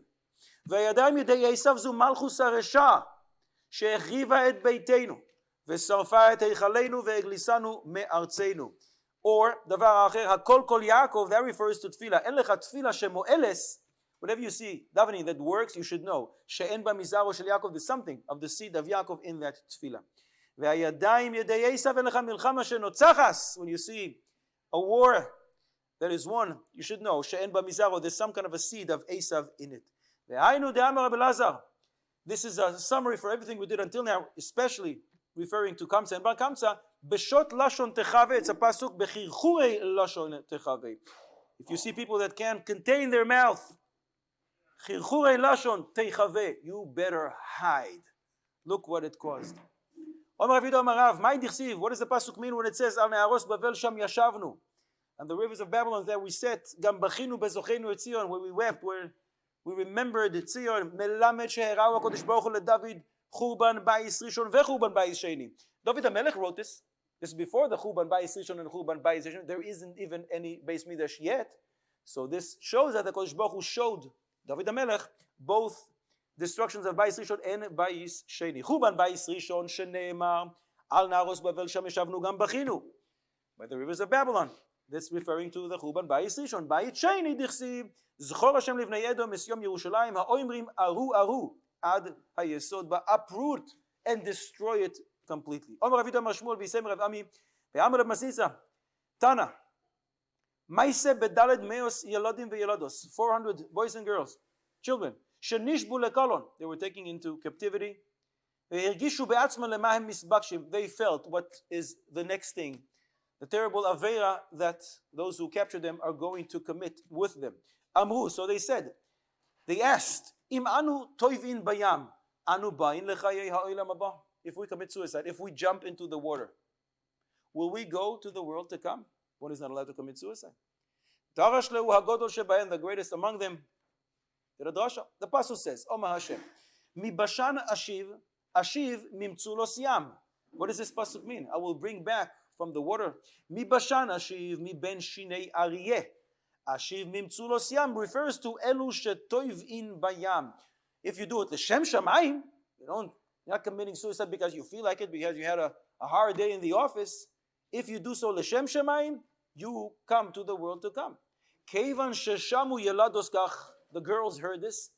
Speaker 1: V'yadayim yedei Esav zu malchus haresha, she'echriva et beitenu. ושרפה את היכלנו והגליסנו מארצנו. Or, דבר אחר, הכל כל יעקב, that refers to תפילה. אין לך תפילה שמועלס, whatever you see, davening that works, you should know, שאין בה מזרעו של יעקב, there's something of the seed of Yaakov in that תפילה. והידיים ידי עשיו, אין לך מלחמה שנוצחס. When you see a war that is won, you should know, שאין בה מזרעו, there's some kind of a seed of Esav in it. והיינו דאמר רבי אלעזר. This is a summary for everything we did until now, especially referring to Kamsa and Bar Kamsa, Beshot Lashon Techave, it's a pasuk, Bechirchure Lashon Techave. If you see people that can't contain their mouth, Chirchure Lashon Techave, you better hide. Look what it caused. Omar Avido Amarav, Mai Dichsiv, what does the pasuk mean when it says, Al Ne'aros Bavel Sham Yashavnu? And the rivers of Babylon that we set, Gam Bachinu Bezochenu Et Zion, where we wept, where we remembered Zion, Melamed Sheherau HaKodesh Baruch Hu LeDavid, Churban Bayis Rishon veChurban Bayis Sheni. David HaMelech wrote this. This is before the Churban Bayis Rishon and Churban Bayis Sheni. There isn't even any Beis Midrash yet. So this shows that the Kodesh Baruch Hu showed David HaMelech both destructions of Bayis Rishon and Bayis Sheni. Churban Bayis Rishon sheneemar al naros Bavel sham yeshavnu gam bachinu. By the rivers of Babylon. That's referring to the Churban Bayis Rishon. Bayis Sheni dichsiv zchor Hashem livnei Edom es yom Yerushalayim ha'oimrim aru aru. Ad hayesod, but uproot and destroy it completely. Omar Rav Yitama Shmuel v'Yisem Rav Ami v'Amar Rav Masisa Tana Maise bedaled meos yeladim ve'yelados, 400 boys and girls, children. Shenishbu lekalon, they were taken into captivity. Ve'hergishu be'atzman lemahem misbakshim, they felt what is the next thing, the terrible aveira that those who captured them are going to commit with them. Amru, so they said, they asked, Im anu toivin bayam, anu bain lechayei ha'olam haba. If we commit suicide, if we jump into the water, will we go to the world to come? One is not allowed to commit suicide. Darash lehu hagodol shebahen, the greatest among them. The pasuk says, Omar Hashem, mi bashan ashiv mimtzulos yam. What does this pasuk mean? I will bring back from the water. Mi bashan ashiv mi ben shinei aryeh. Ashiv mimtzulos yam refers to elu shetoivin bayam. If you do it l'shem shamayim, you're not committing suicide because you feel like it, because you had a hard day in the office. If you do so l'shem shamayim, you come to the world to come. Kevan sheshamu yelados kach. The girls heard this.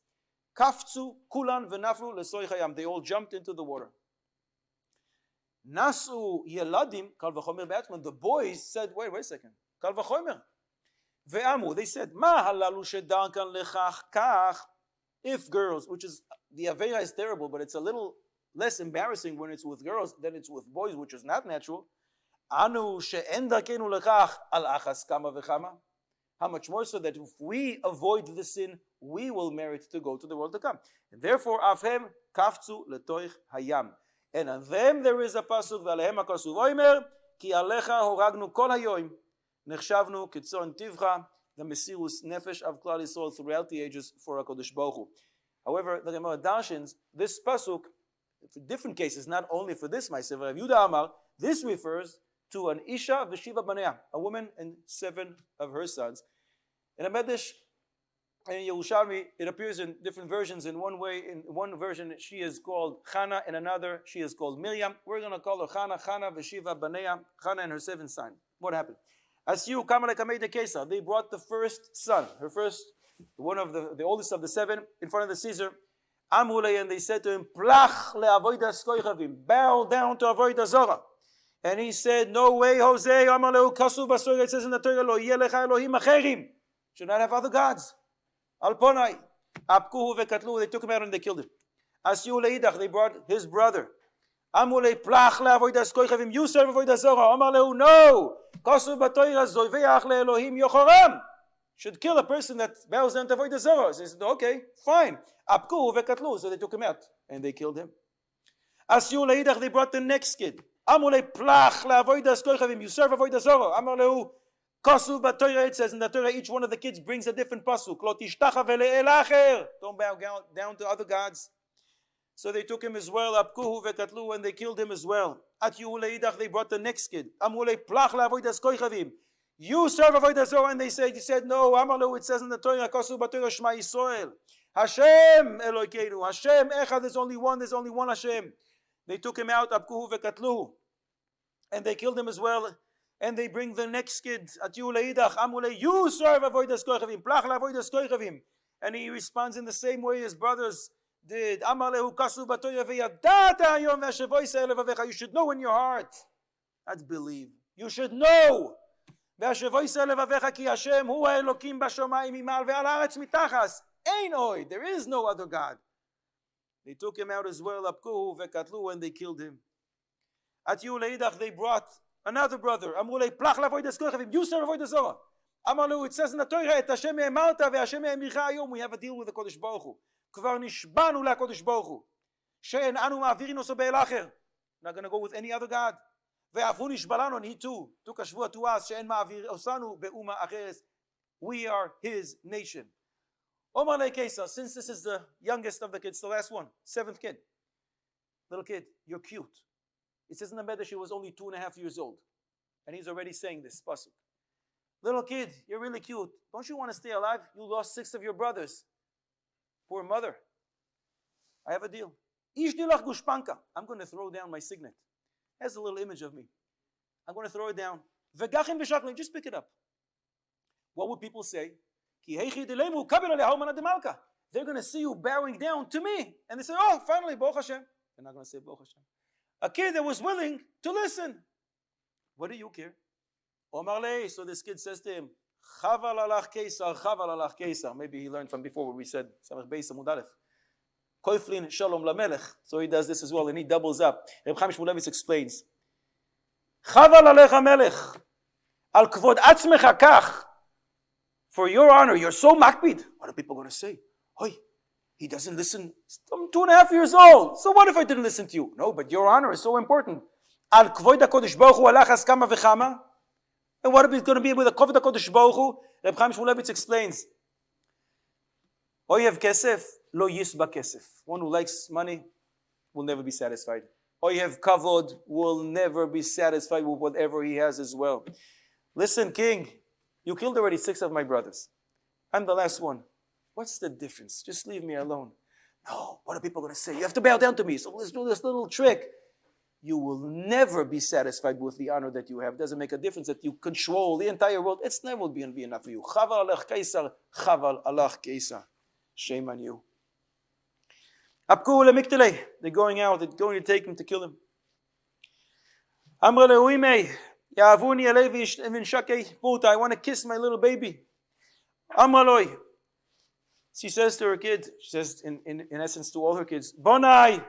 Speaker 1: Kafzu kulan v'naflu lesoy chayam. They all jumped into the water. Nasu yeladim kal v'chomer be'atzman. The boys said, wait a second. Kal v'chomer. Ve'amu. They said, ma halalu shedarkan lechach kach. If girls, which is, the aveira is terrible, but it's a little less embarrassing when it's with girls than it's with boys, which is not natural. Anu she'en darkenu lekach al achas kama v'chama. How much more so that if we avoid the sin, we will merit to go to the world to come. And therefore, avhem kafzu letoich hayam. And on them there is a pasuk, v'alehem hakasuv oimer, ki alecha horagnu kol hayoim, nechshavnu kitzon tivcha, the mesirus nefesh of Klal Yisrael throughout the ages for HaKadosh Baruch Hu. However, the Gemara darshins, this pasuk, for different cases, not only for this Ma'aser Rav Yehuda Amar, this refers to an Isha v'shiva baneya, a woman and 7 of her sons. In a Medrash, in Yerushalmi, it appears in different versions. In one version, she is called Chana, in another, she is called Miriam. We're going to call her Chana, Chana v'shiva baneya, Chana and her 7 sons. What happened? Asiyu kamalei kamei dekesa. They brought the first son, her first, one of the oldest of the 7, in front of the Caesar. Amrulei, and they said to him, Plach le'avodas koichavim, bow down to avodah zara. And he said, no way, Jose, Amaleu Kasu Basoy, it says in the Torah, Lo Yelecha Elohim Acherim. Should not have other gods. Alponai. Apkuhu vekatlu, they took him out and they killed him. Asiu leidach, they brought his brother. Amulei plach le'avodas koichavim, you serve avodas zara. Amaleu, no. Kasu batoira zoiveach le'elohim yochoram. Should kill a person that bows down to avodas zara. So he said, okay, fine. Apkuhu vekatlu, so they took him out and they killed him. Asiu leidach, they brought the next kid. Amulei plach le'avodas koichavim, you serve avodas zara. Amaleu kasu b'Torah, it says in the Torah, each one of the kids brings a different pasuk. Lo tishtacha ve'le'el acher. Don't bow down to other gods. So they took him as well. Apkuhu ve'katlu, and they killed him as well. At Yehuleidach, they brought the next kid. Amulei plach le'avodas koichavim. You serve avodas zara, and he said no. Amalu, it says in the Torah, kasu b'Torah Shema Yisrael. Hashem Elokeinu. Hashem Echad. There's only one Hashem. They took him out. Apkuhu ve'katlu. And they killed him as well. And they bring the next kid. Atiu leidach, amulei, you serve avodas koichavim, plach avodas koichavim. And he responds in the same way his brothers did. Amalehu kasu batoya veyadata hayom ve'ashevoisei levavecha. You should know in your heart. That's believe. You should know. Ve'ashevoisei levavecha ki Hashem hu ha'elokim bashomayim imal ve'al haaretz mitachas. Ein oy. There is no other God. They took him out as well. Apkuhu ve'katlu, and they killed him. At Yehuleidach, they brought another brother. Amrulei plach lavodas koichavim. You serve avodas zara. Amalu, it says in the Torah, Et Hashem e'emarta ve'Hashem e'emicha hayom. We have a deal with the Kodesh Baruch Hu. Kvar nishbanu le'Kodesh Baruch Hu. She'en anu ma'avirin oso be'el acher. Not going to go with any other God. Ve'afu nishbalanu, and he too took a shvua to us. She'en ma'avir osanu be'uma acheres. We are his nation. Omar le'keisa, since this is the youngest of the kids, the last one, 7th kid. Little kid, you're cute. It says in the Medrash he was only 2.5 years old. And he's already saying this pasuk. Little kid, you're really cute. Don't you want to stay alive? You lost 6 of your brothers. Poor mother. I have a deal. Ish dilach gushpanka. I'm going to throw down my signet. Has a little image of me. I'm going to throw it down. Vegachim v'shaklim. Just pick it up. What would people say? Ki heichi dilemu kabel alei haumana demalka. They're going to see you bowing down to me. And they say, oh, finally, Baruch Hashem. They're not going to say Baruch Hashem. A kid that was willing to listen. What do you care? Omar lei. So this kid says to him, Chaval alach Kesar, Chaval alach Kesar. Maybe he learned from before where we said, Samach Beis Amud Aleph. Koiflin Shalom Lamelech. So he does this as well and he doubles up. Reb Chaim Shmulevitz explains, Chaval alecha melech, al kvod atzmecha kach. For your honor, you're so makbid. What are people going to say? Hoi. He doesn't listen. I'm 2.5 years old. So what if I didn't listen to you? No, but your honor is so important. Al kvoid HaKodesh Baruch Hu alachas kama v'chama. And what if it's going to be with the kvoid HaKodesh Baruch Hu? Reb Chaim Shmulevitz explains. Oyev kesef lo yisba kesef. One who likes money will never be satisfied. Oyev kavod will never be satisfied with whatever he has as well. Listen, king, you killed already 6 of my brothers. I'm the last one. What's the difference? Just leave me alone. No, what are people going to say? You have to bow down to me. So let's do this little trick. You will never be satisfied with the honor that you have. It doesn't make a difference that you control the entire world. It's never will be enough for you. Chaval alach Kaisar, Chaval alach Kaisar. Shame on you. Apku le'miktelei. They're going out. They're going to take him to kill him. Amra le'uimei. Ya'avuni alevi v'nshakei puta. I want to kiss my little baby. Amra loi. She says to her kid, she says in essence to all her kids, Bonai,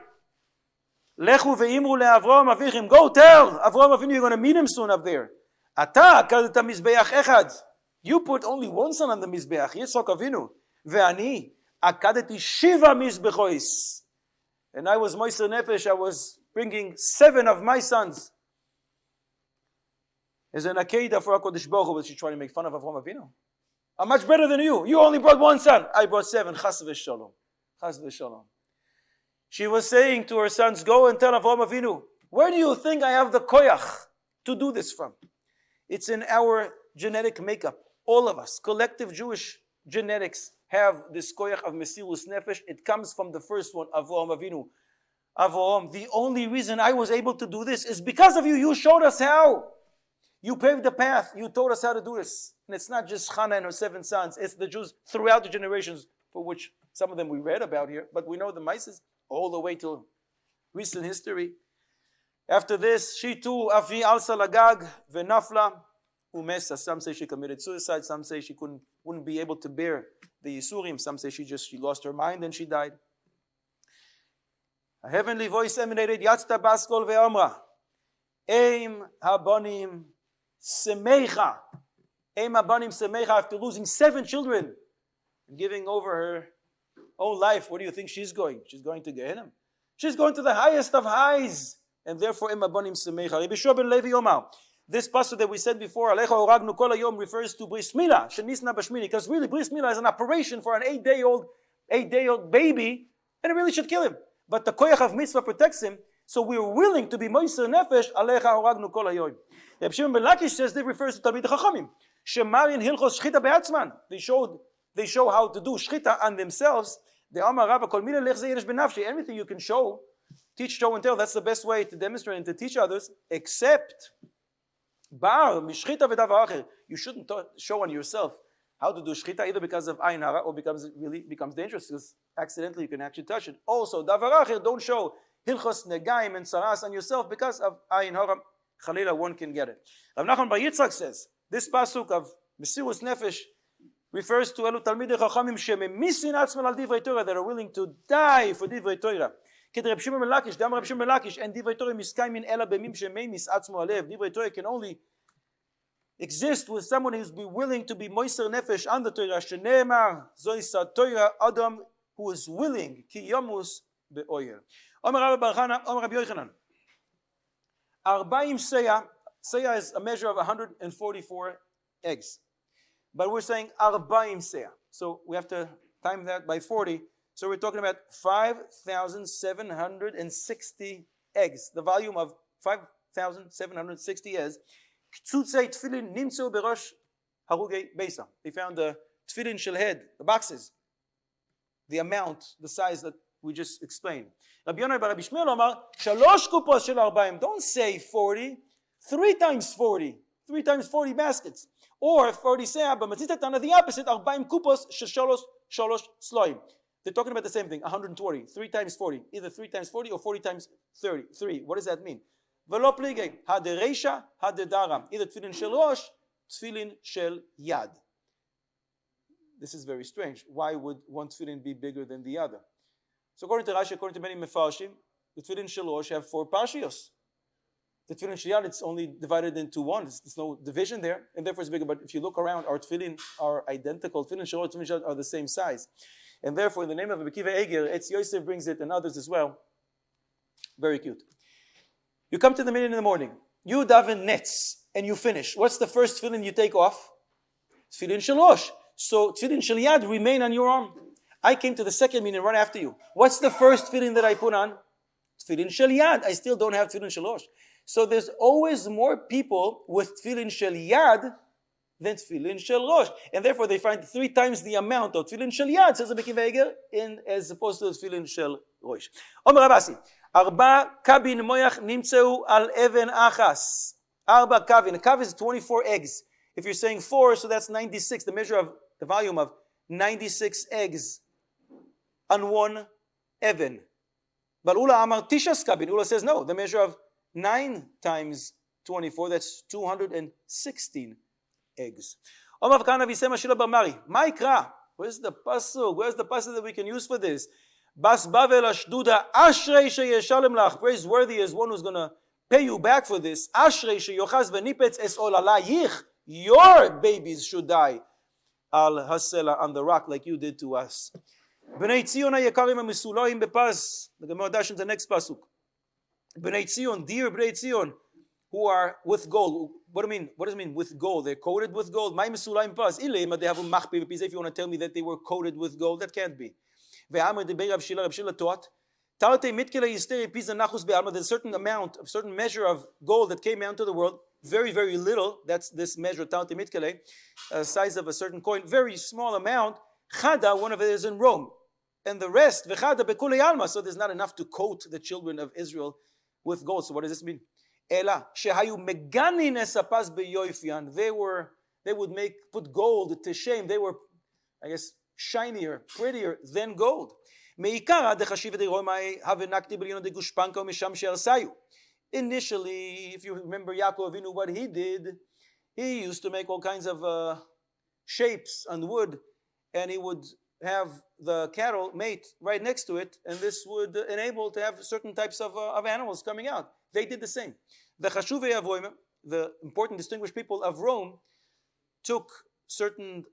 Speaker 1: Lechu ve'imru le'Avraham avichim. Go tell Avraham Avinu you're going to meet him soon up there. Ata akadet mizbeach echad. You put only one son on the mizbeach. Yitzchak Avinu. Ve'ani akadeti shiva mizbechois. And I was moiser nefesh. I was bringing 7 of my sons. Is an akeda for HaKadosh Baruch Hu, but she's trying to make fun of Avraham Avinu. I'm much better than you. You only brought 1 son. I brought 7. Chas v'shalom. Chas v'shalom. She was saying to her sons, go and tell Avraham Avinu, where do you think I have the koyach to do this from? It's in our genetic makeup. All of us, collective Jewish genetics, have this koyach of Mesirus Nefesh. It comes from the first one, Avraham Avinu. Avraham, the only reason I was able to do this is because of you. You showed us how. You paved the path. You taught us how to do this. And it's not just Hannah and her 7 sons. It's the Jews throughout the generations, for which some of them we read about here. But we know the Mises all the way to recent history. After this, she too, Afi alsa lagag venafla umesa. Some say she committed suicide. Some say she wouldn't be able to bear the Yisurim. Some say she lost her mind and she died. A heavenly voice emanated, Yatzta baskol ve'omra. Eim habonim semecha. Eim habonim semecha. After losing 7 children and giving over her own life, where do you think she's going? She's going to Gehenna. She's going to the highest of highs. And therefore, Eim habonim semecha. Rabbi Shua ben Levi Omar. This passage that we said before, Alecha oragnu kol hayom, refers to bris milah, shenisna bashmini, because really bris milah is an operation for an 8-day-old baby, and it really should kill him. But the koyach of mitzvah protects him, so we're willing to be moiser nefesh. Alecha oragnu kol hayom. Reb Shimon ben Lakish says this refers to Talmidei Chachamim. Shemarin hilchos shchita be'atzman. They show how to do shchita on themselves. The Amar Rava kol mina lech ze'yesh benafshi. Everything you can show, teach, show, and tell. That's the best way to demonstrate and to teach others. Except bar mishchita v'davar acher. You shouldn't show on yourself how to do shchita, either because of ayin hara or because it really becomes dangerous, because accidentally you can actually touch it. Also, davar acher, don't show hilchos negaim and saras on yourself because of ayin hara. Chalila, one can get it. Rav Nachman Bar Yitzchak says this pasuk of Mesirus Nefesh refers to elu talmidei chachamim shememisin atzman al divrei Torah, that are willing to die for divrei Torah. Ked Reb Shimon ben Lakish, Dam Reb Shimon ben Lakish, and divrei Torah miskaymin ela b'mim shememis atzmo alev. Divrei Torah can only exist with someone who's be willing to be moiser nefesh on the Torah. Sheneemar zoisa Torah adam, who is willing ki yomus be'oyer. Omer Rabbi Bar Chana, Omer Rabbi Yochanan. Arbaim seya. Seya is a measure of 144 eggs. But we're saying arbaim seya. So we have to time that by 40. So we're talking about 5,760 eggs. The volume of 5,760 eggs. Ktzutzei tefillin nimtzu berosh harugei beisa. They found the tefillin shel head, the boxes. The amount, the size that we just explained. Rabbi Yonai bar Rabbi Shmuel Omar, shalosh kupos shel arbaim. Don't say 40. 3 times 40. 3 times 40 baskets. Or 40 seah, but the opposite, arbaim kupos shel shalosh sloim. They're talking about the same thing, 120. 3 times 40. Either 3 times 40 or 40 times 30. 3. What does that mean? Velo plige, hadereisha, hadedara. Either tefillin shel rosh, tefillin shel yad. This is very strange. Why would one tefillin be bigger than the other? So according to Rashi, according to many mefarshim, the tefillin shel rosh have 4 parshios. The tefillin shel yad, it's only divided into 1. There's no division there, and therefore it's bigger. But if you look around, our tefillin are identical. Tefillin shel rosh, tefillin shel yad are the same size. And therefore, in the name of Rabbi Akiva Eger, Etz Yosef brings it, and others as well. Very cute. You come to the minyan in the morning. You daven netz, and you finish. What's the first tefillin you take off? Tefillin shel rosh. So tefillin shel yad remain on your arm. I came to the second minyan right after you. What's the first tefillin that I put on? Tefillin shel yad. I still don't have tefillin shel rosh. So there's always more people with tefillin shel yad than tefillin shel rosh, and therefore they find 3 times the amount of tefillin shel yad, says Rabbi Akiva Eger, as opposed to tefillin shel rosh. Omer Rabasi, 4 kabin moyach nimtzeu al even achas. 4 kabin. A kav is 24 eggs. If you're saying 4, so that's 96. The measure of the volume of 96 eggs on 1 even. But Ula amar tishas kabin. Ula says no. The measure of 9 times 24, that's 216 eggs. Where's the pasuk? Where's the pasuk that we can use for this? Bas Bavel Ashduda, Ashrei Sheyeshalem Lach. Praiseworthy is one who's going to pay you back for this. Ashrei Sheyochaz Venipetz Es Olalayich. Your babies should die. Al Hasela, on the rock, like you did to us. Bnei Tzion HaYekarim HaMesulaim Bepaz. The Gemara dash into the next pasuk. Bnei Tzion, dear Bnei Tzion, who are with gold. What do you mean? What does it mean with gold? They're coated with gold. My Mesulaim Paz. Ilema they have a machpe b'pizeh. If you want to tell me that they were coated with gold, that can't be. Ve'amar debei Rav Shila taught. There's a certain amount, a certain measure of gold that came out to the world. Very, very little. That's this measure, Talte Mitkele, size of a certain coin. Very small amount. Chada, one of it is in Rome. And the rest, Vechada Bekule Alma. So there's not enough to coat the children of Israel with gold. So what does this mean? Ela, Shehayu Meganin Esapaz Beyoifian. They would put gold to shame. They were, I guess, shinier, prettier than gold. Initially, if you remember Yaakov Avinu, what he did, he used to make all kinds of shapes on wood, and he would have the cattle mate right next to it, and this would enable to have certain types of animals coming out. They did the same. The important distinguished people of Rome took certain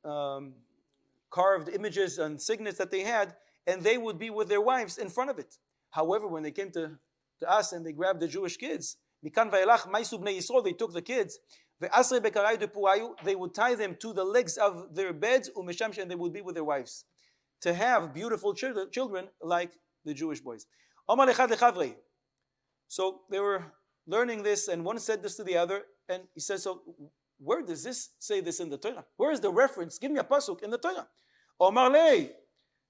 Speaker 1: carved images and signets that they had, and they would be with their wives in front of it. However, when they came to us and they grabbed the Jewish kids, they took the kids, they would tie them to the legs of their beds, and they would be with their wives, to have beautiful children like the Jewish boys. So they were learning this, and one said this to the other, and he says, so where does this say this in the Torah? Where is the reference? Give me a pasuk in the Torah. Omar lei.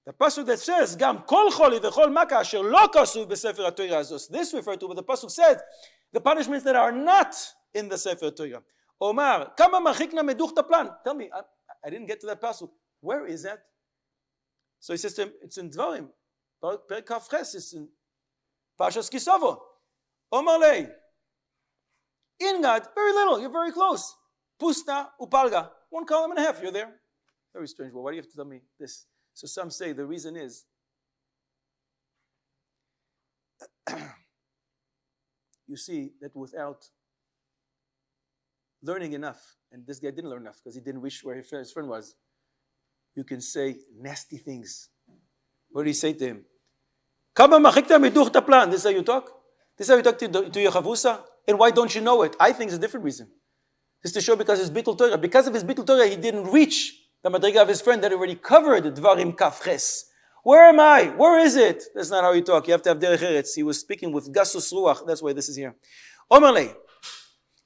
Speaker 1: The pasuk that says, "Gam kol choli v'chol maka asher lo kasuv b'sefer haTorah azos." This referred to, but the pasuk said the punishments that are not in the sefer Torah. Omar, kama machikna meduchta plan. Tell me, I didn't get to that pasuk. Where is that? So he says to him, it's in Dvarim. Perek Kaf Ches, it's in Parshas Kisovo. Omar lei. In God, very little. You're very close. Pusta upalga. 1 column and a half. You're there. Very strange. Well, why do you have to tell me this? So some say the reason is you see that without learning enough, and this guy didn't learn enough because he didn't reach where his friend was, you can say nasty things. What did he say to him? This is how you talk? This is how you talk to your chavusa? And why don't you know it? I think it's a different reason. This is to show because his Bittul Torah. Because of his Bittul Torah, he didn't reach the madriga of his friend that already covered Dvarim Kafches. Where am I? Where is it? That's not how you talk. You have to have derech eretz. He was speaking with gasus ruach. That's why this is here. Omerle,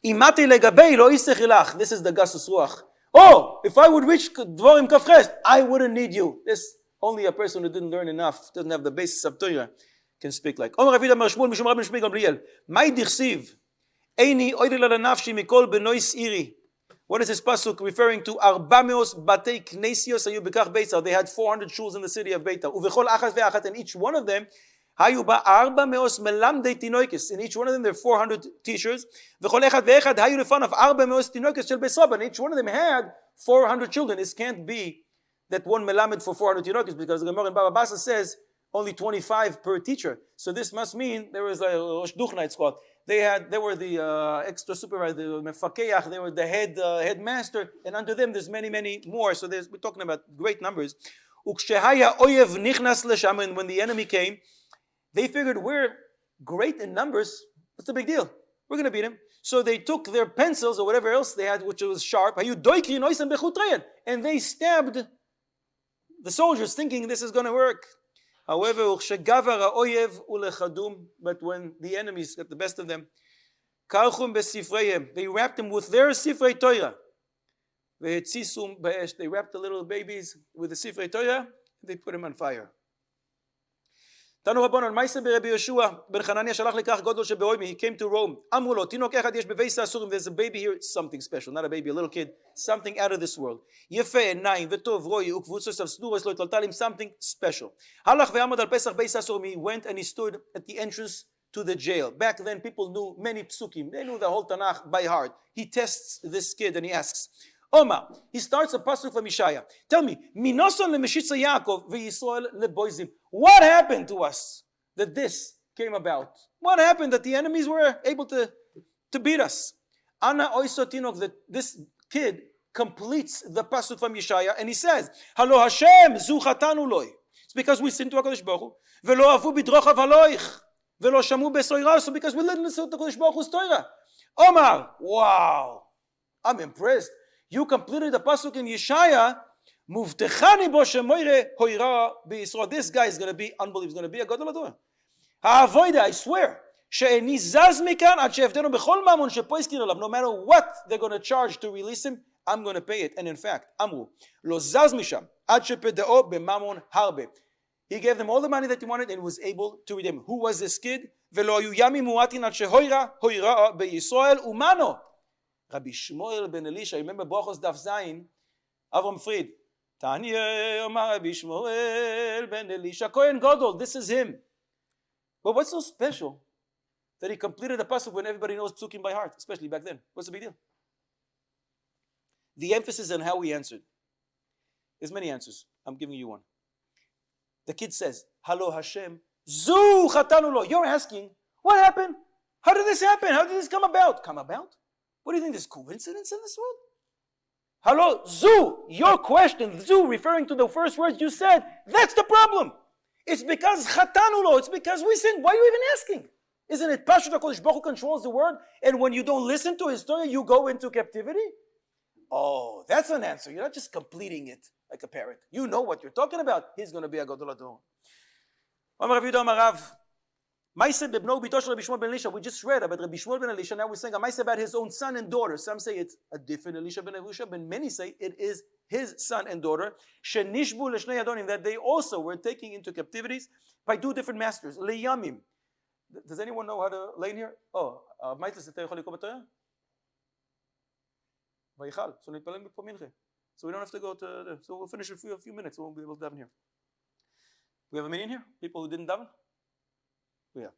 Speaker 1: imate legabei lo isechilach. This is the gasus ruach. Oh, if I would reach Dvarim Kafches, I wouldn't need you. This only a person who didn't learn enough, doesn't have the basis of Torah, can speak like. Omer Ravid Amar Shmuel Mishum Rabbi Shmuel Gamliel. Mai dichsiv. Eini oidel ala nafshi mikol benois iri. What is this pasuk referring to? Arbameos batei knesios hayu bekach beita. They had 400 shuls in the city of Beita. Uvechol achat ve'achat, and each one of them hayu ba arbameos melamdei tinoikis. In each one of them there are 400 teachers. Vechol echad ve'echad hayu lefanav arbameos tinoikis shel beisaba. And each one of them had 400 children. This can't be that one melamed for 400 tinoikis, because the Gemara in Baba Basa says only 25 per teacher. So this must mean there was a Rosh Duchna, it's called. They were the extra supervisor, the mefakeach, they were the headmaster, and under them there's many, many more. So we're talking about great numbers. And when the enemy came, they figured we're great in numbers. What's the big deal? We're going to beat him. So they took their pencils or whatever else they had, which was sharp, and they stabbed the soldiers, thinking this is going to work. However, but when the enemies got the best of them, they wrapped them with their Sifrei Torah. They wrapped the little babies with the Sifrei Torah, they put them on fire. He came to Rome. There's a baby here, something special, not a baby, a little kid, something out of this world. Something special. He went and he stood at the entrance to the jail. Back then, people knew many psukim. They knew the whole Tanakh by heart. He tests this kid and he asks, Omar. He starts a pasuk from Yeshaya. Tell me, Minoson lemeshitza Yaakov veYisrael leboizim. What happened to us that this came about? What happened that the enemies were able to beat us? Ana oisotinok, that this kid completes the pasuk from Yeshaya, and he says, Halo Hashem zu chatanu loy. It's because we sinned to HaKadosh Baruch Hu. Velo avu bidrochav haloich. Velo shamu besoirah. So because we didn't listen to HaKadosh Baruch Hu's Torah. Omar, wow, I'm impressed. You completed the pasuk in Yeshaya. Muvtechani bo shemoire hoira b'Yisrael. This guy is going to be unbelievable. He's going to be a gadol hador. Ha'avoida, I swear. She'eni zaz mikan ad she'evdenu b'chol mamon she'poiskin alav. No matter what they're going to charge to release him, I'm going to pay it. And in fact, Amru lo zaz misham ad she'pedeo b'mamon harbe. He gave them all the money that he wanted and was able to redeem. Who was this kid? Velo hayu yamim muatin ad she'hoira b'Yisrael umano. Rabbi Shmuel ben Elisha, remember Brachos Daf Zayin, Avram Fried. Tanya Omar Rabbi Shmuel ben Elisha, Kohen Gadol, this is him. But what's so special that he completed the pasuk when everybody knows psukim by heart, especially back then? What's the big deal? The emphasis on how he answered. There's many answers. I'm giving you one. The kid says, Halo Hashem, Zu Chatanu Lo. You're asking, what happened? How did this happen? How did this come about? Come about? What do you think, there's coincidence in this world? Hello, Zu, your question, Zu, referring to the first words you said, that's the problem. It's because Chatanulo, it's because we sin. Why are you even asking? Isn't it Pashut HaKadosh Baruch Hu controls the world, and when you don't listen to his story, you go into captivity? Oh, that's an answer. You're not just completing it like a parrot. You know what you're talking about. He's going to be a Gadol Hador. Amar Rav Yehuda Amar Rav. We just read about Rabbi Shmuel ben Elisha. Now we're saying a Maaseh about his own son and daughter. Some say it's a different Elisha ben Elisha, but many say it is his son and daughter. That they also were taken into captivities by two different masters. Leyamim. Does anyone know how to lay in here? Oh, so we don't have to go to. So we'll finish in a few minutes. We'll be able to daven here. We have a minute here. People who didn't daven. Yeah.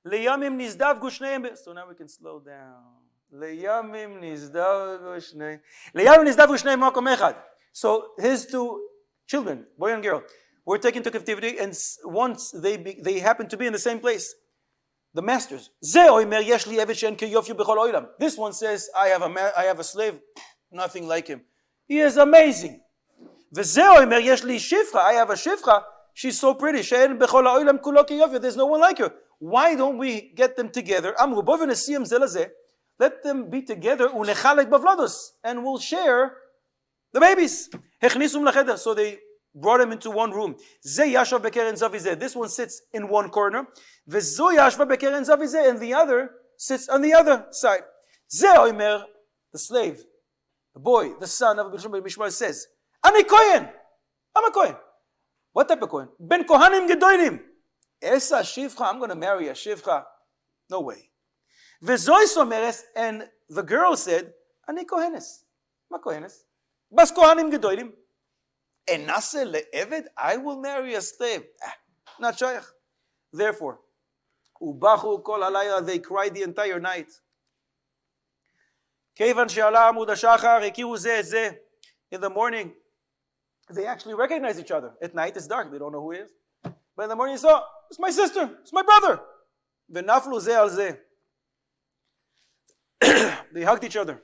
Speaker 1: Leyamim nizdav gushneim. So now we can slow down. Leyamim nizdav gushneim. Leyamim nizdav gushneim makom echad. So his two children, boy and girl, were taken to captivity, and once they happened to be in the same place. The masters. This one says, I have a slave, nothing like him. He is amazing. I have a shifra. She's so pretty. There's no one like her. Why don't we get them together? Let them be together and we'll share the babies. So they brought him into one room. This one sits in one corner. And the other sits on the other side. The slave, the boy, the son of Mishmar says, I'm a Kohen. What type of Kohen? Ben Kohanim Gedolim. Esa Shivcha, I'm going to marry a Shivcha. No way. Vezoy Someres, and the girl said, Ani Kohenes. Ma Kohenes. Bas Kohanim Gedolim. Enase le'eved, I will marry a slave. Not shaykh. Therefore, Ubachu kol halayla, they cried the entire night. Kevan she'ala amud hashachar, hekiru zeh et zeh. In the morning, they actually recognize each other. At night, it's dark. They don't know who he is. But in the morning, it's my sister. It's my brother. V'naflu zeh al zeh. They hugged each other.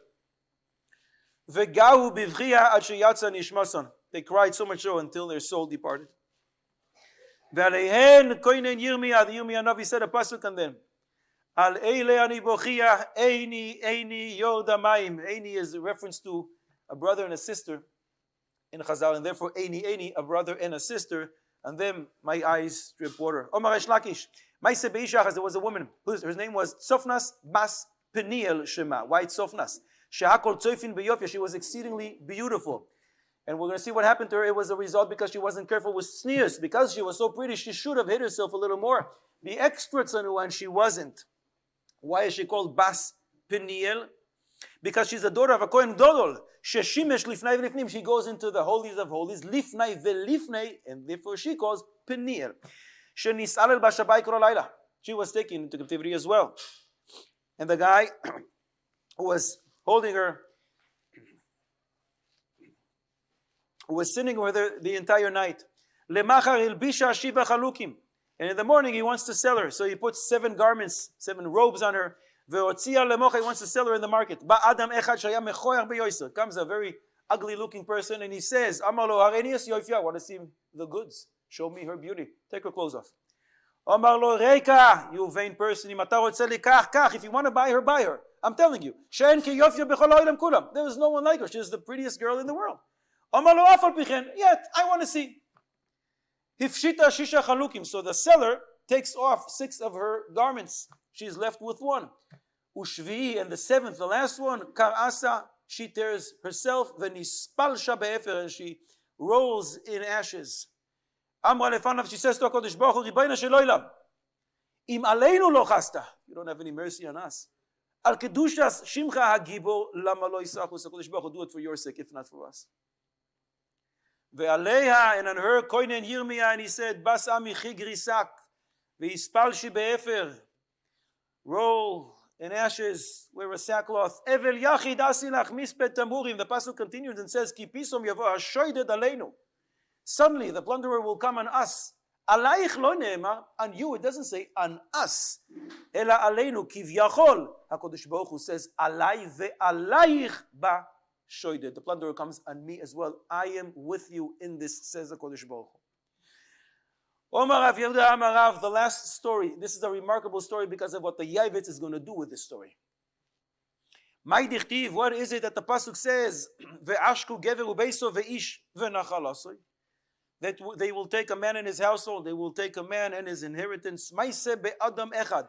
Speaker 1: V'gahu bivchia ad sheyatza nishmasan. They cried so much so until their soul departed. V'aleihen koinen Yirmiyah. The Yirmiyah Navi said a pasuk on them. Al eile ani bochia eini yodamayim. Eini is a reference to a brother and a sister in Chazal, and therefore eini, a brother and a sister, and then my eyes drip water. Omar Reish Lakish, Maaseh Beishachas, there was a woman, her name was Tzofnas Bas Peniel Shema. Why Tzofnas? Shehakol Tzoifin Beyofya, she was exceedingly beautiful. And we're going to see what happened to her. It was a result because she wasn't careful with sneers. Because she was so pretty, she should have hid herself a little more. Be extra tzanua, and she wasn't. Why is she called Bas Peniel? Because she's the daughter of a Kohen Gadol. Sheshimesh lifnai v'lifnim. She goes into the holies of holies, lifnai v'lifnei, and therefore she calls Peniel. Shenis'alel b'shabai kol halayla. She was taken into captivity as well. And the guy who was holding her
Speaker 2: who was sitting with her the entire night. Lemachar ilbisha shiva chalukim. And in the morning he wants to sell her. So he puts 7 garments, 7 robes on her. Ve'otzia lemocha, he wants to sell her in the market. Ba'adam echad shaya mechoyach beyoser. Comes a very ugly looking person and he says, Amar lo harenius yoifia. I want to see the goods. Show me her beauty. Take her clothes off. Amar lo reika, you vain person. If you want to buy her, buy her. I'm telling you. She'en ki yofia bechol ha'olam kulam. There is no one like her. She's the prettiest girl in the world. Amar lo afal pichen. Yet, I want to see. Hifshita shisha chalukim. So the seller takes off 6 of her garments. She's left with 1. Ushvi, and the 7th, the last one, karasa, she tears herself, v'nispalsha be'efer, and she rolls in ashes. Amra lefanav, she says to HaKadosh Baruch Hu, Ribono shel olam, im aleinu lo chasta, you don't have any mercy on us. Al kedushas shimcha hagibor, lama lo yisachus, HaKadosh Baruch Hu, do it for your sake, if not for us. Ve'aleha, and on her, koinen yirmiyah, and he said, bas ami chigrisak, v'ispalshi be'efer, roll in ashes, wear a sackcloth. Evel yachid asilach mispet tamurim. The pasuk continues and says, Ki pisom yavo hashoyded aleinu. Suddenly the plunderer will come on us. Alayich lo ne'emar, on you. It doesn't say on us. Ela aleinu kivyachol. HaKadosh Baruch Hu says, alay ve'alayich ba shoyded. The plunderer comes on me as well. I am with you in this, says HaKadosh Baruch Hu. Omar Rav Yehuda Amar Rav, the last story. This is a remarkable story because of what the Yavitz is going to do with this story. Mai dichtiv, what is it that the pasuk says? Ve'ashku gever ubeiso ve'ish ve'nachalasoi. That they will take a man in his household, they will take a man and his inheritance. Maise be'adam echad.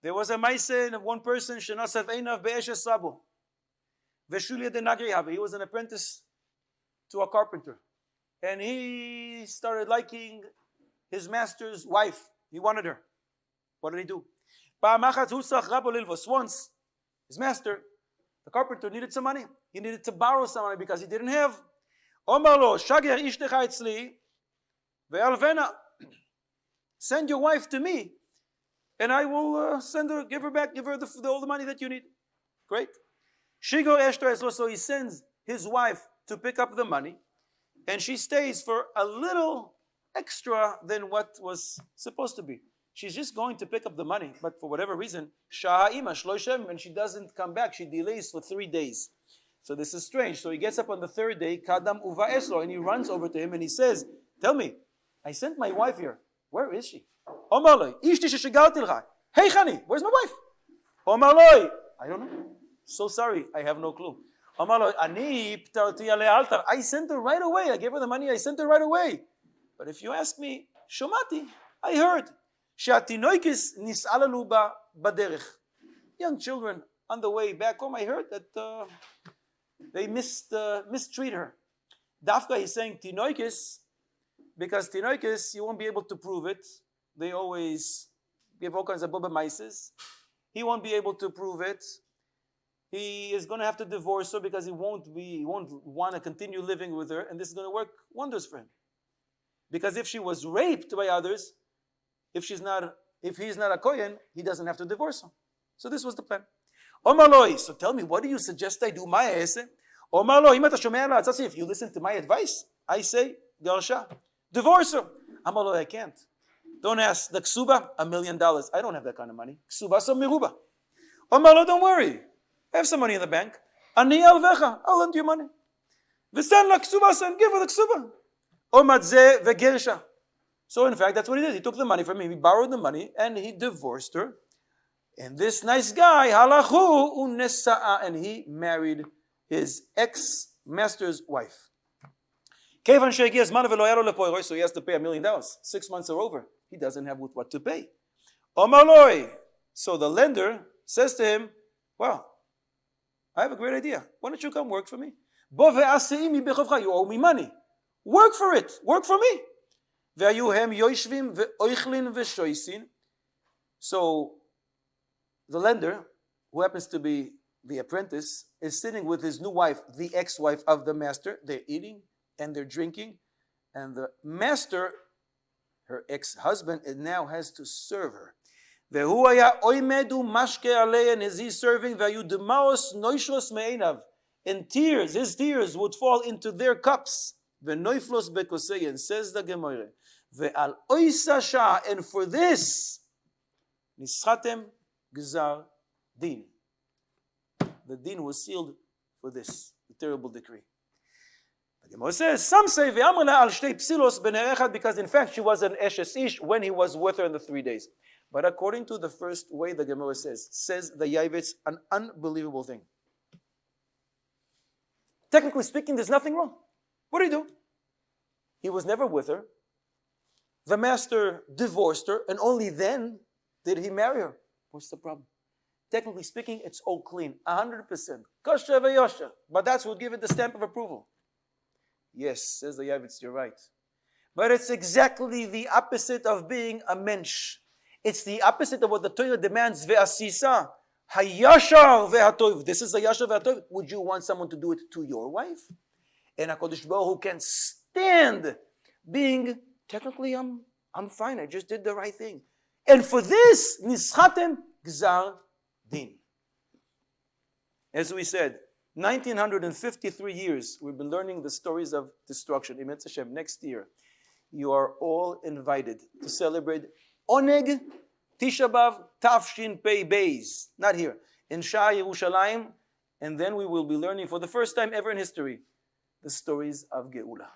Speaker 2: There was a maise of one person, shenasav einav be'eshes sabu. Ve'shulya de nagri have. He was an apprentice to a carpenter. And he started liking his master's wife. He wanted her. What did he do? Once, his master, the carpenter, needed some money. He needed to borrow some money because he didn't have. Send your wife to me, and I will give her all the money that you need. Great. So he sends his wife to pick up the money. And she stays for a little extra than what was supposed to be. She's just going to pick up the money, but for whatever reason, and she doesn't come back. She delays for 3 days. So this is strange. So he gets up on the 3rd day, kadam uva eslo, and he runs over to him and he says, tell me, I sent my wife here. Where is she? Omarloi, hey Chani, where's my wife? Omarloi, I don't know. So sorry, I have no clue. I sent her right away. I gave her the money. I sent her right away. But if you ask me, Shomati, I heard. Young children on the way back home, I heard that they mistreat her. Dafka is saying tinoikis, because tinoikis, you won't be able to prove it. They always give all kinds of bubba mices. He won't be able to prove it. He is going to have to divorce her because he won't want to continue living with her, and this is going to work wonders for him. Because if she was raped by others, if he's not a kohen, he doesn't have to divorce her. So this was the plan. Omaloi, so tell me, what do you suggest I do? Omaloi, if you listen to my advice, I say, Garsha, divorce her. Omaloi, I can't. Don't ask. The ksuba, $1 million. I don't have that kind of money. Ksuba so miruba. Omaloi, don't worry. I have some money in the bank. Ani alvecha, I'll lend you money. V'stan la ksuba, and give her the ksuba. Omadze vegersha. So in fact, that's what he did. He took the money from him. He borrowed the money and he divorced her. And this nice guy, halachu unesa'a, and he married his ex-master's wife. So he has to pay $1 million. 6 months are over. He doesn't have with what to pay. Omaloi. So the lender says to him, well, I have a great idea. Why don't you come work for me? You owe me money. Work for it. Work for me. So the lender, who happens to be the apprentice, is sitting with his new wife, the ex-wife of the master. They're eating and they're drinking. And the master, her ex-husband, now has to serve her. And as he's serving, and tears, his tears would fall into their cups. V'noiflos bekoseyen, says the Gemara. Ve'al oisa shah, and for this, nischatem gzar din. The din was sealed for this, the terrible decree. The Gemara says, some say, ve'amrla al shtei psilos b'nei echad, because in fact she was an eshes ish when he was with her in the 3 days. But according to the first way the Gemara says the Yavitz, an unbelievable thing. Technically speaking, there's nothing wrong. What did he do? He was never with her. The master divorced her, and only then did he marry her. What's the problem? Technically speaking, it's all clean, 100%. Kosher v'yosher. But that's what would give it the stamp of approval. Yes, says the Yavitz, you're right. But it's exactly the opposite of being a mensch. It's the opposite of what the Torah demands. Ve'asisa, hayashar ve'atoiv. This is hayashar ve'atoiv. Would you want someone to do it to your wife? And HaKadosh Baruch Hu can stand being, technically, I'm fine. I just did the right thing. And for this, nischatem gzar din. As we said, 1953 years, we've been learning the stories of destruction. Emet Hashem, next year, you are all invited to celebrate Oneg Tisha BeAv Tafshin Pei Beis. Not here. In Shah Yerushalayim. And then we will be learning for the first time ever in history the stories of Geula.